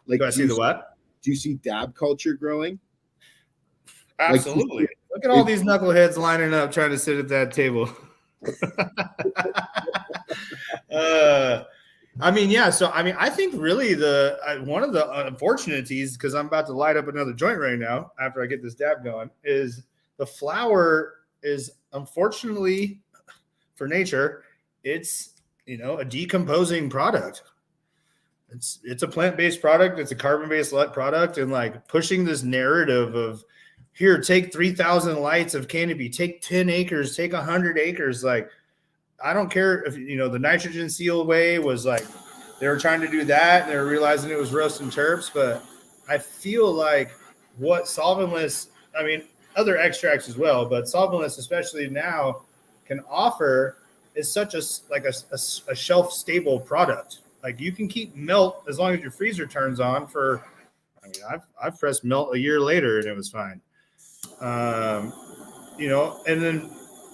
Like, do I see the what? Do you see dab culture growing? Absolutely. Like, look at all these knuckleheads lining up trying to sit at that table. I mean, yeah. So, I mean, I think really one of the unfortunities, because I'm about to light up another joint right now after I get this dab going, is the flower is, unfortunately for nature, it's, you know, a decomposing product. It's a plant-based product. It's a carbon-based product. And like pushing this narrative of, here, take 3,000 lights of canopy, take 10 acres, take 100 acres. Like, I don't care if, you know, the nitrogen seal way was like, they were trying to do that and they were realizing it was roasting terps. But I feel like what solventless, I mean, other extracts as well, but solventless, especially now, can offer is such a shelf stable product. Like, you can keep melt as long as your freezer turns on for, I mean, I've pressed melt a year later and it was fine. You know, and then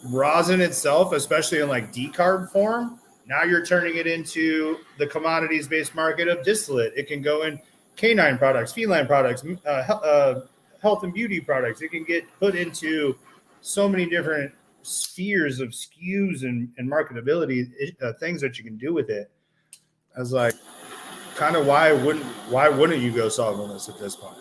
rosin itself, especially in like decarb form, now you're turning it into the commodities based market of distillate. It can go in canine products, feline products, health and beauty products. It can get put into so many different spheres of SKUs and marketability, things that you can do with it. I was like, kind of why wouldn't you go solventless at this point?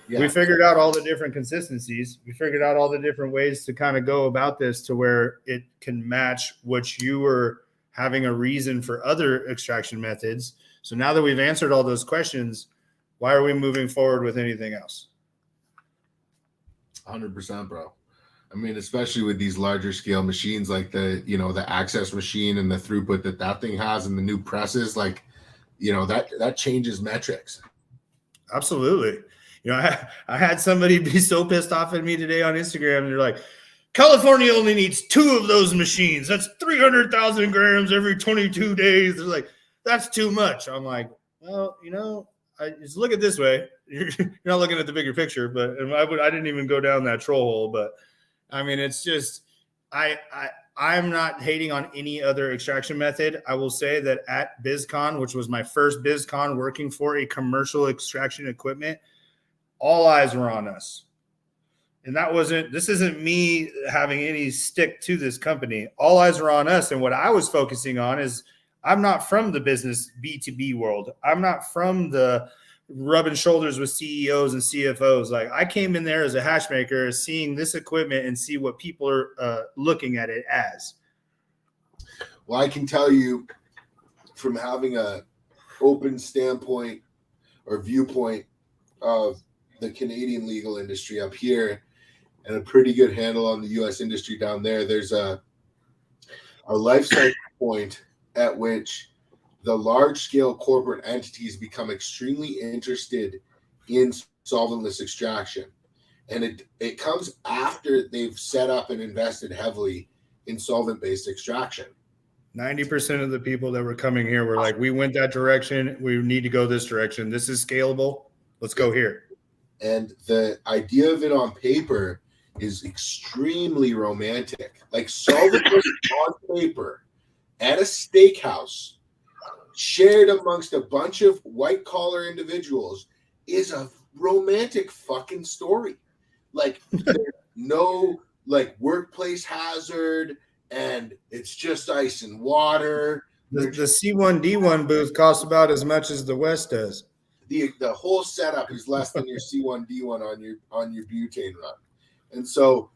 Yeah. We figured out all the different consistencies. We figured out all the different ways to kind of go about this to where it can match what you were having a reason for other extraction methods. So now that we've answered all those questions, why are we moving forward with anything else? 100%, bro. I I mean, especially with these larger scale machines, like the, the access machine and the throughput that thing has, and the new presses, like, that changes metrics. Absolutely. I had somebody be so pissed off at me today on Instagram, and they're like, California only needs 2 of those machines. That's 300,000 grams every 22 days. They're like, that's too much. I'm like, well, I just look at it this way. You're not looking at the bigger picture, but I didn't even go down that troll hole. But I mean, it's just, I'm not hating on any other extraction method. I will say that at BizCon, which was my first BizCon working for a commercial extraction equipment, all eyes were on us. And this isn't me having any stick to this company. All eyes were on us. And what I was focusing on is, I'm not from the business B2B world. I'm not from the rubbing shoulders with CEOs and CFOs. Like, I came in there as a hash maker, seeing this equipment and see what people are looking at it as. Well, I can tell you from having a open standpoint or viewpoint of the Canadian legal industry up here and a pretty good handle on the US industry down there, there's a life cycle point at which the large-scale corporate entities become extremely interested in solventless extraction. And it comes after they've set up and invested heavily in solvent-based extraction. 90% of the people that were coming here were like, we went that direction. We need to go this direction. This is scalable. Let's go here. And the idea of it on paper is extremely romantic. Like, solventless on paper at a steakhouse, shared amongst a bunch of white-collar individuals, is a romantic fucking story. Like, there's no, like, workplace hazard, and it's just ice and water. The C1D1 booth costs about as much as the West does. The whole setup is less than your C1D1 on your butane run. And so,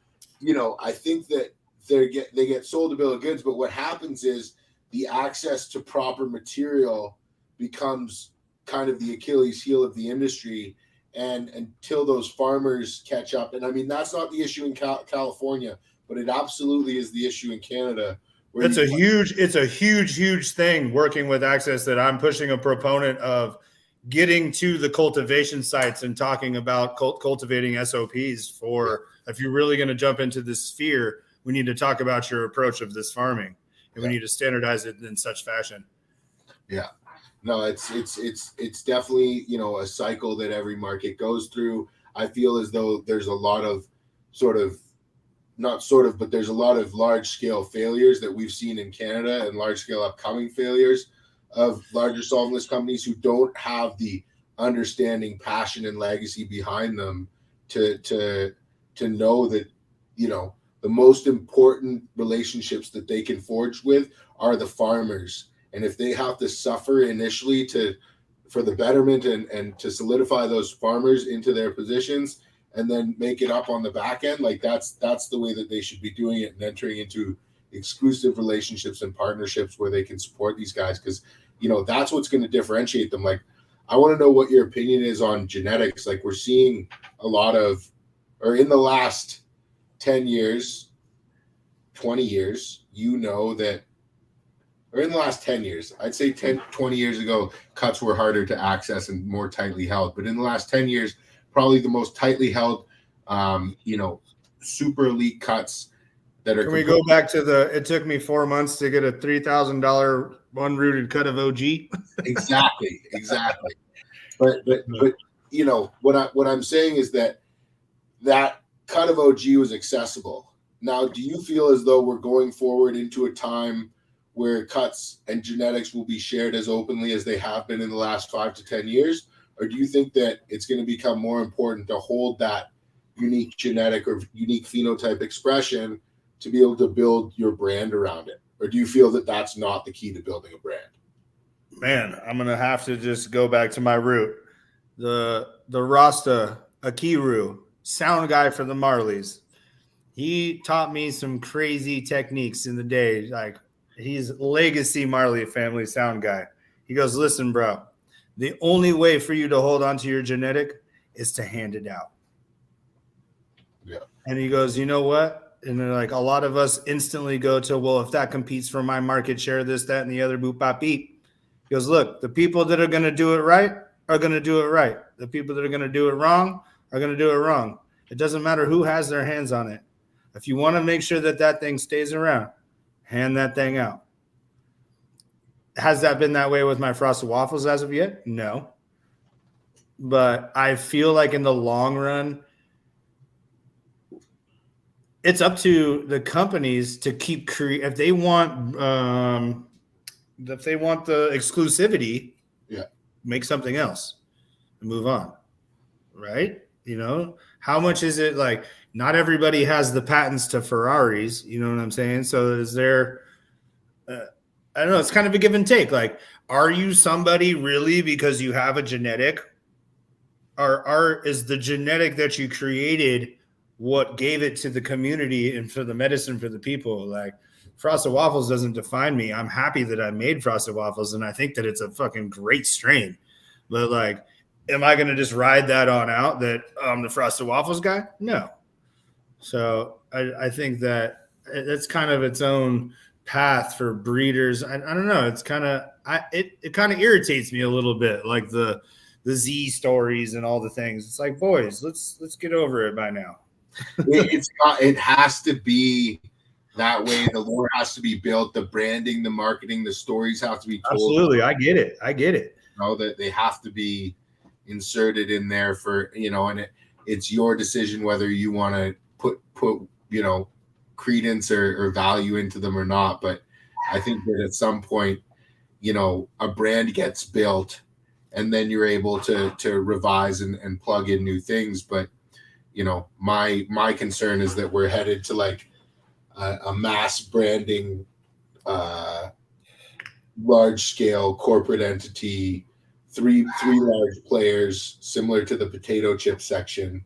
I think that they get sold a bill of goods, but what happens is the access to proper material becomes kind of the Achilles heel of the industry, and until those farmers catch up. And I mean, that's not the issue in California, but it absolutely is the issue in Canada. It's a huge thing working with access, that I'm pushing a proponent of getting to the cultivation sites and talking about cultivating SOPs for, if you're really going to jump into this sphere, we need to talk about your approach of this farming, and we need to standardize it in such fashion. Yeah, no, it's definitely, a cycle that every market goes through. I feel as though there's a lot of but there's a lot of large scale failures that we've seen in Canada, and large scale upcoming failures of larger solventless companies who don't have the understanding, passion, and legacy behind them to know that, the most important relationships that they can forge with are the farmers. And if they have to suffer initially for the betterment and to solidify those farmers into their positions, and then make it up on the back end, like that's the way that they should be doing it, and entering into exclusive relationships and partnerships where they can support these guys, because that's what's going to differentiate them. Like, I want to know what your opinion is on genetics. Like, we're seeing a lot of, or in the last 10 years, 20 years, that, or in the last 10 years, I'd say 10, 20 years ago, cuts were harder to access and more tightly held. But in the last 10 years, probably the most tightly held, super elite cuts that are. Can we go back to it took me 4 months to get a $3,000 unrooted cut of OG? Exactly. But what I'm saying is that cut of OG was accessible. Now, do you feel as though we're going forward into a time where cuts and genetics will be shared as openly as they have been in the last 5 to 10 years? Or do you think that it's going to become more important to hold that unique genetic or unique phenotype expression to be able to build your brand around it? Or do you feel that that's not the key to building a brand? Man, I'm going to have to just go back to my root. The Rasta Akiru, sound guy for the Marleys. He taught me some crazy techniques in the day. Like, he's legacy Marley family sound guy. He goes, listen, bro, the only way for you to hold on to your genetic is to hand it out. Yeah. And he goes, you know what? And then, like, a lot of us instantly go to, well, if that competes for my market share, this, that, and the other, boop, bop, beep. He goes, look, the people that are going to do it right are going to do it right. The people that are going to do it wrong are going to do it wrong. It doesn't matter who has their hands on it. If you want to make sure that that thing stays around, hand that thing out. Has that been that way with my Frosted Waffles as of yet? No. But I feel like in the long run, it's up to the companies to keep if they want the exclusivity, make something else and move on, right? You know, how much is it? Like, not everybody has the patents to Ferraris, you know what I'm saying? So is there I don't know, it's kind of a give and take. Like, are you somebody really because you have a genetic, or is the genetic that you created what gave it to the community and for the medicine for the people? Like, Frosted Waffles doesn't define me. I'm happy that I made Frosted Waffles, and I think that it's a fucking great strain. But, like, am I going to just ride that on out that I'm the Frosted Waffles guy? No. So I think that it's kind of its own path for breeders. I don't know. It's kind of it kind of irritates me a little bit, like the Z stories and all the things. It's like, boys, let's get over it by now. It has to be that way. The lore has to be built, the branding, the marketing, the stories have to be told. Absolutely. I get it. You know, that they have to be inserted in there for, you know, and it's your decision whether you want to put you know, credence or value into them or not. But I think that at some point, you know, a brand gets built and then you're able to revise and plug in new things. But, you know, my concern is that we're headed to like a mass branding, large scale corporate entity, three large players similar to the potato chip section.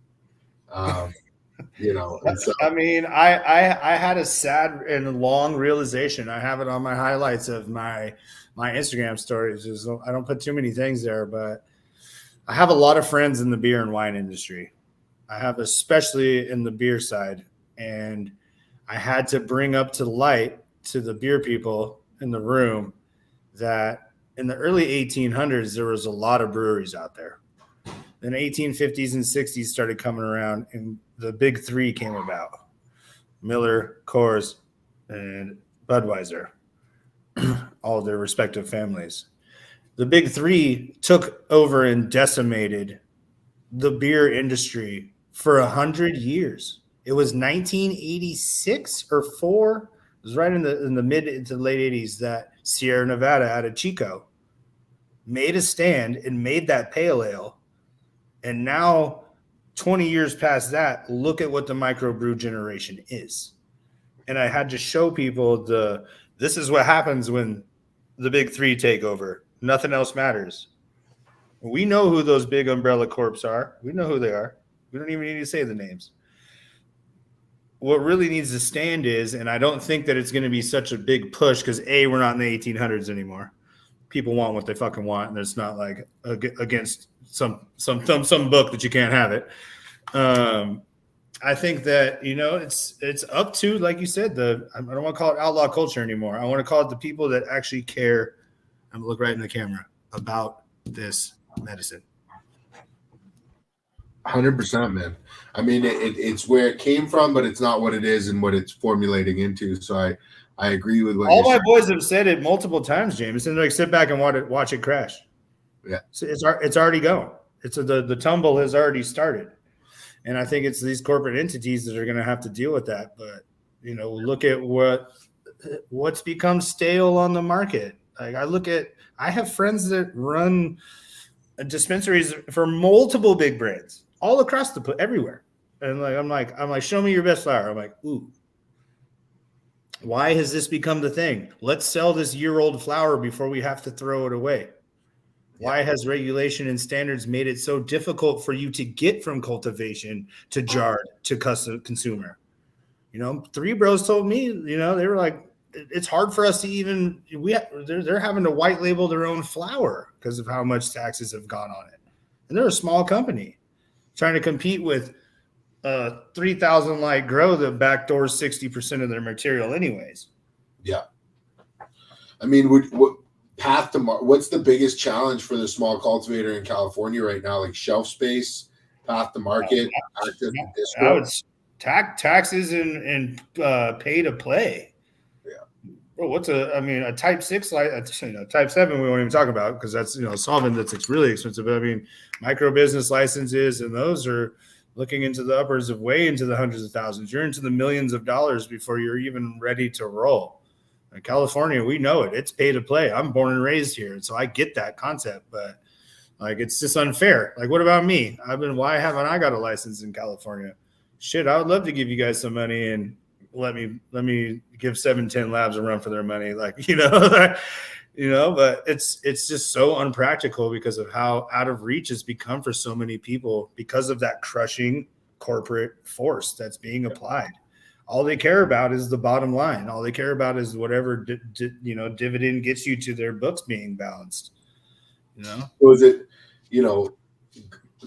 You know, and so, I mean, I had a sad and long realization. I have it on my highlights of my Instagram stories. I don't put too many things there, but I have a lot of friends in the beer and wine industry. I have, especially in the beer side, and I had to bring up to light to the beer people in the room that in the early 1800s, there was a lot of breweries out there. Then 1850s and 60s started coming around, and the big three came about: Miller, Coors, and Budweiser, all their respective families. The big three took over and decimated the beer industry for 100 years. It was 1986 or 4. It was right in the mid to late 80s that Sierra Nevada out of Chico made a stand and made that pale ale. And now, 20 years past that, look at what the microbrew generation is. And I had to show people this is what happens when the big three take over. Nothing else matters. We know who those big umbrella corps are. We know who they are. We don't even need to say the names. What really needs to stand is, and I don't think that it's going to be such a big push because, A, we're not in the 1800s anymore. People want what they fucking want, and it's not like against some book that you can't have it. I think that, you know, it's up to, like you said, I don't want to call it outlaw culture anymore. I want to call it the people that actually care. I'm gonna look right in the camera about this medicine. 100%, man. I mean, it's where it came from, but it's not what it is and what it's formulating into. So I agree with what all my boys have said it multiple times, James. And like, sit back and watch it crash. Yeah, so it's already going. It's the tumble has already started, and I think it's these corporate entities that are going to have to deal with that. But, you know, look at what's become stale on the market. Like, I have friends that run dispensaries for multiple big brands all across everywhere, and I'm like, show me your best flower. I'm like, ooh. Why has this become the thing? Let's sell this year-old flower before we have to throw it away. Why has regulation and standards made it so difficult for you to get from cultivation to jarred to consumer? You know, Three Bros told me, you know, they were like, it's hard for us to even, they're having to white label their own flower because of how much taxes have gone on it. And they're a small company trying to compete with 3,000 light grow that backdoors 60% of their material anyways. Yeah. I mean, what path to what's the biggest challenge for the small cultivator in California right now? Like shelf space, path to market, access to I discount? would taxes and pay to play. Yeah. Bro, what's a type 6 type 7 we won't even talk about because that's solvent that's really expensive. But I mean, micro business licenses, and those are looking into the uppers of way into the hundreds of thousands. You're into the millions of dollars before you're even ready to roll. In California, we know it. It's pay to play. I'm born and raised here, and so I get that concept, but like it's just unfair. Like, what about me? Why haven't I got a license in California? Shit, I would love to give you guys some money and let me give 710 Labs a run for their money. Like, but it's just so unpractical because of how out of reach it's become for so many people because of that crushing corporate force that's being applied. All they care about is the bottom line. All they care about is whatever dividend gets you to their books being balanced. So is it,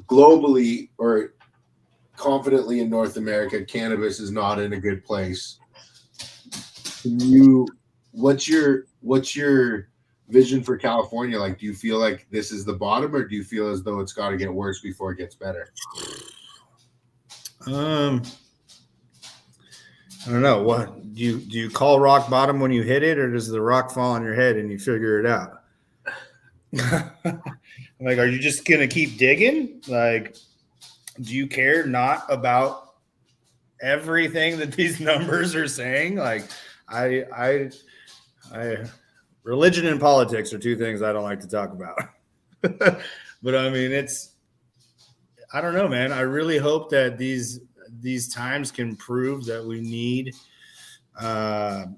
globally or confidently in North America, cannabis is not in a good place. What's your vision for California? Like, do you feel like this is the bottom, or do you feel as though it's got to get worse before it gets better? I don't know. What do you call rock bottom when you hit it, or does the rock fall on your head and you figure it out? Like, are you just gonna keep digging? Like, do you care not about everything that these numbers are saying? Like, I religion and politics are two things I don't like to talk about. But I mean, I don't know, man. I really hope that these times can prove that we need the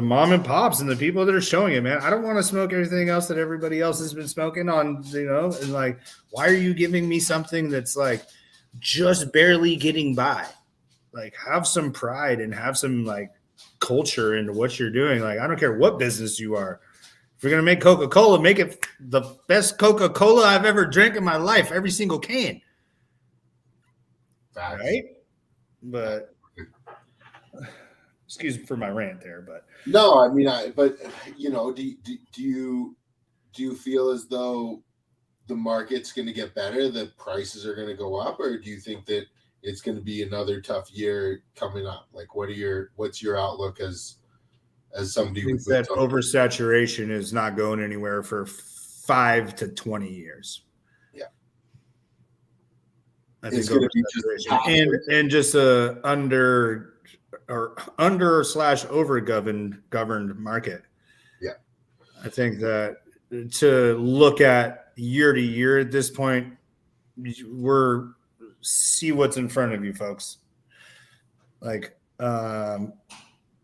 mom and pops and the people that are showing it, man. I don't want to smoke everything else that everybody else has been smoking on, and like, why are you giving me something that's like just barely getting by? Like, have some pride and have some like culture into what you're doing. Like, I don't care what business you are. If you're going to make Coca-Cola, make it the best Coca-Cola I've ever drank in my life, every single can. Facts. Right? But excuse me for my rant there, but no, I mean, do you feel as though the market's going to get better, the prices are going to go up, or do you think that it's going to be another tough year coming up? Like, what's your outlook as somebody who said oversaturation is not going anywhere for 5 to 20 years? Yeah. I think and just under / over governed market. Yeah. I think that to look at year to year at this point, see what's in front of you, folks. Like, I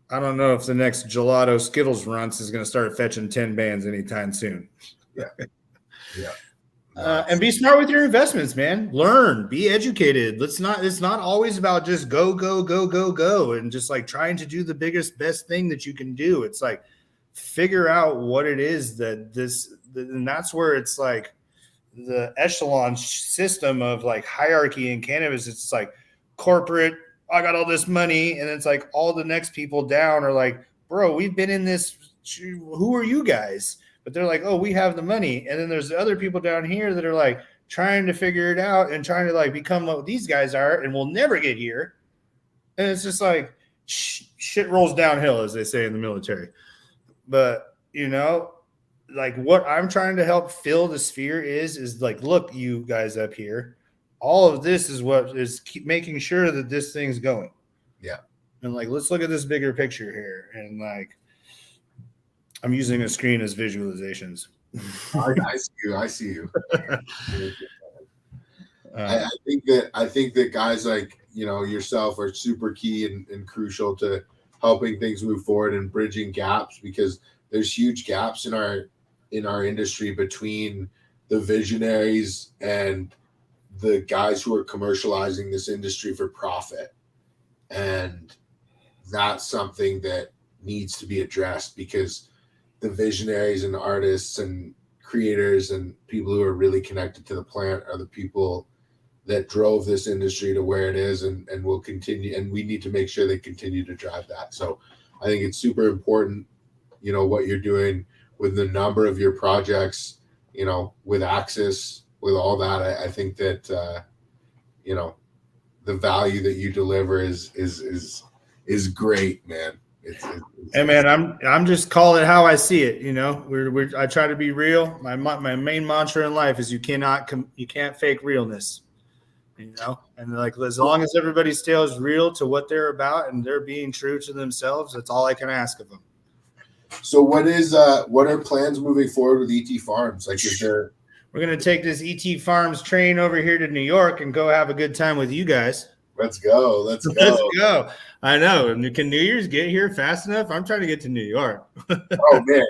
don't know if the next Gelato Skittles runs is going to start fetching 10 bands anytime soon. Yeah. Yeah. And be smart with your investments, man. Learn, be educated. It's not always about just go, and just like trying to do the best thing that you can do. It's like, figure out what it is and that's where it's like the echelon system of like hierarchy in cannabis. It's like corporate, I got all this money, and it's like all the next people down are like, bro, we've been in this. Who are you guys? But they're like, oh, we have the money. And then there's the other people down here that are like trying to figure it out and trying to like become what these guys are, and we'll never get here. And it's just like shit rolls downhill, as they say in the military. But, like what I'm trying to help fill the sphere is like, look, you guys up here, all of this is what is keep making sure that this thing's going. Yeah. And like, let's look at this bigger picture here. And like, I'm using a screen as visualizations. I see you. I think that guys like, yourself are super key and crucial to helping things move forward and bridging gaps, because there's huge gaps in our industry between the visionaries and the guys who are commercializing this industry for profit. And that's something that needs to be addressed, because the visionaries and artists and creators and people who are really connected to the plant are the people that drove this industry to where it is, and will continue. And we need to make sure they continue to drive that. So I think it's super important, what you're doing with the number of your projects, with Axis, with all that. I think that, the value that you deliver is great, man. Hey man, I'm just calling it how I see it. I try to be real. My main mantra in life is you can't fake realness. And like as long as everybody stays real to what they're about and they're being true to themselves, that's all I can ask of them. So what are plans moving forward with ET Farms? Like, we're gonna take this ET Farms train over here to New York and go have a good time with you guys. Let's go. Let's go. I know. Can New Year's get here fast enough? I'm trying to get to New York. Oh man,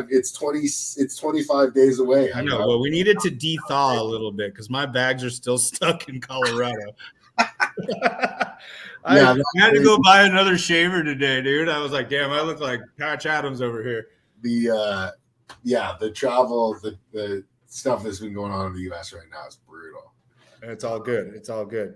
it's 25 days away. I know. Well, we needed to de-thaw a little bit because my bags are still stuck in Colorado. I had to go buy another shaver today, dude. I was like, damn, I look like Patch Adams over here. The travel, the stuff that's been going on in the U.S. right now is brutal. It's all good. It's all good.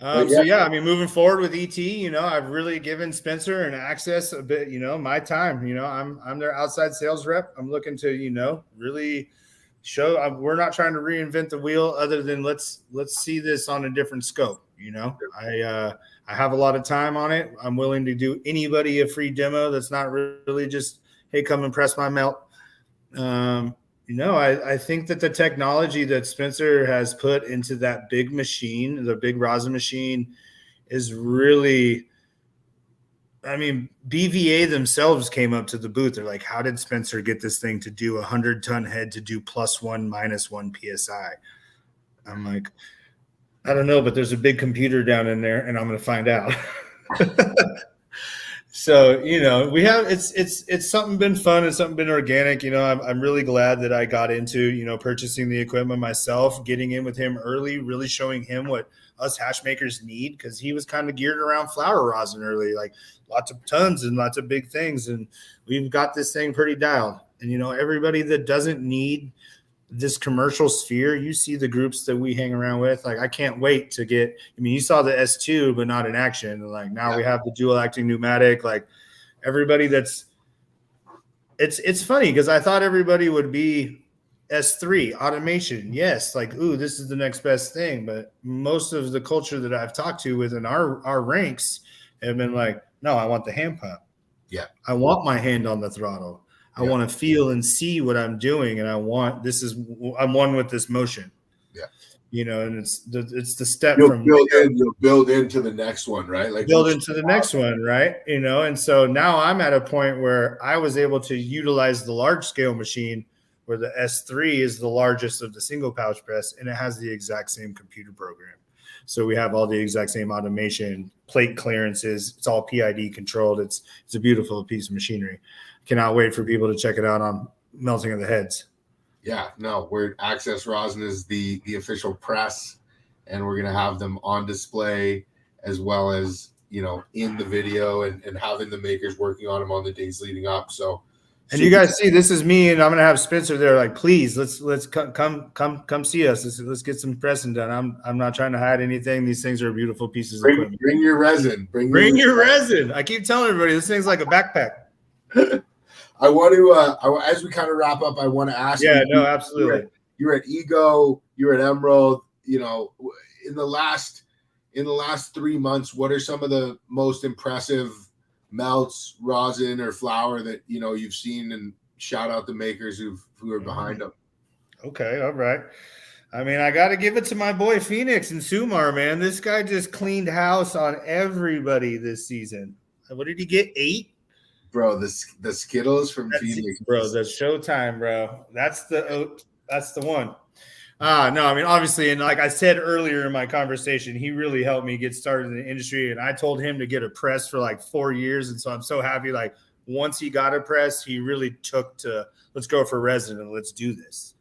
So I mean, moving forward with ET, I've really given Spencer and Access a bit, my time. I'm their outside sales rep. I'm looking to, really show. We're not trying to reinvent the wheel, other than let's see this on a different scope. I have a lot of time on it. I'm willing to do anybody a free demo that's not really just, hey, come and press my melt. I think that the technology that Spencer has put into that big machine, the big rosin machine, is really, I mean, BVA themselves came up to the booth. They're like, how did Spencer get this thing to do 100-ton head to do +1, -1 PSI? I'm like, I don't know, but there's a big computer down in there and I'm going to find out. So, we have, it's something been fun and something been organic. I'm really glad that I got into, purchasing the equipment myself, getting in with him early, really showing him what us hash makers need. Cause he was kind of geared around flower rosin early, like lots of tons and lots of big things. And we've got this thing pretty dialed. And, everybody that doesn't need this commercial sphere, you see the groups that we hang around with. Like, I can't wait to get, you saw the S2, but not in action. Like now we have the dual acting pneumatic, like everybody it's funny because I thought everybody would be S3 automation. Yes. Like, ooh, this is the next best thing. But most of the culture that I've talked to within our ranks have been like, no, I want the hand pump. Yeah. I want my hand on the throttle. I want to feel and see what I'm doing, and I'm one with this motion. Yeah, and it's the step you'll build into the next one, right? Like build into the next one, right? And so now I'm at a point where I was able to utilize the large scale machine, where the S3 is the largest of the single pouch press, and it has the exact same computer program. So we have all the exact same automation, plate clearances. It's all PID controlled. It's a beautiful piece of machinery. Cannot wait for people to check it out on melting of the heads. Yeah, no, Access Rosin is the official press, and we're going to have them on display as well as, in the video and having the makers working on them on the days leading up. So, and you guys see, this is me, and I'm going to have Spencer there. Like, please, let's come see us. Let's get some pressing done. I'm not trying to hide anything. These things are beautiful pieces of equipment. Bring your resin. Bring your resin. I keep telling everybody, this thing's like a backpack. I want to, as we kind of wrap up, I want to ask you. Yeah, no, absolutely. You're at Ego, you're at Emerald. In the last 3 months, what are some of the most impressive melts, rosin, or flour that you've seen? And shout out the makers who are behind them. Okay, all right. I mean, I got to give it to my boy Phoenix and Sumar, man. This guy just cleaned house on everybody this season. What did he get? 8? Bro, the Skittles from Phoenix. Bro, the Showtime, bro. That's the one. No, I mean, obviously, and like I said earlier in my conversation, he really helped me get started in the industry. And I told him to get a press for like 4 years. And so I'm so happy. Like once he got a press, he really took to, let's go for resin and let's do this.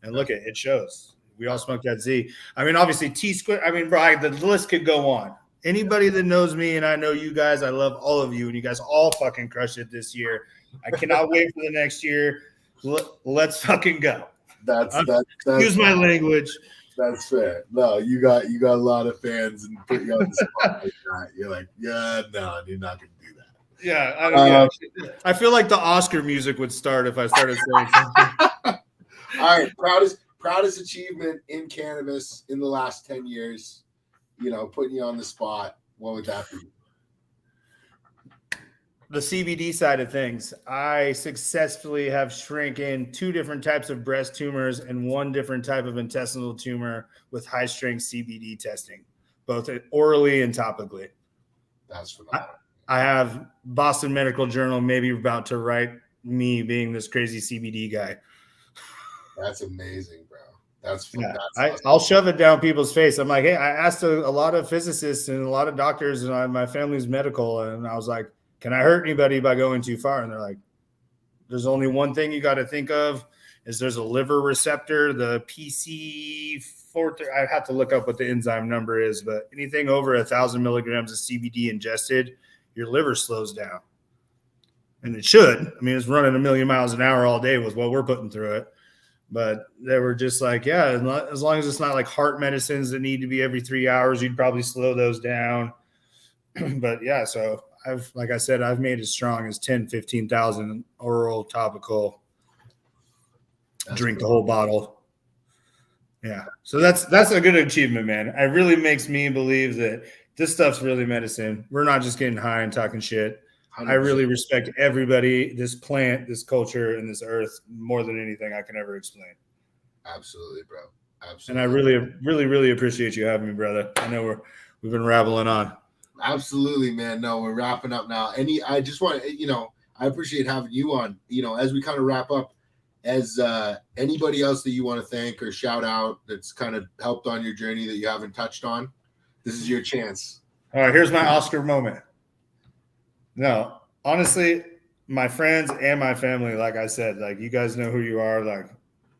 And look at it shows. We all smoked that Z. I mean, obviously T-Square. I mean, bro, the list could go on. Anybody that knows me, and I know you guys, I love all of you, and you guys all fucking crushed it this year. I cannot wait for the next year. Let's fucking go. That's Use my language. That's fair. No, you got a lot of fans and put you on the spot like that. You're like, yeah, no, you're not gonna do that. Yeah, I feel like the Oscar music would start if I started saying something. All right, proudest achievement in cannabis in the last 10 years. Putting you on the spot. What would that be? The CBD side of things. I successfully have shrinking 2 different types of breast tumors and 1 different type of intestinal tumor with high strength CBD testing, both orally and topically. That's phenomenal. I have Boston Medical Journal maybe about to write me being this crazy CBD guy. That's amazing, bro. That's awesome. I'll shove it down people's face. I'm like, hey, I asked a lot of physicists and a lot of doctors, and my family's medical, and I was like, can I hurt anybody by going too far? And they're like, there's only one thing you got to think of is there's a liver receptor, the PC4. I have to look up what the enzyme number is, but anything over 1,000 milligrams of CBD ingested, your liver slows down. And it should. I mean, it's running 1,000,000 miles an hour all day with what we're putting through it. But they were just like, yeah, as long as it's not like heart medicines that need to be every 3 hours, you'd probably slow those down. But yeah, so like I said, I've made as strong as 10, 15,000 oral, topical. Drink the whole bottle. Yeah. So that's a good achievement, man. It really makes me believe that this stuff's really medicine. We're not just getting high and talking shit. 100%. I really respect everybody, this plant, this culture, and this earth more than anything I can ever explain. Absolutely, bro. Absolutely. And I really, really, really appreciate you having me, brother. I know we've been rambling on. Absolutely, man. No, we're wrapping up now. I just want to, I appreciate having you on, as we kind of wrap up, as anybody else that you want to thank or shout out that's kind of helped on your journey that you haven't touched on, this is your chance. All right, here's my Oscar moment. No, honestly, my friends and my family, like I said, like you guys know who you are, like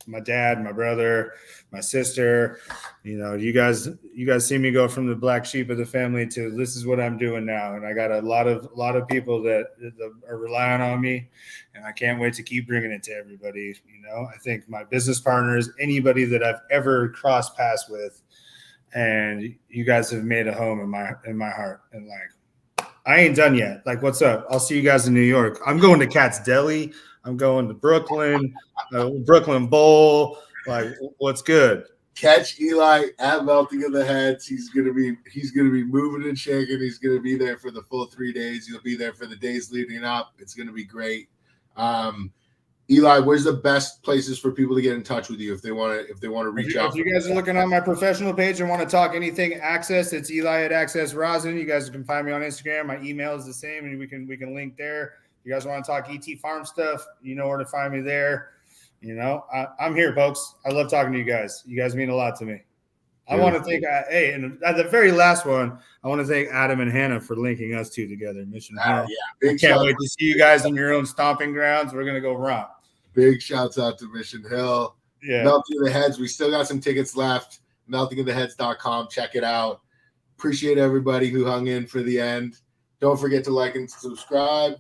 my dad, my brother, my sister, you guys see me go from the black sheep of the family to this is what I'm doing now. And I got a lot of people that are relying on me, and I can't wait to keep bringing it to everybody. I think my business partners, anybody that I've ever crossed paths with, and you guys have made a home in my heart. And like, I ain't done yet. Like, what's up? I'll see you guys in New York. I'm going to Cat's Deli. I'm going to Brooklyn, Brooklyn Bowl. Like, what's good? Catch Eli at Melting of the Heads. He's gonna be moving and shaking. He's gonna be there for the full 3 days. He'll be there for the days leading up. It's gonna be great. Eli, where's the best places for people to get in touch with you if they want to reach out? If you guys are looking on my professional page and want to talk anything Access, it's Eli at Access Resin. You guys can find me on Instagram. My email is the same, and we can link there. If you guys want to talk ET Farm stuff, you know where to find me there. I'm here, folks. I love talking to you guys. You guys mean a lot to me. I want to thank, and at the very last one, I want to thank Adam and Hannah for linking us two together. Mission Hill. Yeah. I can't wait to see you guys on your own stomping grounds. We're going to go romp. Big shouts out to Mission Hill. Yeah. Melting of the Heads. We still got some tickets left. meltingoftheheads.com. Check it out. Appreciate everybody who hung in for the end. Don't forget to like and subscribe,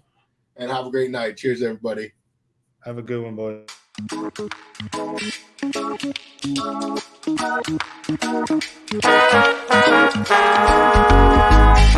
and have a great night. Cheers, everybody. Have a good one, boys.